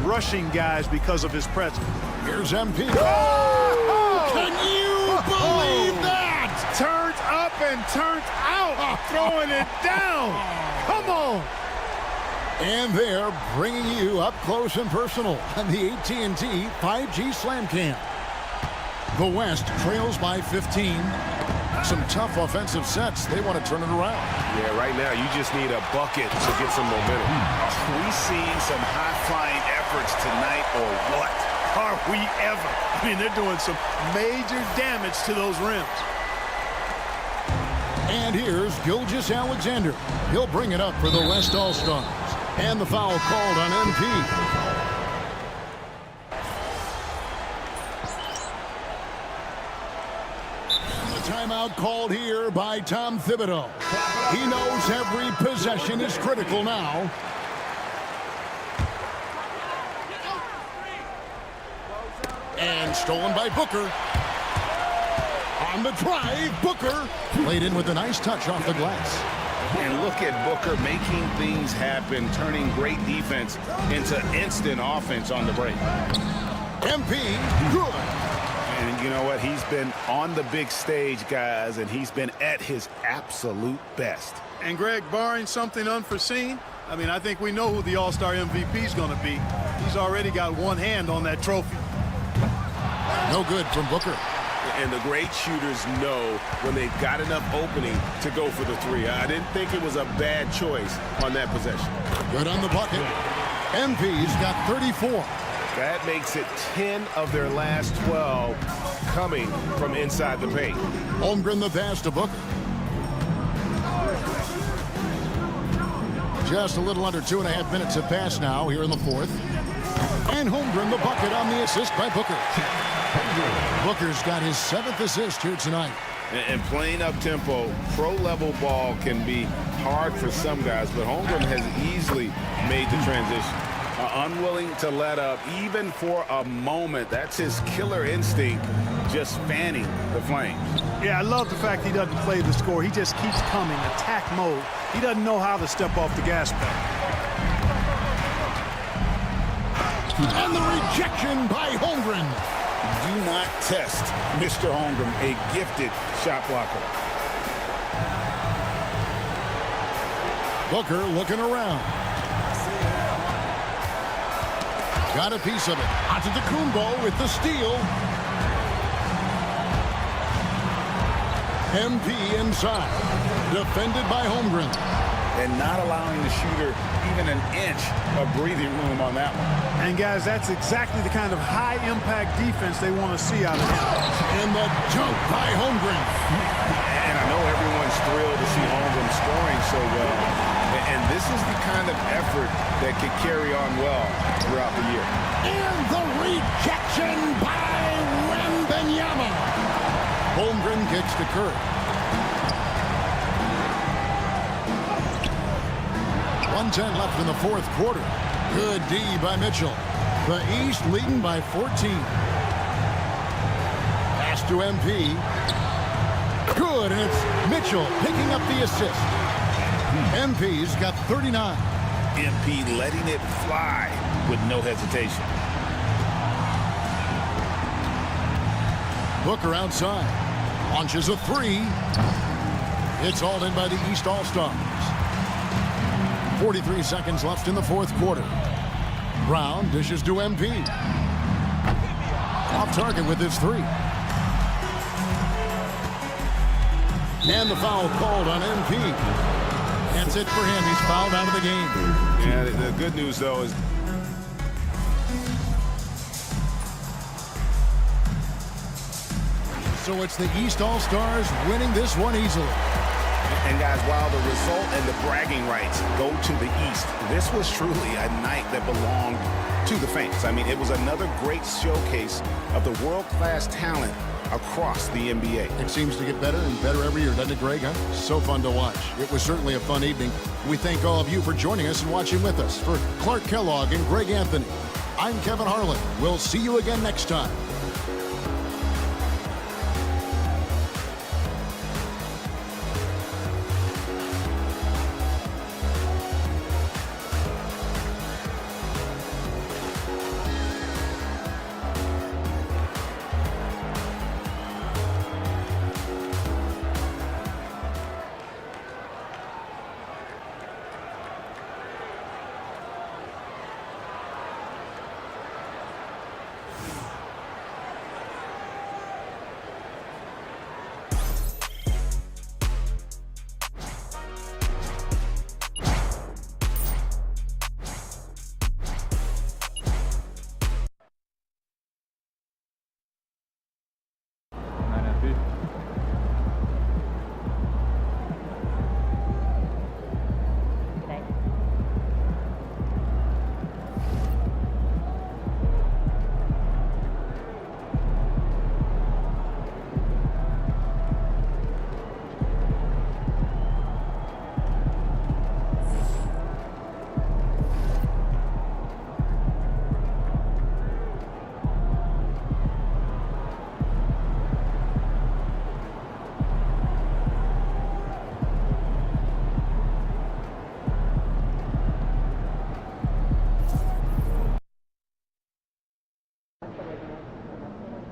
S9: rushing guys because of his presence.
S4: Here's MP. Oh! Can you believe that?
S9: Turns up and turns out, throwing it down. Come on.
S4: And they're bringing you up close and personal on the AT&T 5G Slam Cam. The West trails by 15. Some tough offensive sets. They want to turn it around.
S13: Yeah, right now you just need a bucket to get some momentum.
S5: Are we seeing some high-flying efforts tonight or what?
S9: Are we ever? I mean, they're doing some major damage to those rims.
S4: And here's Gilgeous-Alexander. He'll bring it up for the West All-Stars. And the foul called on MP. Timeout called here by Tom Thibodeau. He knows every possession is critical now. And stolen by Booker. On the drive, Booker played in with a nice touch off the glass.
S5: And look at Booker making things happen, turning great defense into instant offense on the break.
S4: MP, good.
S5: And you know what? He's been on the big stage, guys, and he's been at his absolute best.
S9: And, Greg, barring something unforeseen, I mean, I think we know who the All-Star MVP is going to be. He's already got one hand on that trophy.
S4: No good from Booker.
S13: And the great shooters know when they've got enough opening to go for the 3. I didn't think it was a bad choice on that possession.
S4: Good on the bucket. MP's got 34.
S13: That makes it 10 of their last 12 coming from inside the paint.
S4: Holmgren the pass to Booker. Just a little under 2.5 minutes have passed now here in the fourth. And Holmgren the bucket on the assist by Booker. Booker's got his 7th assist here tonight.
S5: And playing up-tempo, pro-level ball can be hard for some guys, but Holmgren has easily made the transition. Unwilling to let up, even for a moment. That's his killer instinct, just fanning the flames.
S9: Yeah, I love the fact he doesn't play the score. He just keeps coming, attack mode. He doesn't know how to step off the gas pedal.
S4: And the rejection by Holmgren.
S5: Do not test Mr. Holmgren, a gifted shot blocker.
S4: Booker looking around. got a piece of it. Antetokounmpo with the steal. MP inside, defended by Holmgren.
S5: And not allowing the shooter even an inch of breathing room on that one.
S9: And guys, that's exactly the kind of high-impact defense they want to see out of him.
S4: And the dunk by Holmgren.
S5: And I know everyone's thrilled to see Holmgren scoring so well. And this is the kind of effort that could carry on well throughout the year.
S4: And the rejection by Wembanyama. Holmgren kicks to Curry. 1:10 left in the fourth quarter. Good D by Mitchell. The East leading by 14. Pass to MP. Good, and it's Mitchell picking up the assist. MP's got 39.
S5: MP letting it fly with no hesitation.
S4: Booker outside. Launches a three. It's all in by the East All-Stars. 43 seconds left in the fourth quarter. Brown dishes to MP. Off target with his three. And the foul called on MP. That's it for him. He's fouled out of the game.
S5: Yeah, the good news, though, is
S4: so it's the East All-Stars winning this one easily.
S5: And guys, while the result and the bragging rights go to the East, this was truly a night that belonged to the fans. I mean, it was another great showcase of the world-class talent across the NBA.
S4: It seems to get better and better every year, doesn't it, Greg? Huh? So fun to watch. It was certainly a fun evening. We thank all of you for joining us and watching with us. For Clark Kellogg and Greg Anthony, I'm Kevin Harlan. We'll see you again next time.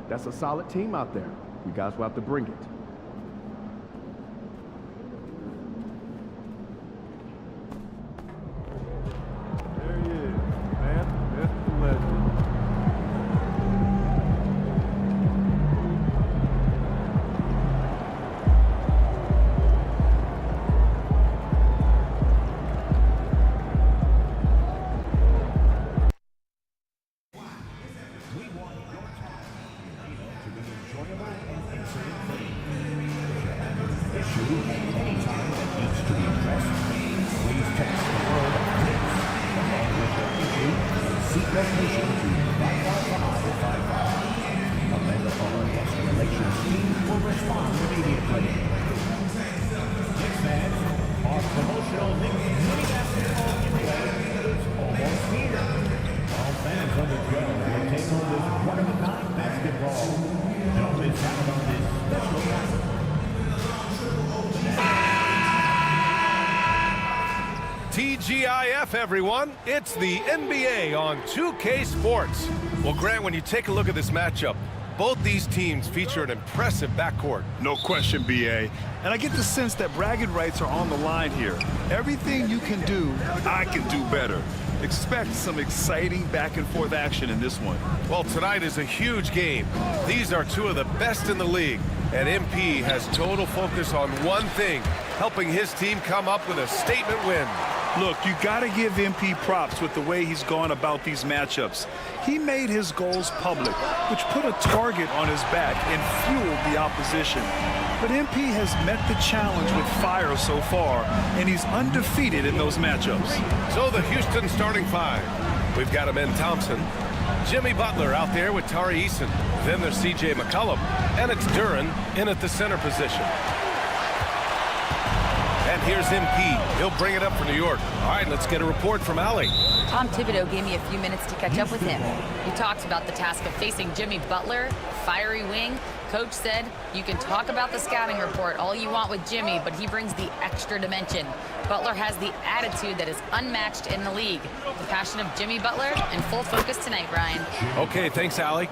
S16: That's a solid team out there. You guys will have to bring it.
S9: There he is, man. That's the legend.
S13: TGIF, everyone. It's the NBA on 2K Sports. Well, Grant, when you take a look at this matchup, both these teams feature an impressive backcourt.
S14: No question, BA. And I get the sense that bragging rights are on the line here. Everything you can do, I can do better. Expect some exciting back-and-forth action in this one.
S13: Well, tonight is a huge game. These are two of the best in the league, and MP has total focus on one thing, helping his team come up with a statement win.
S14: Look, you got to give MP props with the way he's gone about these matchups. He made his goals public, which put a target on his back and fueled the opposition. But MP has met the challenge with fire so far, and he's undefeated in those matchups.
S13: So the Houston starting five. We've got him in Thompson. Jimmy Butler out there with Tari Eason. Then there's C.J. McCollum. And it's Duren in at the center position. And here's MP. He'll bring it up for New York. All right, let's get a report from Allie.
S15: Tom Thibodeau gave me a few minutes to catch up with him. He talked about the task of facing Jimmy Butler, fiery wing. Coach said, you can talk about the scouting report all you want with Jimmy, but he brings the extra dimension. Butler has the attitude that is unmatched in the league. The passion of Jimmy Butler in full focus tonight, Ryan.
S13: Okay, thanks, Allie.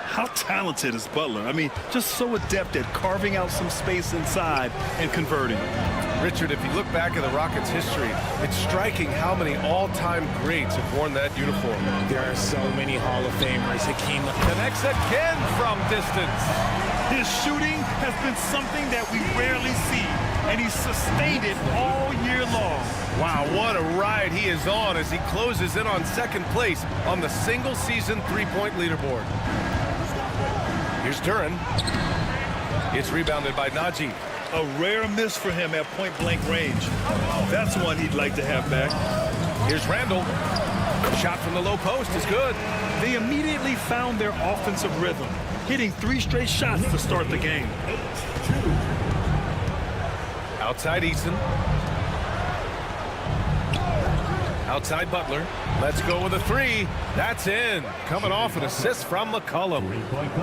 S14: How talented is Butler? I mean, just so adept at carving out some space inside and converting.
S13: Richard, if you look back at the Rockets' history, it's striking how many all-time greats have worn that uniform.
S18: There are so many Hall of Famers. Hakeem
S13: connects again from distance.
S14: His shooting has been something that we rarely see, and he's sustained it all year long.
S13: Wow, what a ride he is on as he closes in on second place on the single-season three-point leaderboard. Here's Duren. It's rebounded by Najee.
S14: A rare miss for him at point-blank range. That's one he'd like to have back.
S13: Here's Randall. Shot from the low post is good.
S14: They immediately found their offensive rhythm, hitting 3 straight shots to start the game.
S13: Outside Eason. Outside Butler. Let's go with a 3. That's in. Coming off an assist from McCollum.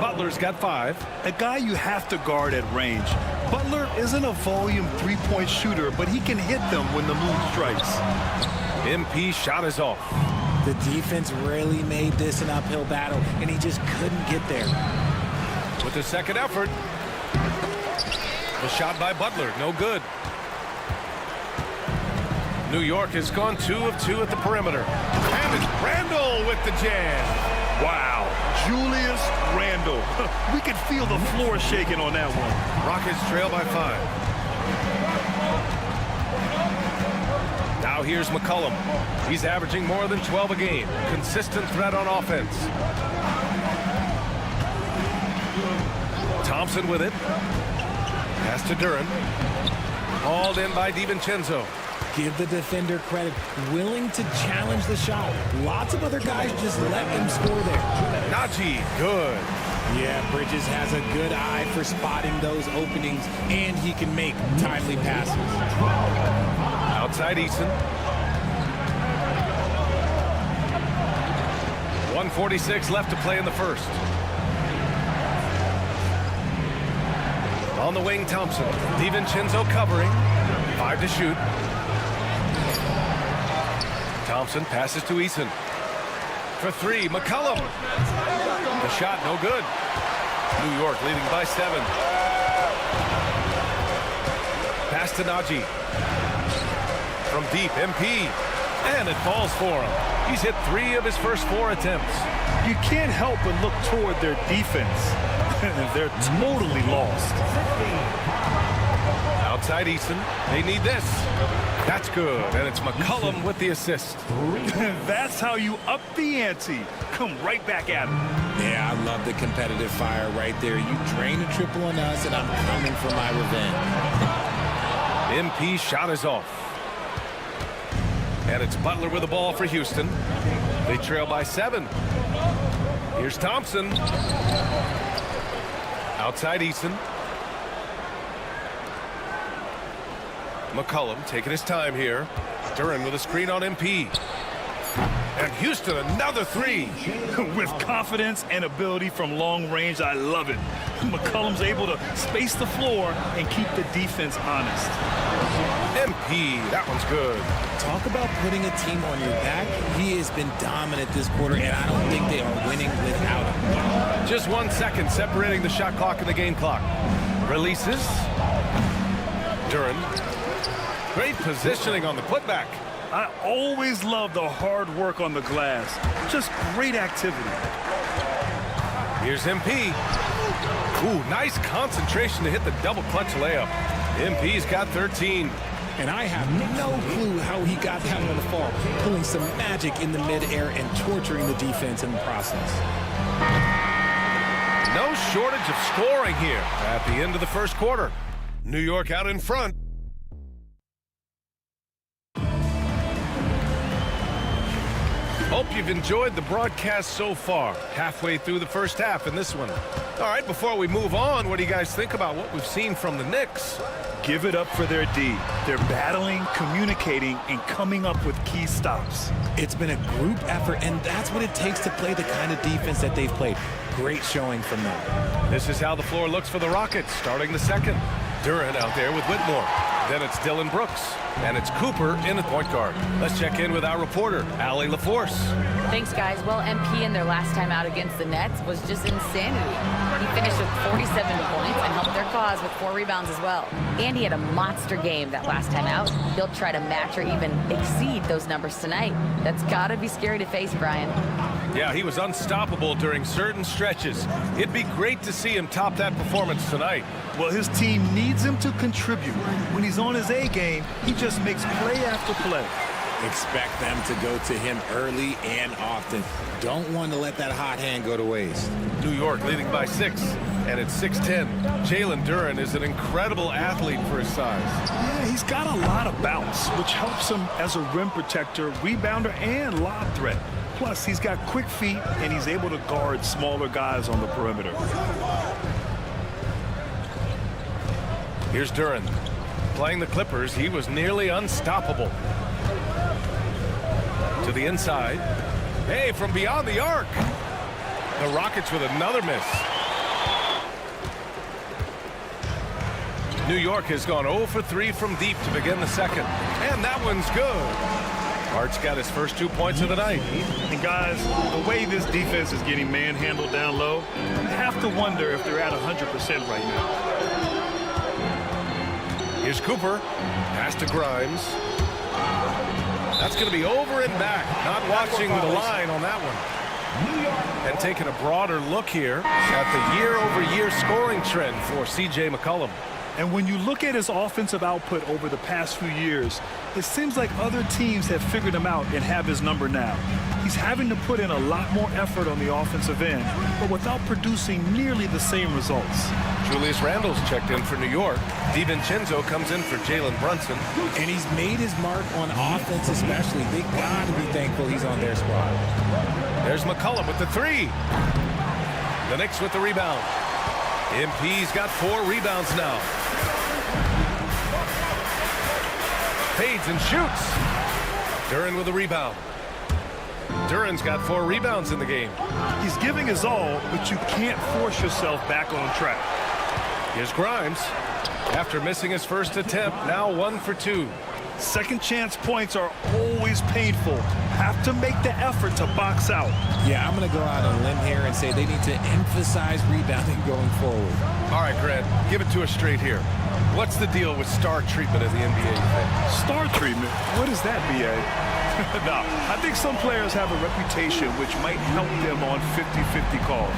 S13: Butler's got 5.
S14: A guy you have to guard at range. Butler isn't a volume three-point shooter, but he can hit them when the mood strikes.
S13: MP shot is off.
S18: The defense really made this an uphill battle, and he just couldn't get there.
S13: With the second effort. The shot by Butler, no good. New York has gone 2 of 2 at the perimeter. And it's Randall with the jam.
S14: Wow, Julius Randall. We could feel the floor shaking on that one.
S13: Rockets trail by 5. Now here's McCollum. He's averaging more than 12 a game. Consistent threat on offense. Thompson with it. Pass to Duren. Hauled in by DiVincenzo.
S18: Give the defender credit, willing to challenge the shot. Lots of other guys just let him score there.
S13: Najee, good.
S18: Yeah, Bridges has a good eye for spotting those openings, and he can make timely passes.
S13: Outside Eason. 1:46 left to play in the first. On the wing, Thompson. DiVincenzo covering. 5 to shoot. Thompson passes to Eason. For 3, McCollum. The shot, no good. New York leading by 7. Pass to Najee. From deep, MP. And it falls for him. He's hit 3 of his first 4 attempts.
S14: You can't help but look toward their defense. They're totally lost.
S13: Outside Eason. They need this. That's good, and it's McCollum with the assist.
S14: That's how you up the ante. Come right back at him.
S18: Yeah, I love the competitive fire right there. You drain a triple on us, and I'm coming for my revenge.
S13: MP shot is off. And it's Butler with the ball for Houston. They trail by 7. Here's Thompson. Outside Eason. McCollum taking his time here. Duren with a screen on MP. And Houston, another 3.
S14: With confidence and ability from long range, I love it. McCollum's able to space the floor and keep the defense honest.
S13: MP, that one's good.
S18: Talk about putting a team on your back. He has been dominant this quarter, and I don't think they are winning without him.
S13: Just 1 second separating the shot clock and the game clock. Releases. Duren. Great positioning on the putback.
S14: I always love the hard work on the glass. Just great activity.
S13: Here's MP. Ooh, nice concentration to hit the double clutch layup. MP's got 13.
S18: And I have no clue how he got that one to fall, pulling some magic in the midair and torturing the defense in the process.
S13: No shortage of scoring here at the end of the first quarter. New York out in front. Hope you've enjoyed the broadcast so far. Halfway through the first half in this one. All right, before we move on, what do you guys think about what we've seen from the Knicks?
S14: Give it up for their D. They're battling, communicating, and coming up with key stops.
S18: It's been a group effort, and that's what it takes to play the kind of defense that they've played. Great showing from them.
S13: This is how the floor looks for the Rockets, starting the second. Duran out there with Whitmore. Then it's Dylan Brooks. And it's Cooper in the point guard. Let's check in with our reporter, Allie LaForce.
S15: Thanks, guys. Well, MP in their last time out against the Nets was just insanity. He finished with 47 points and helped their cause with 4 rebounds as well. And he had a monster game that last time out. He'll try to match or even exceed those numbers tonight. That's got to be scary to face, Brian.
S13: Yeah, he was unstoppable during certain stretches. It'd be great to see him top that performance tonight.
S14: Well, his team needs him to contribute. When he's on his A game, he just makes play after play.
S18: Expect them to go to him early and often. Don't want to let that hot hand go to waste.
S13: New York leading by 6, and it's 6-10. Jalen Duran is an incredible athlete for his size.
S14: Yeah, he's got a lot of bounce, which helps him as a rim protector, rebounder, and lob threat. Plus, he's got quick feet, and he's able to guard smaller guys on the perimeter.
S13: Here's Duran. Playing the Clippers, he was nearly unstoppable. To the inside. Hey, from beyond the arc. The Rockets with another miss. New York has gone 0 for 3 from deep to begin the second. And that one's good. Hart's got his first 2 points of the night.
S14: And guys, the way this defense is getting manhandled down low, I have to wonder if they're at 100% right now.
S13: Here's Cooper. Pass to Grimes. That's going to be over and back. Not watching the line on that one. And taking a broader look here at the year-over-year scoring trend for C.J. McCollum.
S14: And when you look at his offensive output over the past few years, it seems like other teams have figured him out and have his number now. He's having to put in a lot more effort on the offensive end, but without producing nearly the same results.
S13: Julius Randle's checked in for New York. DiVincenzo comes in for Jalen Brunson.
S18: And he's made his mark on offense especially. They got to be thankful he's on their squad.
S13: There's McCollum with the 3. The Knicks with the rebound. MP's got 4 rebounds now. Fades and shoots. Duran with a rebound. Duran's got 4 rebounds in the game.
S14: He's giving his all, but you can't force yourself back on track.
S13: Here's Grimes. After missing his first attempt, now 1 for 2.
S14: Second chance points are always painful. Have to make the effort to box out.
S18: Yeah, I'm going to go out on a limb here and say they need to emphasize rebounding going forward.
S13: All right, Grant, give it to us straight here. What's the deal with star treatment in the NBA?
S14: Star treatment? What is that, B.A.? No, I think some players have a reputation which might help them on 50-50 calls.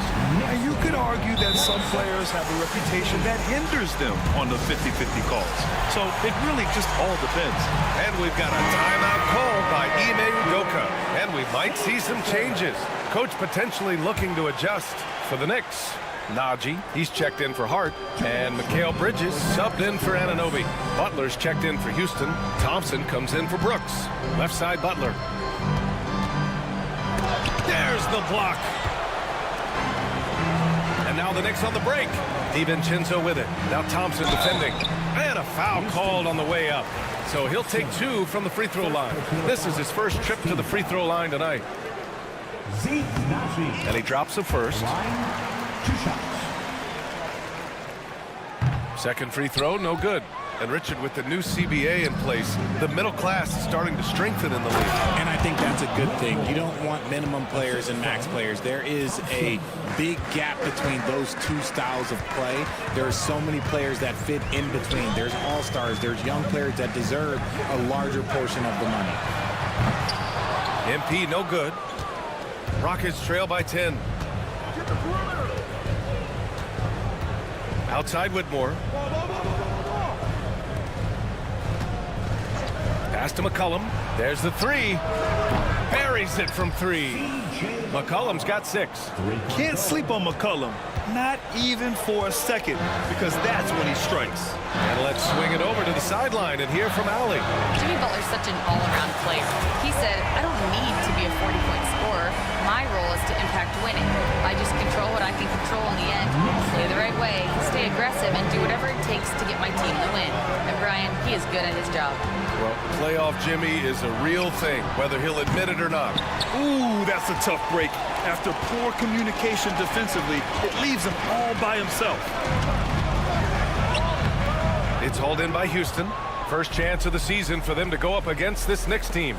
S14: And you could argue that some players have a reputation that hinders them on the 50-50 calls. So it really just all depends.
S13: And we've got a timeout called by Ime Udoka. And we might see some changes. Coach potentially looking to adjust for the Knicks. Najee, he's checked in for Hart, and Mikal Bridges subbed in for Anunoby. Butler's checked in for Houston. Thompson comes in for Brooks. Left side Butler. There's the block. And now the Knicks on the break. DiVincenzo with it. Now Thompson defending. And a foul called on the way up. So he'll take 2 from the free throw line. This is his first trip to the free throw line tonight. And he drops the first. Second free throw, no good. And Richard, with the new CBA in place, the middle class is starting to strengthen in the league.
S18: And I think that's a good thing. You don't want minimum players and max players. There is a big gap between those 2 styles of play. There are so many players that fit in between. There's all-stars. There's young players that deserve a larger portion of the money.
S13: MP no good. Rockets trail by 10. Outside Whitmore. Pass to McCollum. There's the three. Buries it from 3. McCollum's got 6.
S14: Can't sleep on McCollum. Not even for a second, because that's when he strikes.
S13: And let's swing it over to the sideline and hear from Allie.
S15: Jimmy Butler's such an all-around player. He said, I don't need to be a 40-point scorer. My role is to impact winning. I just control what I can control in the end, play the right way, stay aggressive, and do whatever it takes to get my team the win. And Brian, he is good at his job.
S13: Well, playoff Jimmy is a real thing, whether he'll admit it or not.
S14: Ooh, that's a tough break. After poor communication defensively, it leaves him all by himself.
S13: It's hauled in by Houston. First chance of the season for them to go up against this Knicks team.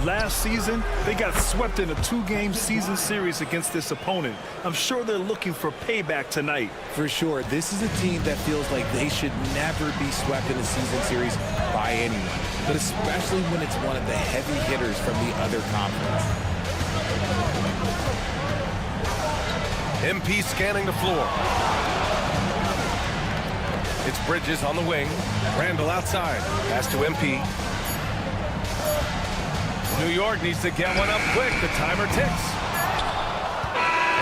S14: Last season, they got swept in a 2-game season series against this opponent. I'm sure they're looking for payback tonight.
S18: For sure, this is a team that feels like they should never be swept in a season series by anyone, but especially when it's one of the heavy hitters from the other conference.
S13: MP scanning the floor. It's Bridges on the wing. Randall outside. Pass to MP. New York needs to get one up quick. The timer ticks.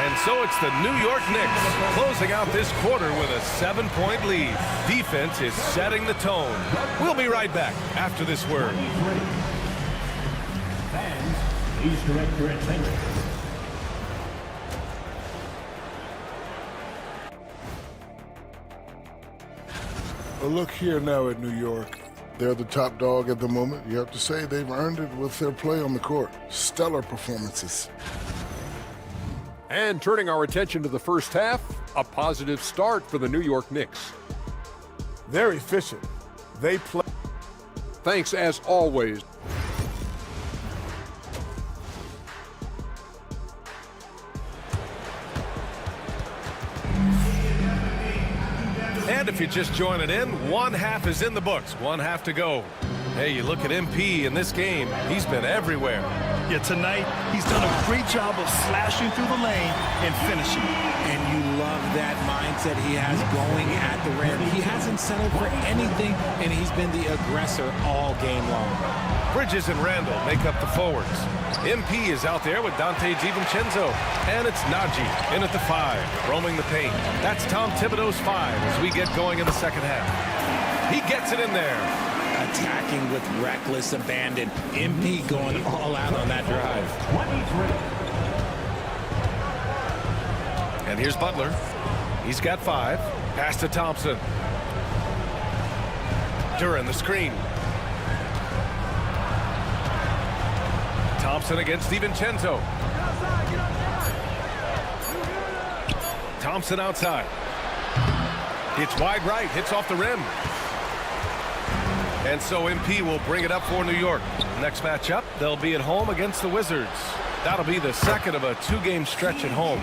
S13: And so it's the New York Knicks closing out this quarter with a 7-point lead. Defense is setting the tone. We'll be right back after this word.
S2: Fans, please direct your attention.
S8: Well, look here now at New York. They're the top dog at the moment. You have to say they've earned it with their play on the court. Stellar performances.
S10: And turning our attention to the first half, a positive start for the New York Knicks.
S17: They're efficient. They play.
S10: Thanks, as always.
S13: And if you're just joining in, one half is in the books, one half to go. Hey, you look at MP in this game, he's been everywhere.
S14: Yeah, tonight, he's done a great job of slashing through the lane and finishing.
S18: And you love that mindset he has going at the rim. He hasn't settled for anything, and he's been the aggressor all game long.
S13: Bridges and Randall make up the forwards. MP is out there with Dante DiVincenzo. And it's Najee in at the 5, roaming the paint. That's Tom Thibodeau's 5 as we get going in the second half. He gets it in there.
S18: Attacking with reckless abandon. MP going all out on that drive.
S2: 23.
S13: And here's Butler. He's got 5. Pass to Thompson. Duran the screen. Thompson against DiVincenzo. Thompson outside. It's wide right, hits off the rim. And so MP will bring it up for New York. Next matchup, they'll be at home against the Wizards. That'll be the second of a 2-game stretch at home.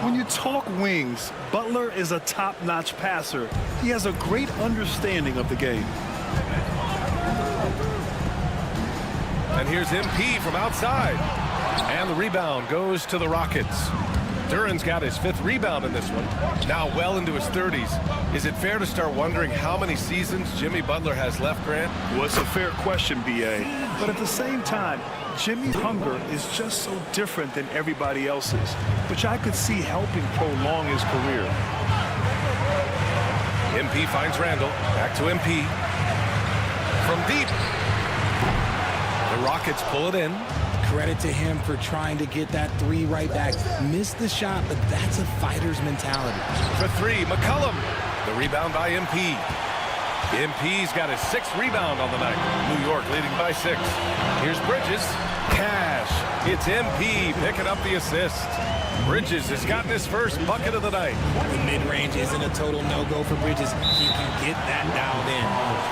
S14: When you talk wings, Butler is a top-notch passer. He has a great understanding of the game.
S13: And here's MP from outside. And the rebound goes to the Rockets. Duran's got his 5th rebound in this one. Now well into his 30s. Is it fair to start wondering how many seasons Jimmy Butler has left, Grant?
S14: Well, it's a fair question, B.A. But at the same time, Jimmy's hunger is just so different than everybody else's, which I could see helping prolong his career.
S13: MP finds Randall. Back to MP. From deep. The Rockets pull it in.
S18: Credit to him for trying to get that 3 right back. Missed the shot, but that's a fighter's mentality.
S13: For 3, McCollum. The rebound by MP. MP's got his 6th rebound on the night. New York leading by 6. Here's Bridges. Cash. It's MP picking up the assist. Bridges has gotten his first bucket of the night.
S18: The mid-range isn't a total no-go for Bridges. He can get that dialed in.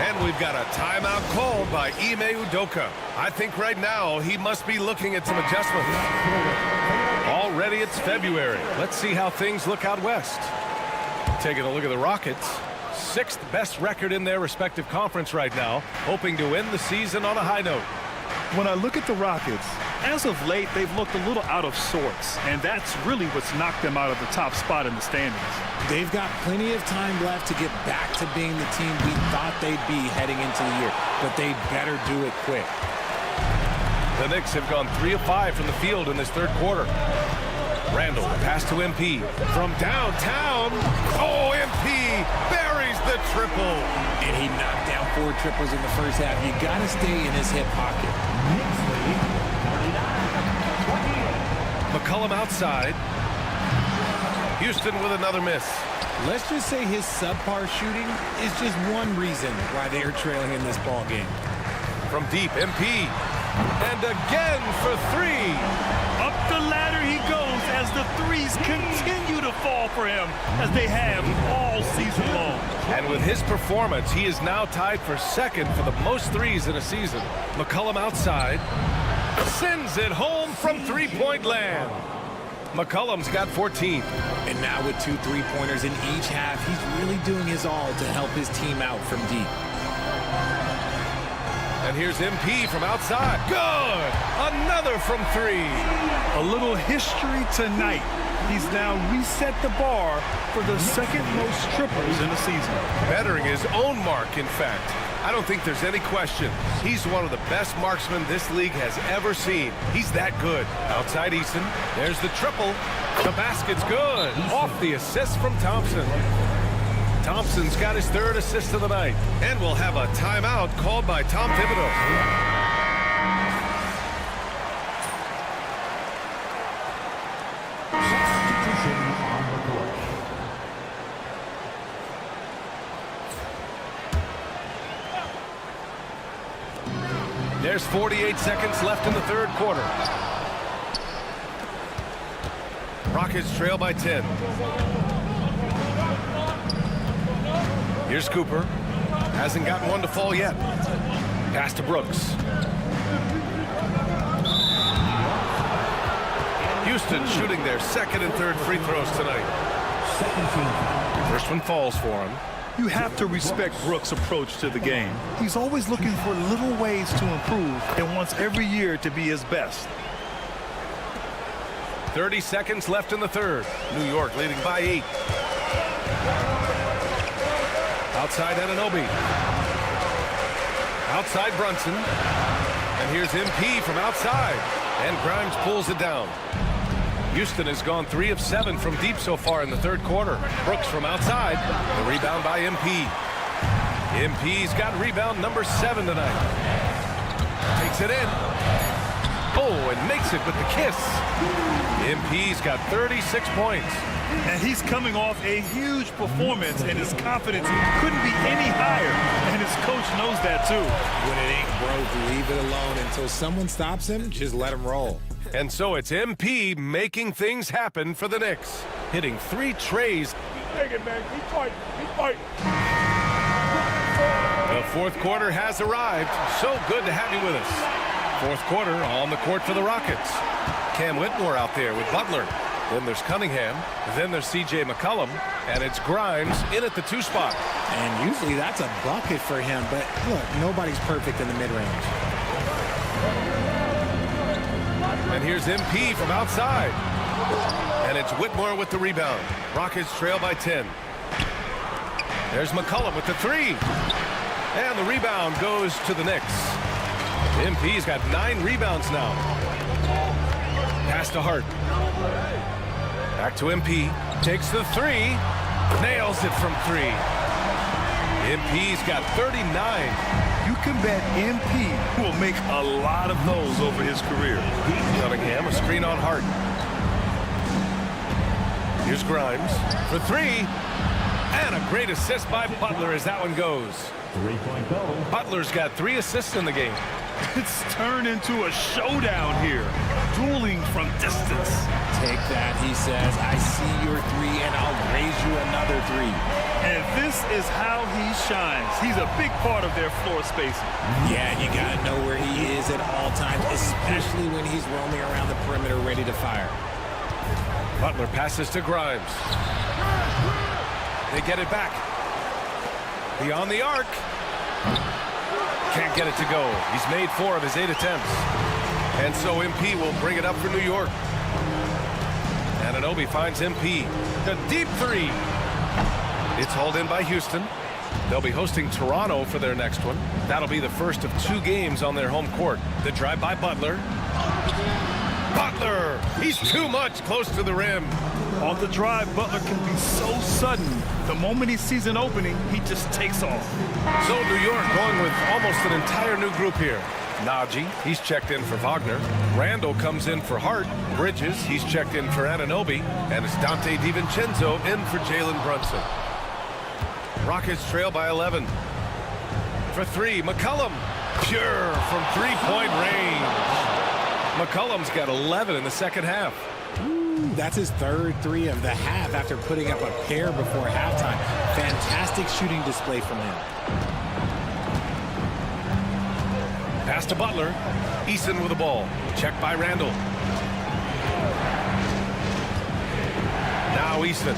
S13: And we've got a timeout called by Ime Udoka. I think right now he must be looking at some adjustments. Already it's February. Let's see how things look out west. Taking a look at the Rockets. 6th best record in their respective conference right now, hoping to end the season on a high note.
S14: When I look at the Rockets, as of late, they've looked a little out of sorts, and that's really what's knocked them out of the top spot in the standings.
S18: They've got plenty of time left to get back to being the team we thought they'd be heading into the year, but they better do it quick.
S13: The Knicks have gone 3 of 5 from the field in this third quarter. Randall, pass to MP. From downtown, oh, MP buries the triple.
S18: And he knocked down 4 triples in the first half. You got to stay in his hip pocket.
S13: McCollum outside. Houston with another miss.
S18: Let's just say his subpar shooting is just one reason why they are trailing in this ball game.
S13: From deep, MP. And again for 3.
S14: Up the ladder he goes as the threes continue to fall for him, as they have all season long.
S13: And with his performance, he is now tied for second for the most threes in a season. McCollum outside. Sends it home from three-point land. McCollum's got 14.
S18: And now with 2 3-pointers in each half, he's really doing his all to help his team out from deep.
S13: And here's MP from outside. Good! Another from 3.
S14: A little history tonight. He's now reset the bar for the second most triples in the season.
S13: Bettering his own mark, in fact. I don't think there's any question. He's one of the best marksmen this league has ever seen. He's that good. Outside Easton, there's the triple. The basket's good. Off the assist from Thompson. Thompson's got his 3rd assist of the night. And we'll have a timeout called by Tom Thibodeau. There's 48 seconds left in the third quarter. Rockets trail by 10. Here's Cooper. Hasn't gotten one to fall yet. Pass to Brooks. Houston shooting their second and third free throws tonight. First one falls for him.
S14: You have to respect Brooks' approach to the game. He's always looking for little ways to improve and wants every year to be his best.
S13: 30 seconds left in the third. New York leading by 8. Outside Anunoby. Outside Brunson. And here's MP from outside. And Grimes pulls it down. Houston has gone 3 of 7 from deep so far in the third quarter. Brooks from outside. The rebound by MP. MP's got rebound number 7 tonight. Takes it in. Oh, and makes it with the kiss. MP's got 36 points.
S14: And he's coming off a huge performance, and his confidence couldn't be any higher. And his coach knows that, too.
S18: When it ain't broke, leave it alone until someone stops him. Just let him roll.
S13: And so it's MP making things happen for the Knicks. Hitting 3 trays.
S14: Take it, man. Keep fighting. Keep fighting.
S13: The fourth quarter has arrived. So good to have you with us. Fourth quarter on the court for the Rockets. Cam Whitmore out there with Butler. Then there's Cunningham. Then there's C.J. McCollum. And it's Grimes in at the 2 spot.
S18: And usually that's a bucket for him. But look, nobody's perfect in the mid-range.
S13: And here's MP from outside. And it's Whitmore with the rebound. Rockets trail by 10. There's McCollum with the 3. And the rebound goes to the Knicks. MP's got 9 rebounds now. Pass to Hart. Back to MP. Takes the 3. Nails it from 3. MP's got 39.
S14: You can bet MP will make a lot of those over his career.
S13: Cunningham, a screen on Hart. Here's Grimes for 3. And a great assist by Butler as that one goes.
S2: 3-point goal.
S13: Butler's got 3 assists in the game.
S14: It's turned into a showdown here. Dueling from distance.
S18: Take that, he says. I see your 3, and I'll raise you another 3.
S14: And this is how he shines. He's a big part of their floor spacing.
S18: Yeah, you got to know where he is at all times, especially when he's roaming around the perimeter ready to fire.
S13: Butler passes to Grimes. They get it back. Beyond the arc. Can't get it to go. He's made 4 of his 8 attempts. And so MP will bring it up for New York. Anunoby finds MP. The deep three. It's hauled in by Houston. They'll be hosting Toronto for their next one. That'll be the first of 2 games on their home court. The drive by Butler. Butler! He's too much close to the rim.
S14: On the drive, Butler can be so sudden. The moment he sees an opening, he just takes off.
S13: So New York going with almost an entire new group here. Najee, he's checked in for Wagner. Randall comes in for Hart. Bridges, he's checked in for Anunoby. And it's Dante DiVincenzo in for Jalen Brunson. Rockets trail by 11. For 3, McCollum. Pure from three-point range. McCollum's got 11 in the second half.
S18: That's his 3rd 3 of the half after putting up a pair before halftime. Fantastic shooting display from him.
S13: Pass to Butler. Eason with the ball. Checked by Randall. Now Eason.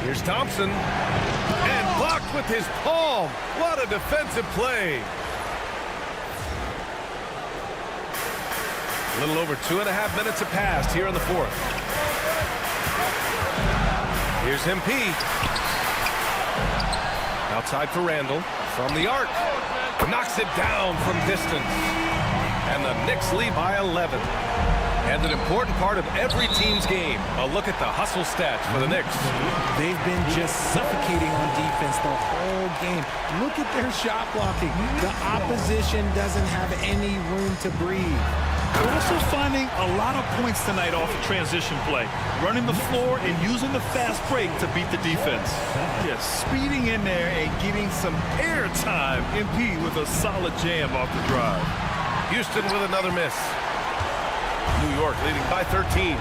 S13: Here's Thompson. And blocked with his palm. What a defensive play. A little over 2.5 minutes have passed here in the 4th. Here's MP. Outside for Randall. From the arc. Knocks it down from distance. And the Knicks lead by 11. And an important part of every team's game. A look at the hustle stats for the Knicks.
S18: They've been just suffocating on defense the whole game. Look at their shot blocking. The opposition doesn't have any room to breathe.
S14: They're also finding a lot of points tonight off of transition play. Running the floor and using the fast break to beat the defense. Yes, speeding in there and getting some air time. MP with a solid jam off the drive.
S13: Houston with another miss. New York leading by 13.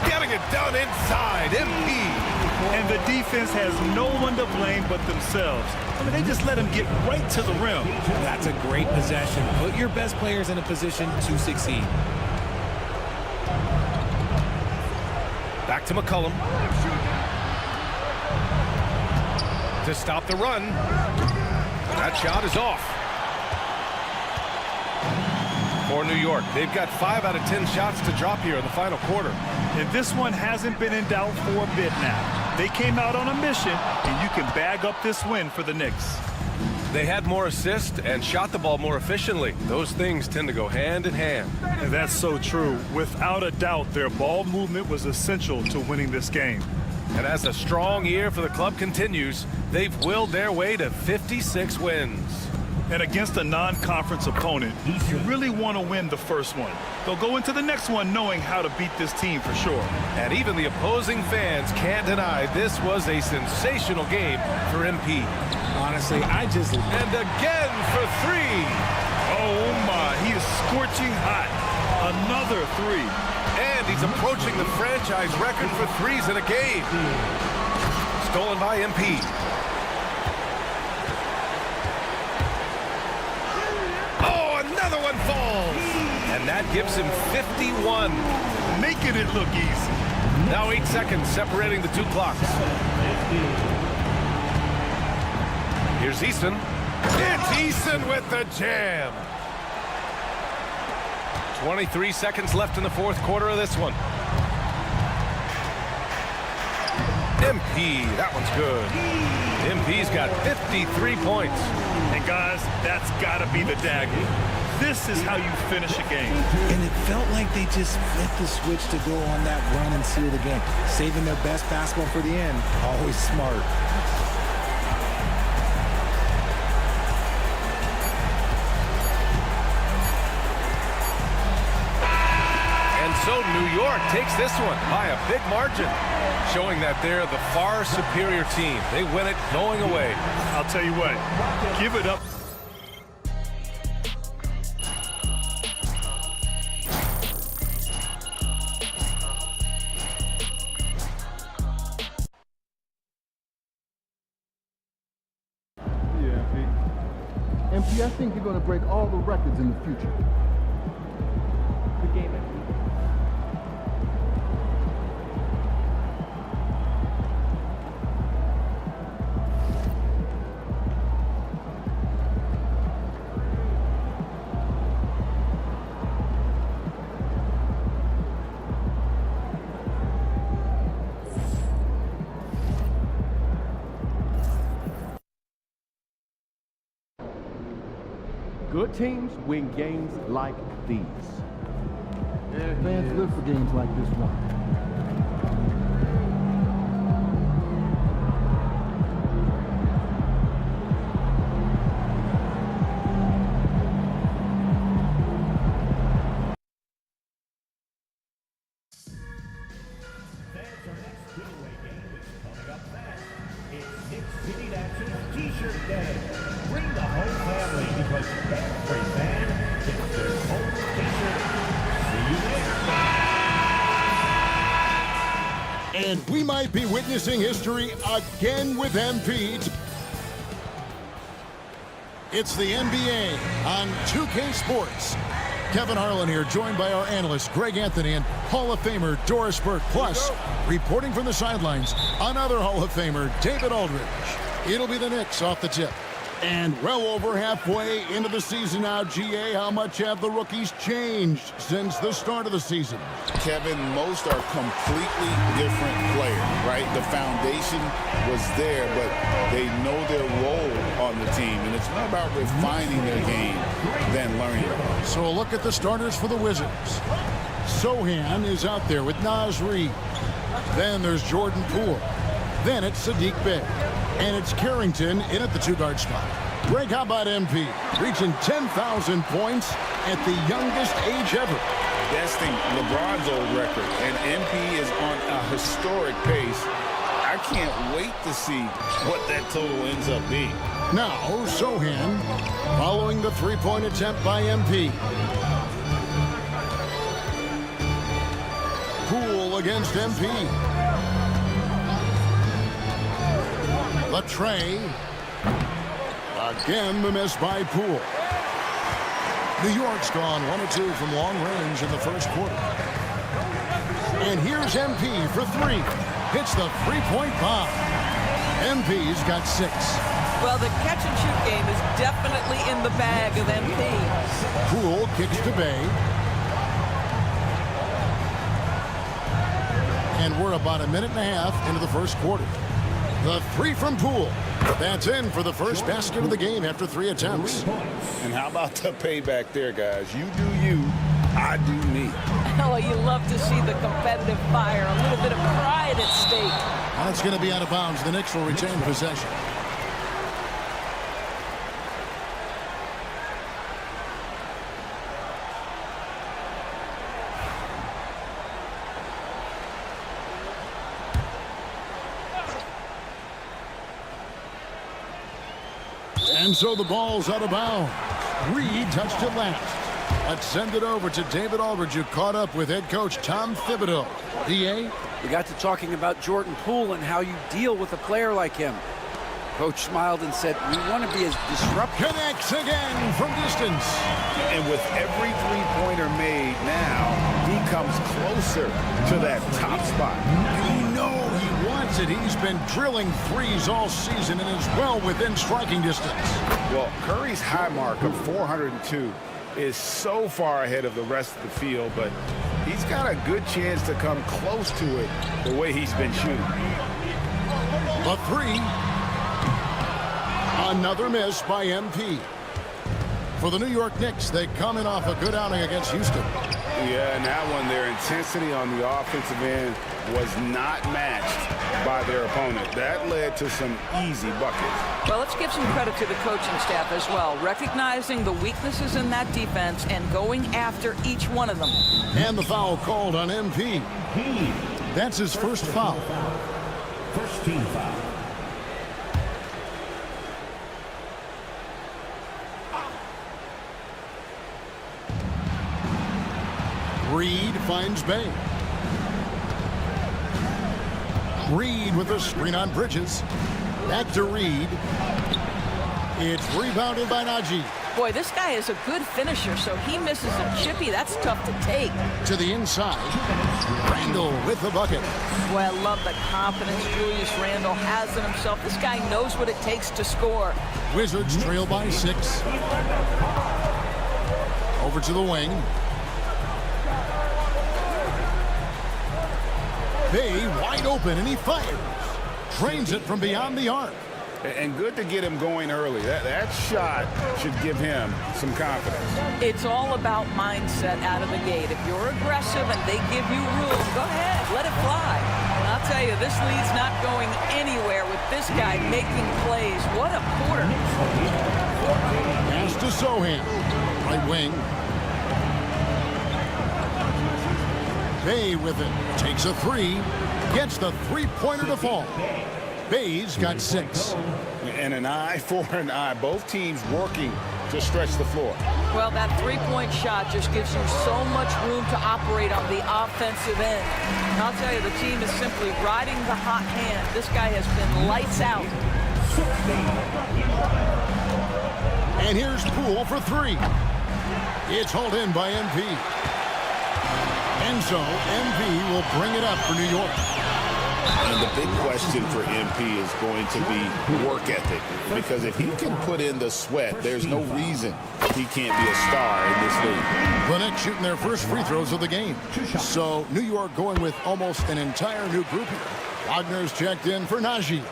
S13: Getting it done inside, MP.
S14: And the defense has no one to blame but themselves. I mean, they just let him get right to the rim.
S18: That's a great possession. Put your best players in a position to succeed.
S13: Back to McCollum. To stop the run. That shot is off. For New York, they've got 5 out of 10 shots to drop here in the final quarter.
S14: And this one hasn't been in doubt for a bit now. They came out on a mission, and you can bag up this win for the Knicks.
S13: They had more assists and shot the ball more efficiently. Those things tend to go hand in hand.
S14: And that's so true. Without a doubt, their ball movement was essential to winning this game.
S13: And as a strong year for the club continues, they've willed their way to 56 wins.
S14: And against a non-conference opponent, you really want to win the first one. They'll go into the next one knowing how to beat this team for sure.
S13: And even the opposing fans can't deny this was a sensational game for MP.
S18: Honestly, I just...
S13: And again for 3.
S14: Oh my, he is scorching hot. Another 3.
S13: And he's approaching the franchise record for 3s in a game. Stolen by MP. Another one falls. And that gives him 51.
S14: Making it look easy.
S13: Now 8 seconds separating the 2 clocks. Here's Eason. It's Eason with the jam. 23 seconds left in the 4th quarter of this one. MP, that one's good. MP's got 53 points.
S14: And guys, that's got to be the dagger. This is how you finish a game.
S18: And it felt like they just flipped the switch to go on that run and seal the game. Saving their best basketball for the end. Always smart.
S13: And so New York takes this one by a big margin, showing that they're the far superior team. They win it going away.
S14: I'll tell you what, give it up.
S1: MP, I think you're going to break all the records in the future.
S19: Good game, MP.
S16: Good teams win games like these.
S1: Fans live for games like this one.
S2: T-shirt day. Bring the whole family because every fan gets their own T-shirt. See you there.
S4: And we might be witnessing history again with MP. It's the NBA on 2K Sports. Kevin Harlan here, joined by our analyst Greg Anthony and Hall of Famer Doris Burke. Plus, reporting from the sidelines, another Hall of Famer, David Aldridge. It'll be the Knicks off the tip. And well over halfway into the season now, GA, how much have the rookies changed since the start of the season?
S11: Kevin, most are completely different players, right? The foundation was there, but they know their role on the team, and it's more about refining their game than learning it.
S4: So a look at the starters for the Wizards. Sohan is out there with Naz Reid. Then there's Jordan Poole. Then it's Sadiq Bey. And it's Carrington in at the two-guard spot. Greg, how about MP? Reaching 10,000 points at the youngest age ever.
S11: Besting LeBron's old record, and MP is on a historic pace. I can't wait to see what that total ends up being.
S4: Now, Sohan following the three-point attempt by MP. Poole against MP. Latrey. Again, the miss by Poole. New York's gone 1-2 from long range in the first quarter. And here's MP for three. Hits the three-point bomb. MP's got 6.
S6: Well, the catch-and-shoot game is definitely in the bag of MP.
S4: Poole kicks to Bey. And we're about a minute and a half into the first quarter. The three from Poole. That's in for the first basket of the game after 3 attempts.
S11: And how about the payback there, guys? You do you, I do me.
S6: Oh, you love to see the competitive fire. A little bit of pride at stake.
S4: That's going to be out of bounds. The Knicks will retain possession. And so the ball's out of bounds. Reed touched it last. Let's send it over to David Aldridge, who caught up with head coach Tom Thibodeau. DA?
S7: We got to talking about Jordan Poole and how you deal with a player like him. Coach smiled and said, we want to be as disruptive.
S4: Connects again from distance.
S11: And with every three-pointer made now, he comes closer to that top spot.
S4: You know he wants it. He's been drilling threes all season and is well within striking distance.
S5: Well, Curry's high mark of 402 is so far ahead of the rest of the field, but he's got a good chance to come close to it the way he's been shooting.
S4: A three. Another miss by MP. For the New York Knicks, they come in off a good outing against Houston.
S5: Yeah, and that one, their intensity on the offensive end was not matched by their opponent. That led to some easy buckets.
S6: Well, let's give some credit to the coaching staff as well, recognizing the weaknesses in that defense and going after each one of them.
S4: And the foul called on MP. That's his first foul.
S2: First team foul.
S4: Reed finds Bey. Reed with a screen on Bridges. Back to Reed. It's rebounded by Najee.
S6: Boy, this guy is a good finisher, so he misses a chippy. That's tough to take.
S4: To the inside. Randle with the bucket.
S6: Boy, I love the confidence Julius Randle has in himself. This guy knows what it takes to score.
S4: Wizards trail by 6. Over to the wing. Bey wide open, and he fires. Drains it from beyond the arc.
S5: And good to get him going early. That shot should give him some confidence.
S6: It's all about mindset out of the gate. If you're aggressive and they give you room, go ahead, let it fly. And I'll tell you, this lead's not going anywhere with this guy making plays. What a quarter.
S4: Pass to Sohan, right wing. Bay with it, takes a three, gets the three-pointer to fall. Bay's got 6.
S5: And an eye for an eye. Both teams working to stretch the floor.
S6: Well, that three-point shot just gives you so much room to operate on the offensive end. And I'll tell you, the team is simply riding the hot hand. This guy has been lights out.
S4: And here's Poole for 3. It's hauled in by MP. And so MP will bring it up for New York.
S11: And the big question for MP is going to be work ethic. Because if he can put in the sweat, there's no reason he can't be a star in this league.
S4: The Knicks shooting their first free throws of the game. So New York going with almost an entire new group here. Wagner's checked in for Najee.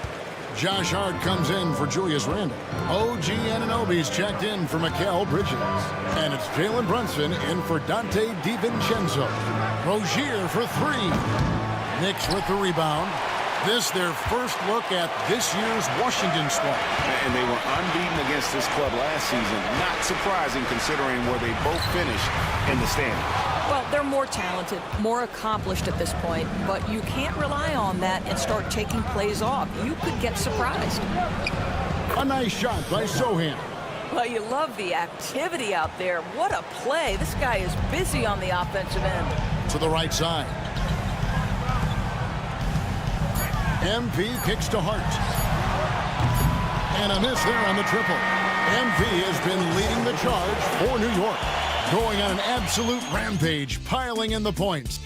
S4: Josh Hart comes in for Julius Randle. OG Anunoby's checked in for Mikal Bridges. And it's Jalen Brunson in for Dante DiVincenzo. Rozier for 3. Knicks with the rebound. This their first look at this year's Washington squad.
S5: And they were unbeaten against this club last season. Not surprising considering where they both finished in the standings.
S6: Well, they're more talented, more accomplished at this point, but you can't rely on that and start taking plays off. You could get surprised.
S4: A nice shot by Sohan.
S6: Well, you love the activity out there. What a play. This guy is busy on the offensive end.
S4: To the right side. MP kicks to Hart. And a miss there on the triple. MP has been leading the charge for New York. Going on an absolute rampage, piling in the points.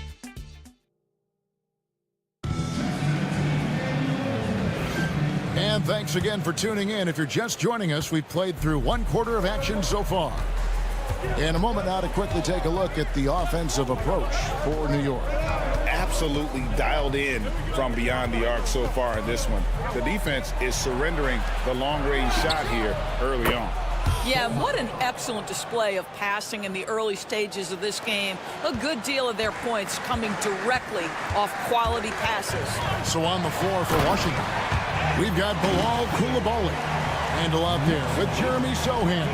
S4: And thanks again for tuning in. If you're just joining us, we've played through 1/4 of action so far. In a moment now to quickly take a look at the offensive approach for New York.
S5: Absolutely dialed in from beyond the arc so far in this one. The defense is surrendering the long-range shot here early on.
S6: Yeah, what an excellent display of passing in the early stages of this game. A good deal of their points coming directly off quality passes.
S4: So on the floor for Washington, we've got Bilal Coulibaly. Handle out there with Jeremy Sohan.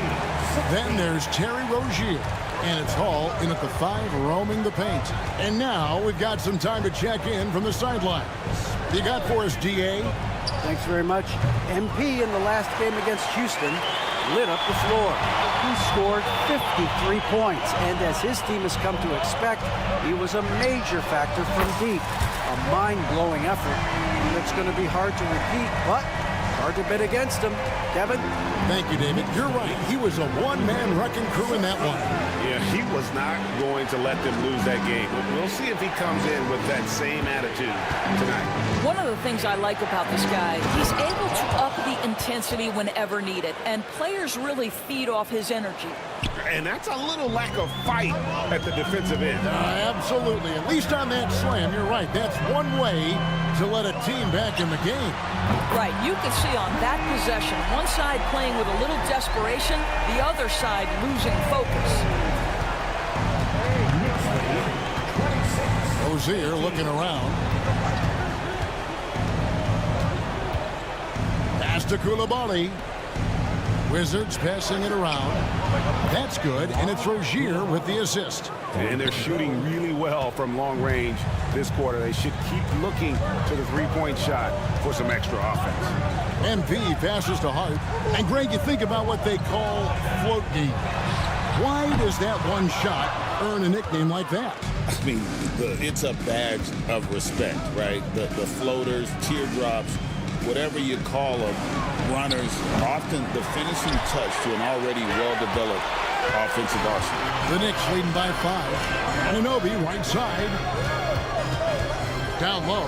S4: Then there's Terry Rozier. And it's Hall in at the 5, roaming the paint. And now we've got some time to check in from the sidelines. You got for us, DA?
S7: Thanks very much. MP in the last game against Houston lit up the floor. He scored 53 points, and as his team has come to expect, he was a major factor from deep. A mind-blowing effort that's going to be hard to repeat, but hard to bet against him. Kevin?
S4: Thank you, David. You're right. He was a one-man wrecking crew in that one.
S5: Yeah, he was not going to let them lose that game. We'll see if he comes in with that same attitude tonight.
S6: One of the things I like about this guy, he's able to up the intensity whenever needed, and players really feed off his energy.
S5: And that's a little lack of fight at the defensive end.
S4: Absolutely. At least on that slam, you're right. That's one way to let a team back in the game.
S6: Right. You can see on that possession, one side playing with a little desperation, the other side losing focus.
S4: Rozier looking around. Pass to Coulibaly. Wizards passing it around. That's good, and it's Rozier with the assist.
S5: And they're shooting really well from long range this quarter. They should keep looking to the three-point shot for some extra offense.
S4: MP passes to Hart. And Greg, you think about what they call float game. Why does that one shot earn a nickname like that?
S11: I mean, it's a badge of respect, right? The floaters, teardrops, whatever you call them, runners, often the finishing touch to an already well-developed offensive arsenal.
S4: The Knicks leading by 5. Anunoby, right side. Down low.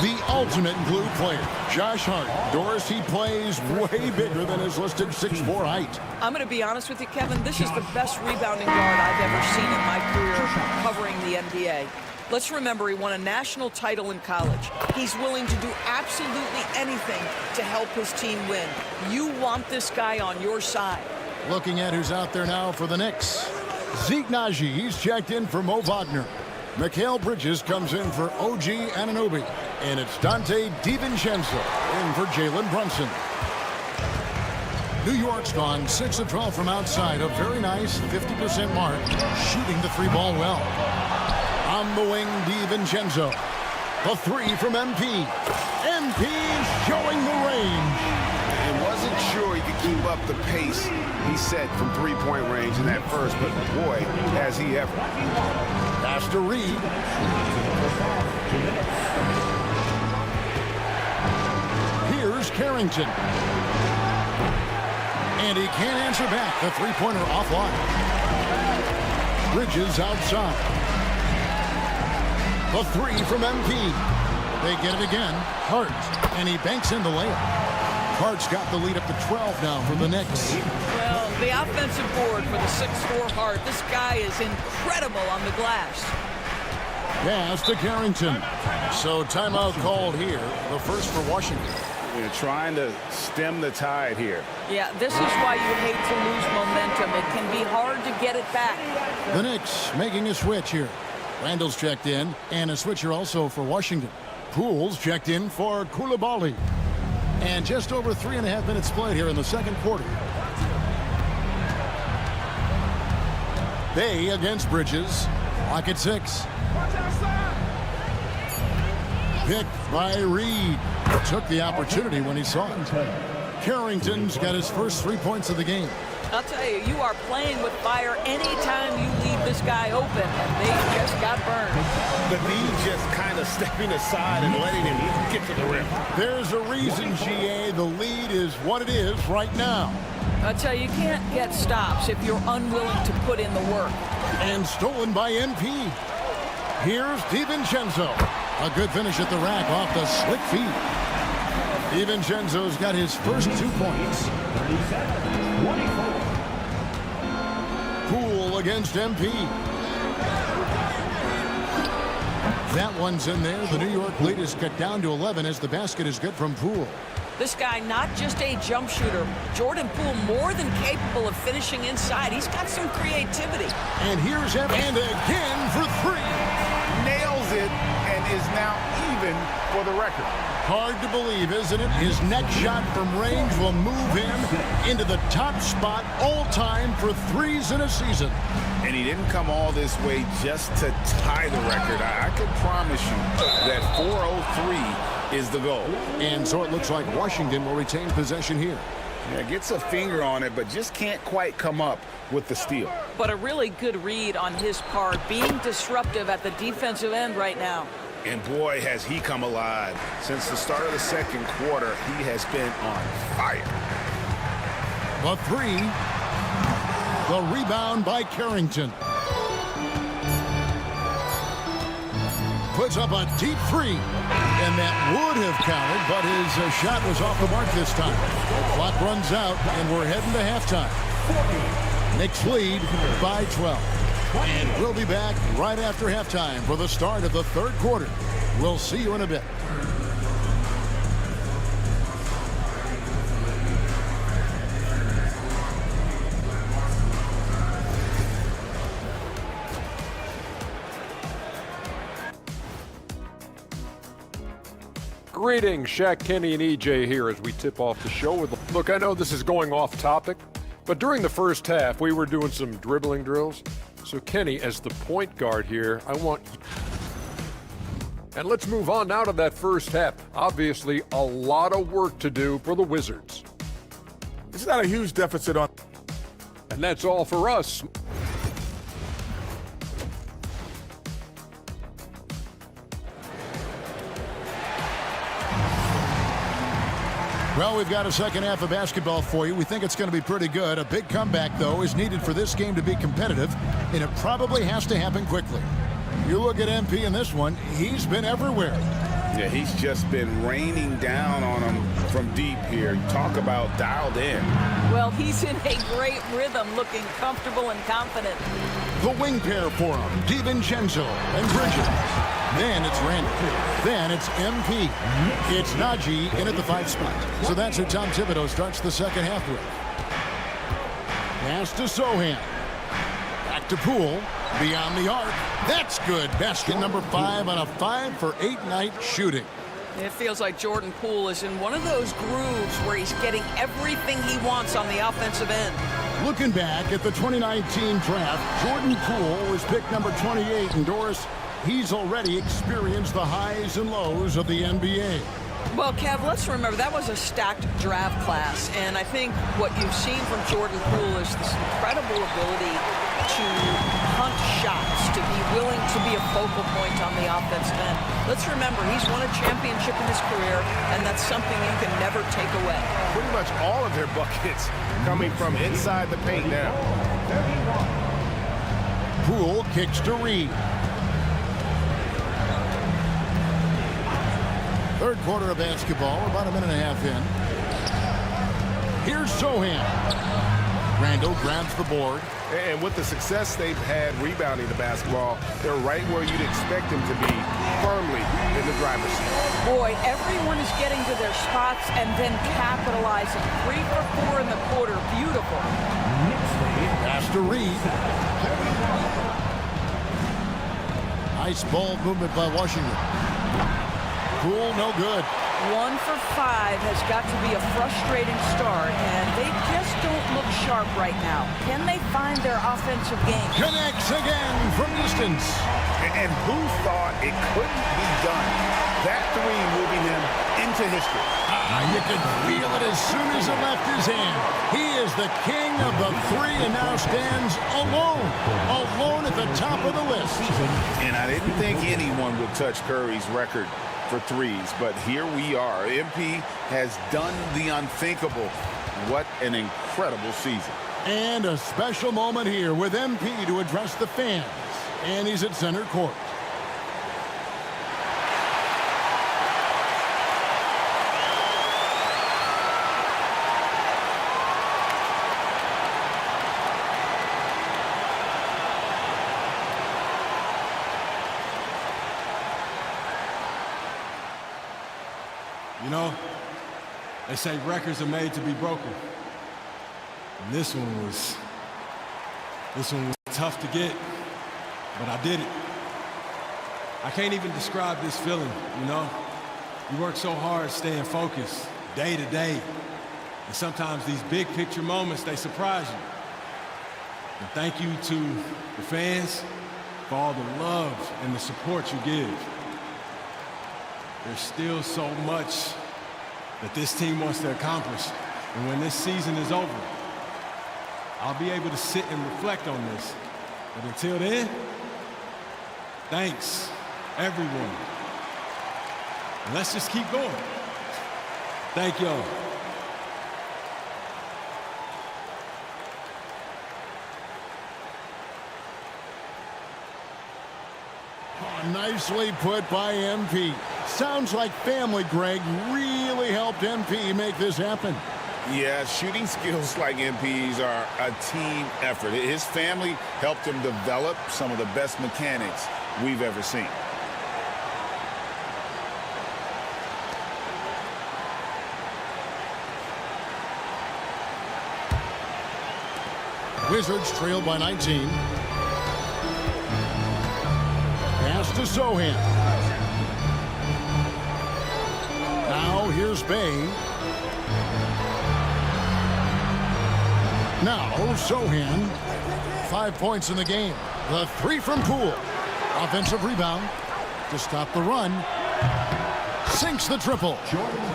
S4: The ultimate glue player, Josh Hart. Doris, he plays way bigger than his listed 6'4" height.
S6: I'm going to be honest with you, Kevin. This is the best rebounding guard I've ever seen in my career covering the NBA. Let's remember he won a national title in college. He's willing to do absolutely anything to help his team win. You want this guy on your side.
S4: Looking at who's out there now for the Knicks. Zeke Naji, he's checked in for Mo Wagner. Mikal Bridges comes in for OG Anunoby. And it's Dante DiVincenzo in for Jalen Brunson. New York's gone 6 of 12 from outside. A very nice 50% mark. Shooting the 3-ball well. On the wing, DiVincenzo. The 3 from MP. MP showing the range.
S12: And wasn't sure he could keep up the pace he set from three-point range in that first, but boy, has he ever.
S4: Pass to Reed. Here's Carrington. And he can't answer back. The three-pointer offline. Bridges outside. The 3 from MP. They get it again. Hart. And he banks in the layup. Hart's got the lead up to 12 now for the Knicks.
S6: Well, the offensive board for the 6'4" Hart. This guy is incredible on the glass.
S4: Pass to Carrington. So timeout called here. The first for Washington.
S12: They're trying to stem the tide here.
S6: Yeah, this is why you hate to lose momentum. It can be hard to get it back.
S4: The Knicks making a switch here. Randall's checked in, and a switcher also for Washington. Poole's checked in for Coulibaly. And just over 3.5 minutes played here in the second quarter. Bay against Bridges. Lock at 6. Picked by Reed. Took the opportunity when he saw it. Carrington's got his first 3 points of the game.
S6: I'll tell you, you are playing with fire anytime you leave this guy open, and they just got burned.
S11: The knee just kind of stepping aside and letting him get to the rim.
S4: There's a reason, GA, the lead is what it is right now.
S6: I'll tell you, you can't get stops if you're unwilling to put in the work.
S4: And stolen by MP. Here's DiVincenzo. A good finish at the rack off the slick feet. DiVincenzo's got his first 2 points. Poole against MP. That one's in there. The New York lead is cut down to 11 as the basket is good from Poole.
S6: This guy, not just a jump shooter. Jordan Poole more than capable of finishing inside. He's got some creativity.
S4: And here's MP. And again for 3.
S12: Nails it and is now even for the record.
S4: Hard to believe, isn't it? His next shot from range will move him into the top spot all time for threes in a season.
S12: And he didn't come all this way just to tie the record. I can promise you that 403 is the goal.
S4: And so it looks like Washington will retain possession here.
S12: Yeah, gets a finger on it, but just can't quite come up with the steal.
S6: But a really good read on his part, being disruptive at the defensive end right now.
S12: And boy, has he come alive. Since the start of the second quarter, he has been on fire.
S4: The 3. The rebound by Carrington. Puts up a deep 3. And that would have counted, but his shot was off the mark this time. The clock runs out, and we're heading to halftime. Knicks lead by 12. And we'll be back right after halftime for the start of the third quarter. We'll see you in a bit.
S10: Greetings, Shaq, Kenny, and EJ here as we tip off the show with a look. I know this is going off topic, but during the first half, we were doing some dribbling drills. So Kenny, as the point guard here, I want... And let's move on now to that first half. Obviously, a lot of work to do for the Wizards.
S17: It's not a huge deficit on...
S10: And that's all for us.
S4: Well, we've got a second half of basketball for you. We think it's going to be pretty good. A big comeback, though, is needed for this game to be competitive, and it probably has to happen quickly. You look at MP in this one, he's been everywhere.
S5: Yeah, he's just been raining down on him from deep here. Talk about dialed in.
S6: Well, he's in a great rhythm, looking comfortable and confident.
S4: The wing pair for him, DiVincenzo and Bridges. Then it's Randall. Then it's MP. It's Najee in at the 5 spot. So that's who Tom Thibodeau starts the second half with. Pass to Sohan. Back to Poole. Beyond the arc. That's good. Basket number 5 on a 5 for 8 night shooting.
S6: It feels like Jordan Poole is in one of those grooves where he's getting everything he wants on the offensive end.
S4: Looking back at the 2019 draft, Jordan Poole was picked number 28, and Doris, he's already experienced the highs and lows of the NBA.
S6: Well, Kev, let's remember that was a stacked draft class, and I think what you've seen from Jordan Poole is this incredible ability to hunt shots, to be willing to be a focal point on the offensive end. Let's remember, he's won a championship in his career, and that's something you can never take away.
S12: Pretty much all of their buckets coming from inside the paint now.
S4: Poole kicks to Reed. Third quarter of basketball, about a minute and a half in. Here's Sohan. Randall grabs the board.
S12: And with the success they've had rebounding the basketball, they're right where you'd expect them to be, firmly in the driver's seat.
S6: Boy, everyone is getting to their spots and then capitalizing. 3 for 4 in the quarter. Beautiful.
S4: Pass to Reed. Nice ball movement by Washington. Poole, no good.
S6: 1 for 5 has got to be a frustrating start, and they just don't look sharp right now. Can they find their offensive game?
S4: Connects again from distance.
S5: And who thought it couldn't be done? That 3 moving him into history.
S4: You can feel it as soon as it left his hand. He is the king of the 3 and now stands alone at the top of the list.
S5: And I didn't think anyone would touch Curry's record for 3s, but here we are. MP has done the unthinkable. What an incredible season.
S4: And a special moment here with MP to address the fans. And he's at center court.
S20: You know, they say records are made to be broken. And this one was tough to get, but I did it. I can't even describe this feeling, you know? You work so hard staying focused day to day, and sometimes these big picture moments, they surprise you. And thank you to the fans for all the love and the support you give. There's still so much that this team wants to accomplish. And when this season is over, I'll be able to sit and reflect on this. But until then, thanks, everyone. And let's just keep going. Thank y'all.
S4: Nicely put by MP. Sounds like family, Greg, really helped MP make this happen.
S5: Yeah, shooting skills like MP's are a team effort. His family helped him develop some of the best mechanics we've ever seen.
S4: Wizards trail by 19. Pass to Sohan. Now here's Bay. Now Sohan. 5 points in the game. The 3 from Poole. Offensive rebound to stop the run. Sinks the triple.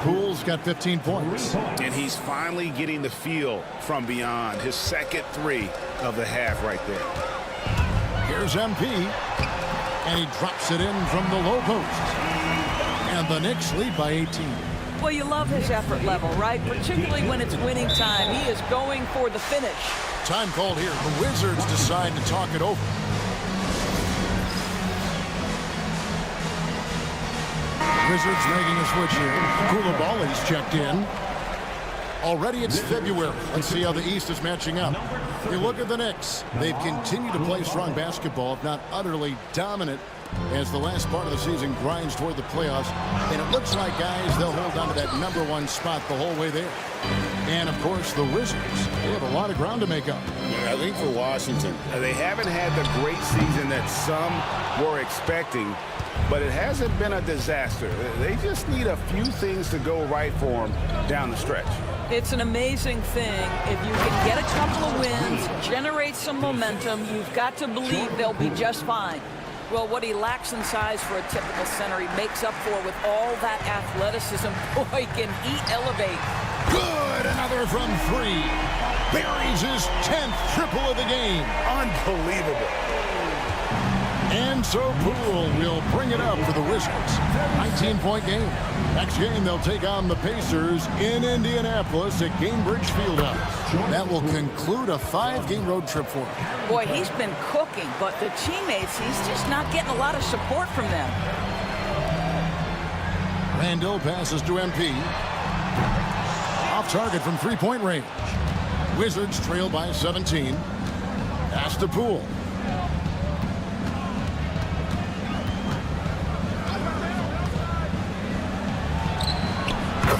S4: Poole's got 15 points.
S5: And he's finally getting the feel from beyond. His second 3 of the half right there.
S4: Here's MP. And he drops it in from the low post. And the Knicks lead by 18.
S6: Well, you love his effort level, right? Particularly when it's winning time. He is going for the finish.
S4: Time called here. The Wizards decide to talk it over. Wizards making a switch here. Koulibaly's checked in. Already it's February. Let's see how the East is matching up. You look at the Knicks. They've continued to play strong basketball, if not utterly dominant, as the last part of the season grinds toward the playoffs. And it looks like, guys, they'll hold on to that #1 spot the whole way there. And, of course, the Wizards. They have a lot of ground to make up.
S5: I think for Washington, they haven't had the great season that some were expecting, but it hasn't been a disaster. They just need a few things to go right for them down the stretch.
S6: It's an amazing thing. If you can get a couple of wins, generate some momentum, you've got to believe they'll be just fine. Well, what he lacks in size for a typical center, he makes up for with all that athleticism. Boy, can he elevate.
S4: Good, another from 3. Buries his 10th triple of the game.
S5: Unbelievable.
S4: And so Poole will bring it up for the Wizards. 19-point game. Next game, they'll take on the Pacers in Indianapolis at Gainbridge Fieldhouse. That will conclude a 5-game road trip for him.
S6: Boy, he's been cooking, but the teammates, he's just not getting a lot of support from them.
S4: Randall passes to MP. Off target from 3-point range. Wizards trail by 17. Pass to Poole.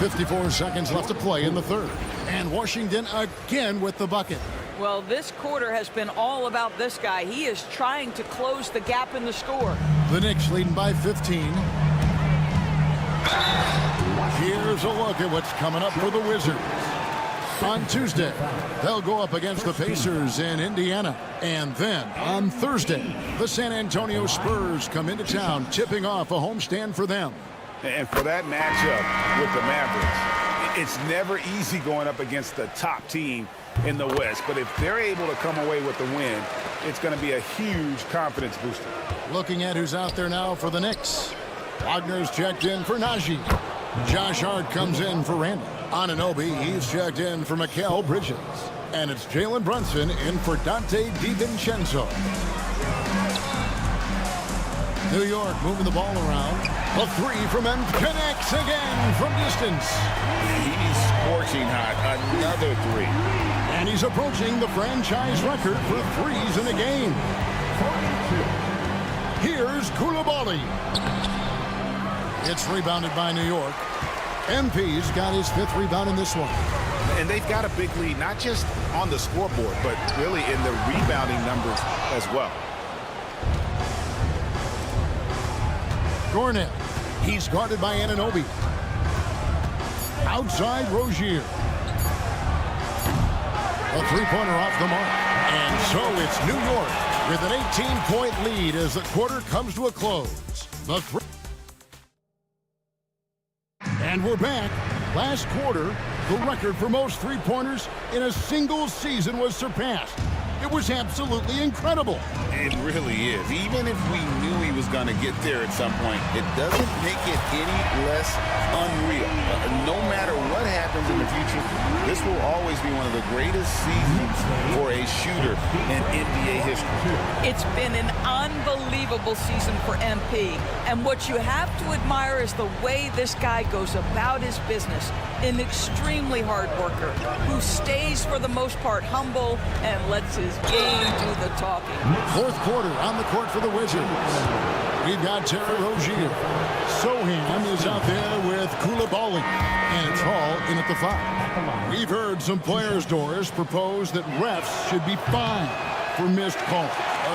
S4: 54 seconds left to play in the third. And Washington again with the bucket.
S6: Well, this quarter has been all about this guy. He is trying to close the gap in the score.
S4: The Knicks leading by 15. Here's a look at what's coming up for the Wizards. On Tuesday, they'll go up against the Pacers in Indiana. And then on Thursday, the San Antonio Spurs come into town, tipping off a homestand for them.
S5: And for that matchup with the Mavericks, it's never easy going up against the top team in the West. But if they're able to come away with the win, it's going to be a huge confidence booster.
S4: Looking at who's out there now for the Knicks. Wagner's checked in for Najee. Josh Hart comes in for Randall. Anunoby, he's checked in for Mikal Bridges. And it's Jalen Brunson in for Dante DiVincenzo. New York moving the ball around. A 3 from M connects again from distance.
S5: He's scorching hot. Another 3.
S4: And he's approaching the franchise record for threes in a game. Here's Koulibaly. It's rebounded by New York. MP's got his 5th rebound in this one.
S5: And they've got a big lead, not just on the scoreboard, but really in the rebounding numbers as well.
S4: Gornett. He's guarded by Anunoby. Outside Rozier. A 3-pointer off the mark. And so it's New York with an 18-point lead as the quarter comes to a close. And we're back. Last quarter, the record for most 3-pointers in a single season was surpassed. It was absolutely incredible.
S11: It really is. Even if we knew he was going to get there at some point, it doesn't make it any less unreal. No matter what happens in the future, this will always be one of the greatest seasons for a shooter in NBA history.
S6: It's been an unbelievable season for MP. And what you have to admire is the way this guy goes about his business. An extremely hard worker who stays, for the most part, humble and lets his game do the talking.
S4: 4th quarter on the court for the Wizards. We've got Terry Rozier. Sohan is out there with Koulibaly. And it's Hall in at the 5. We've heard some players, Doris, propose that refs should be fined for missed calls,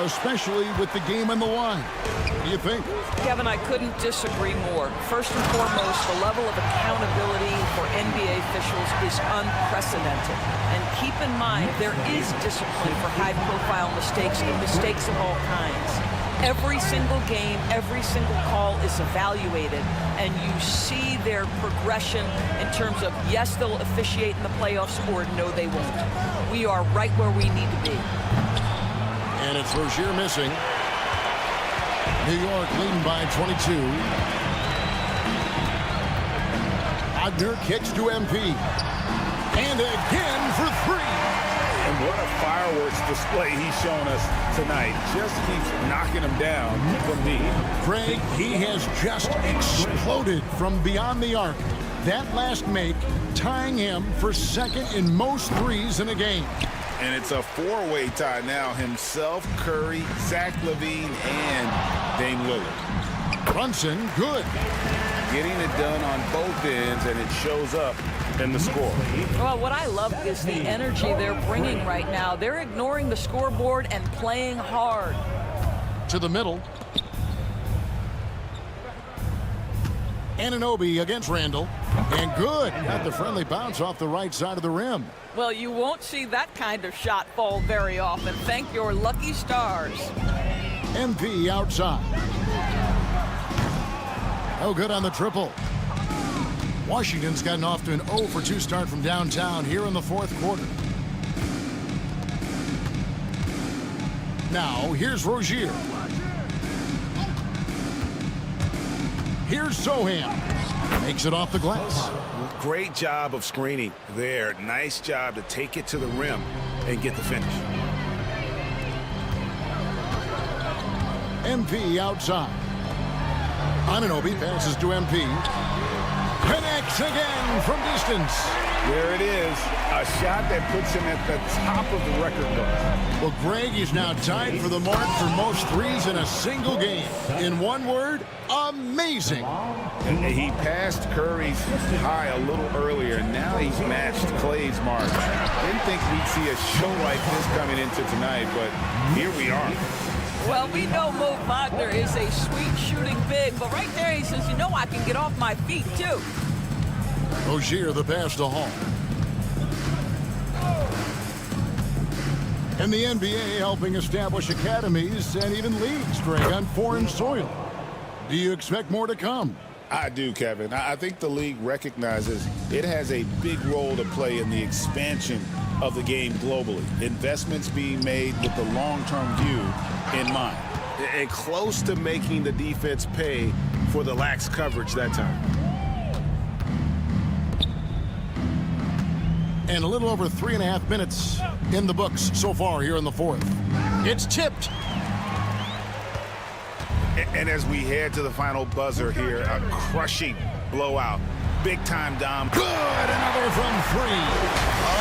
S4: especially with the game on the line. What do you think?
S6: Kevin, I couldn't disagree more. First and foremost, the level of accountability for NBA officials is unprecedented. And keep in mind, there is discipline for high-profile mistakes and mistakes of all kinds. Every single game, every single call is evaluated, and you see their progression in terms of, yes, they'll officiate in the playoffs, or no, they won't. We are right where we need to be.
S4: And it's Rozier missing. New York leading by 22. Wagner kicks to MP. And again for 3.
S5: And What a fireworks display he's shown us tonight. Just keeps knocking him down from deep.
S4: Craig, he has just exploded from beyond the arc. That last make tying him for second in most threes in a game.
S5: And it's a four-way tie now. Himself, Curry, Zach LaVine, and Dame Lillard.
S4: Brunson, good.
S5: Getting it done on both ends, and it shows up in the score.
S6: Well, what I love is the energy they're bringing right now. They're ignoring the scoreboard and playing hard.
S4: To the middle. Anunoby against Randall. And good. Got the friendly bounce off the right side of the rim.
S6: Well, you won't see that kind of shot fall very often. Thank your lucky stars.
S4: MP outside. Oh, good on the triple. Washington's gotten off to an 0 for 2 start from downtown here in the fourth quarter. Now, here's Rozier. Here's Sohan. Makes it off the glass.
S5: Great job of screening there. Nice job to take it to the rim and get the finish.
S4: MP outside. Anunoby passes to MP. Connects again from distance.
S5: There it is. A shot that puts him at the top of the record book.
S4: Well, Greg is now tied for the mark for most threes in a single game. In one word, amazing.
S5: And he passed Curry's high a little earlier, and now he's matched Clay's mark. Didn't think we'd see a show like this coming into tonight, but here we are.
S6: Well, we know Mo Wagner is a sweet shooting big, but right there he says, you know, I can get off my feet too.
S4: Rozier the pass to Hall. And the NBA helping establish academies and even leagues, Greg, on foreign soil. Do you expect more to come?
S5: I do, Kevin. I think the league recognizes it has a big role to play in the expansion of the game globally. Investments being made with the long-term view in mind. And close to making the defense pay for the lax coverage that time.
S4: And a little over 3.5 minutes in the books so far here in the fourth. It's tipped.
S5: And as we head to the final buzzer here, a crushing blowout. Big-time Dom.
S4: Good, another from three.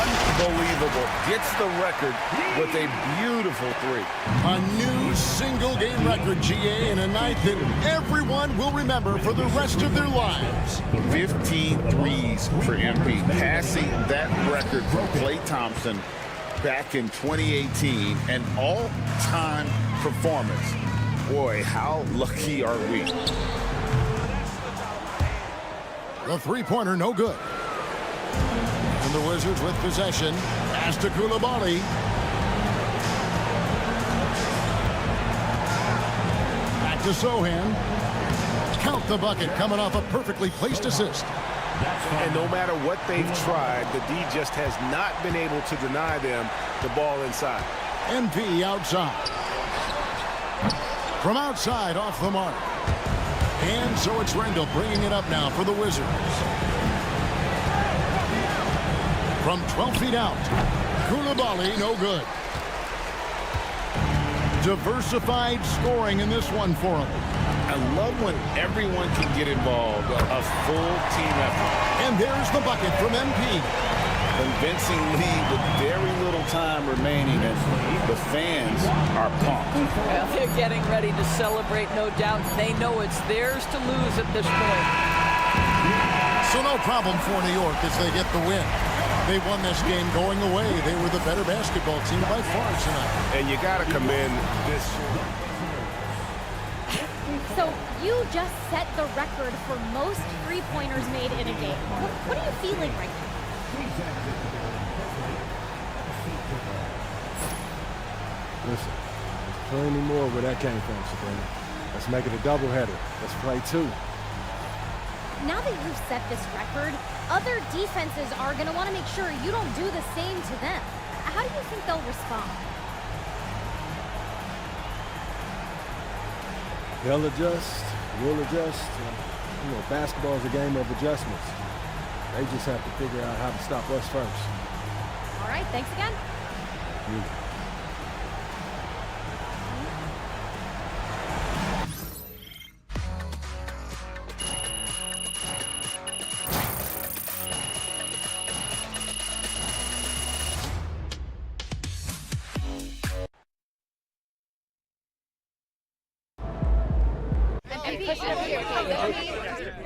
S5: Unbelievable. Gets the record with a beautiful three.
S4: A new single-game record, GA, in a night that everyone will remember for the rest of their lives.
S5: 15 threes for MP, passing that record from Klay Thompson back in 2018, an all-time performance. Boy, how lucky are we?
S4: The three-pointer, no good. And the Wizards with possession. Pass to Coulibaly. Back to Sohan. Count the bucket, coming off a perfectly placed assist.
S12: And no matter what they've tried, the D just has not been able to deny them the ball inside.
S4: MP outside. From outside, off the mark. And so it's Randall bringing it up now for the Wizards. From 12 feet out, Coulibaly, no good. Diversified scoring in this one for him.
S5: I love when everyone can get involved, a full team effort.
S4: And there's the bucket from MP.
S5: Convincing lead with very little time remaining, and the fans are pumped.
S6: Well, they're getting ready to celebrate, no doubt. They know it's theirs to lose at this point.
S4: So no problem for New York as they get the win. They won this game going away. They were the better basketball team by far tonight.
S12: And you got to commend this.
S21: So you just set the record for most three-pointers made in a game. What are you feeling right now?
S16: Listen, there's plenty more where that came from, Sabrina. Let's make it a doubleheader. Let's play two.
S21: Now that you've set this record, other defenses are going to want to make sure you don't do the same to them. How do you think they'll respond?
S16: They'll adjust. We'll adjust. You know, basketball is a game of adjustments. They just have to figure out how to stop us first.
S21: All right, thanks again.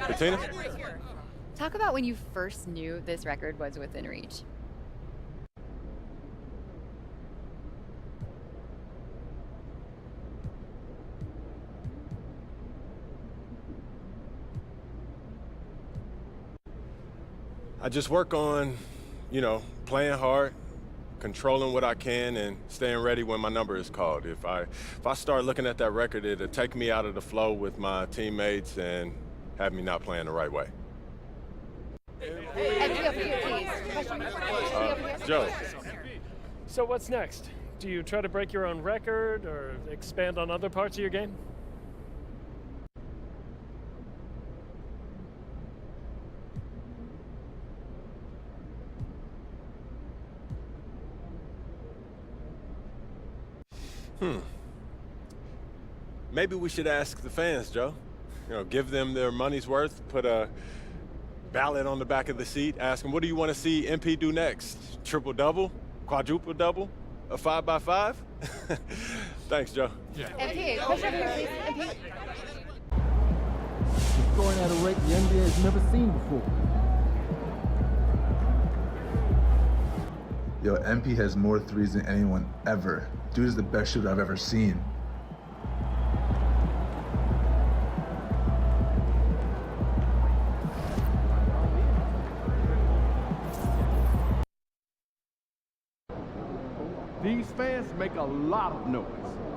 S3: Bettina?
S22: Talk about when you first knew this record was within reach.
S3: I just work on, playing hard, controlling what I can, and staying ready when my number is called. If I start looking at that record, it'll take me out of the flow with my teammates and have me not playing the right way. Joe.
S19: So what's next? Do you try to break your own record or expand on other parts of your game?
S3: Maybe we should ask the fans, Joe. Give them their money's worth, put a ballot on the back of the seat, ask them, what do you want to see MP do next? Triple-double? Quadruple-double? A 5x5? Thanks, Joe.
S21: MP, push up here, please. MP.
S1: He's scoring at a rate the NBA has never seen before.
S23: Yo, MP has more threes than anyone ever. Dude is the best shooter I've ever seen.
S24: These fans make a lot of noise.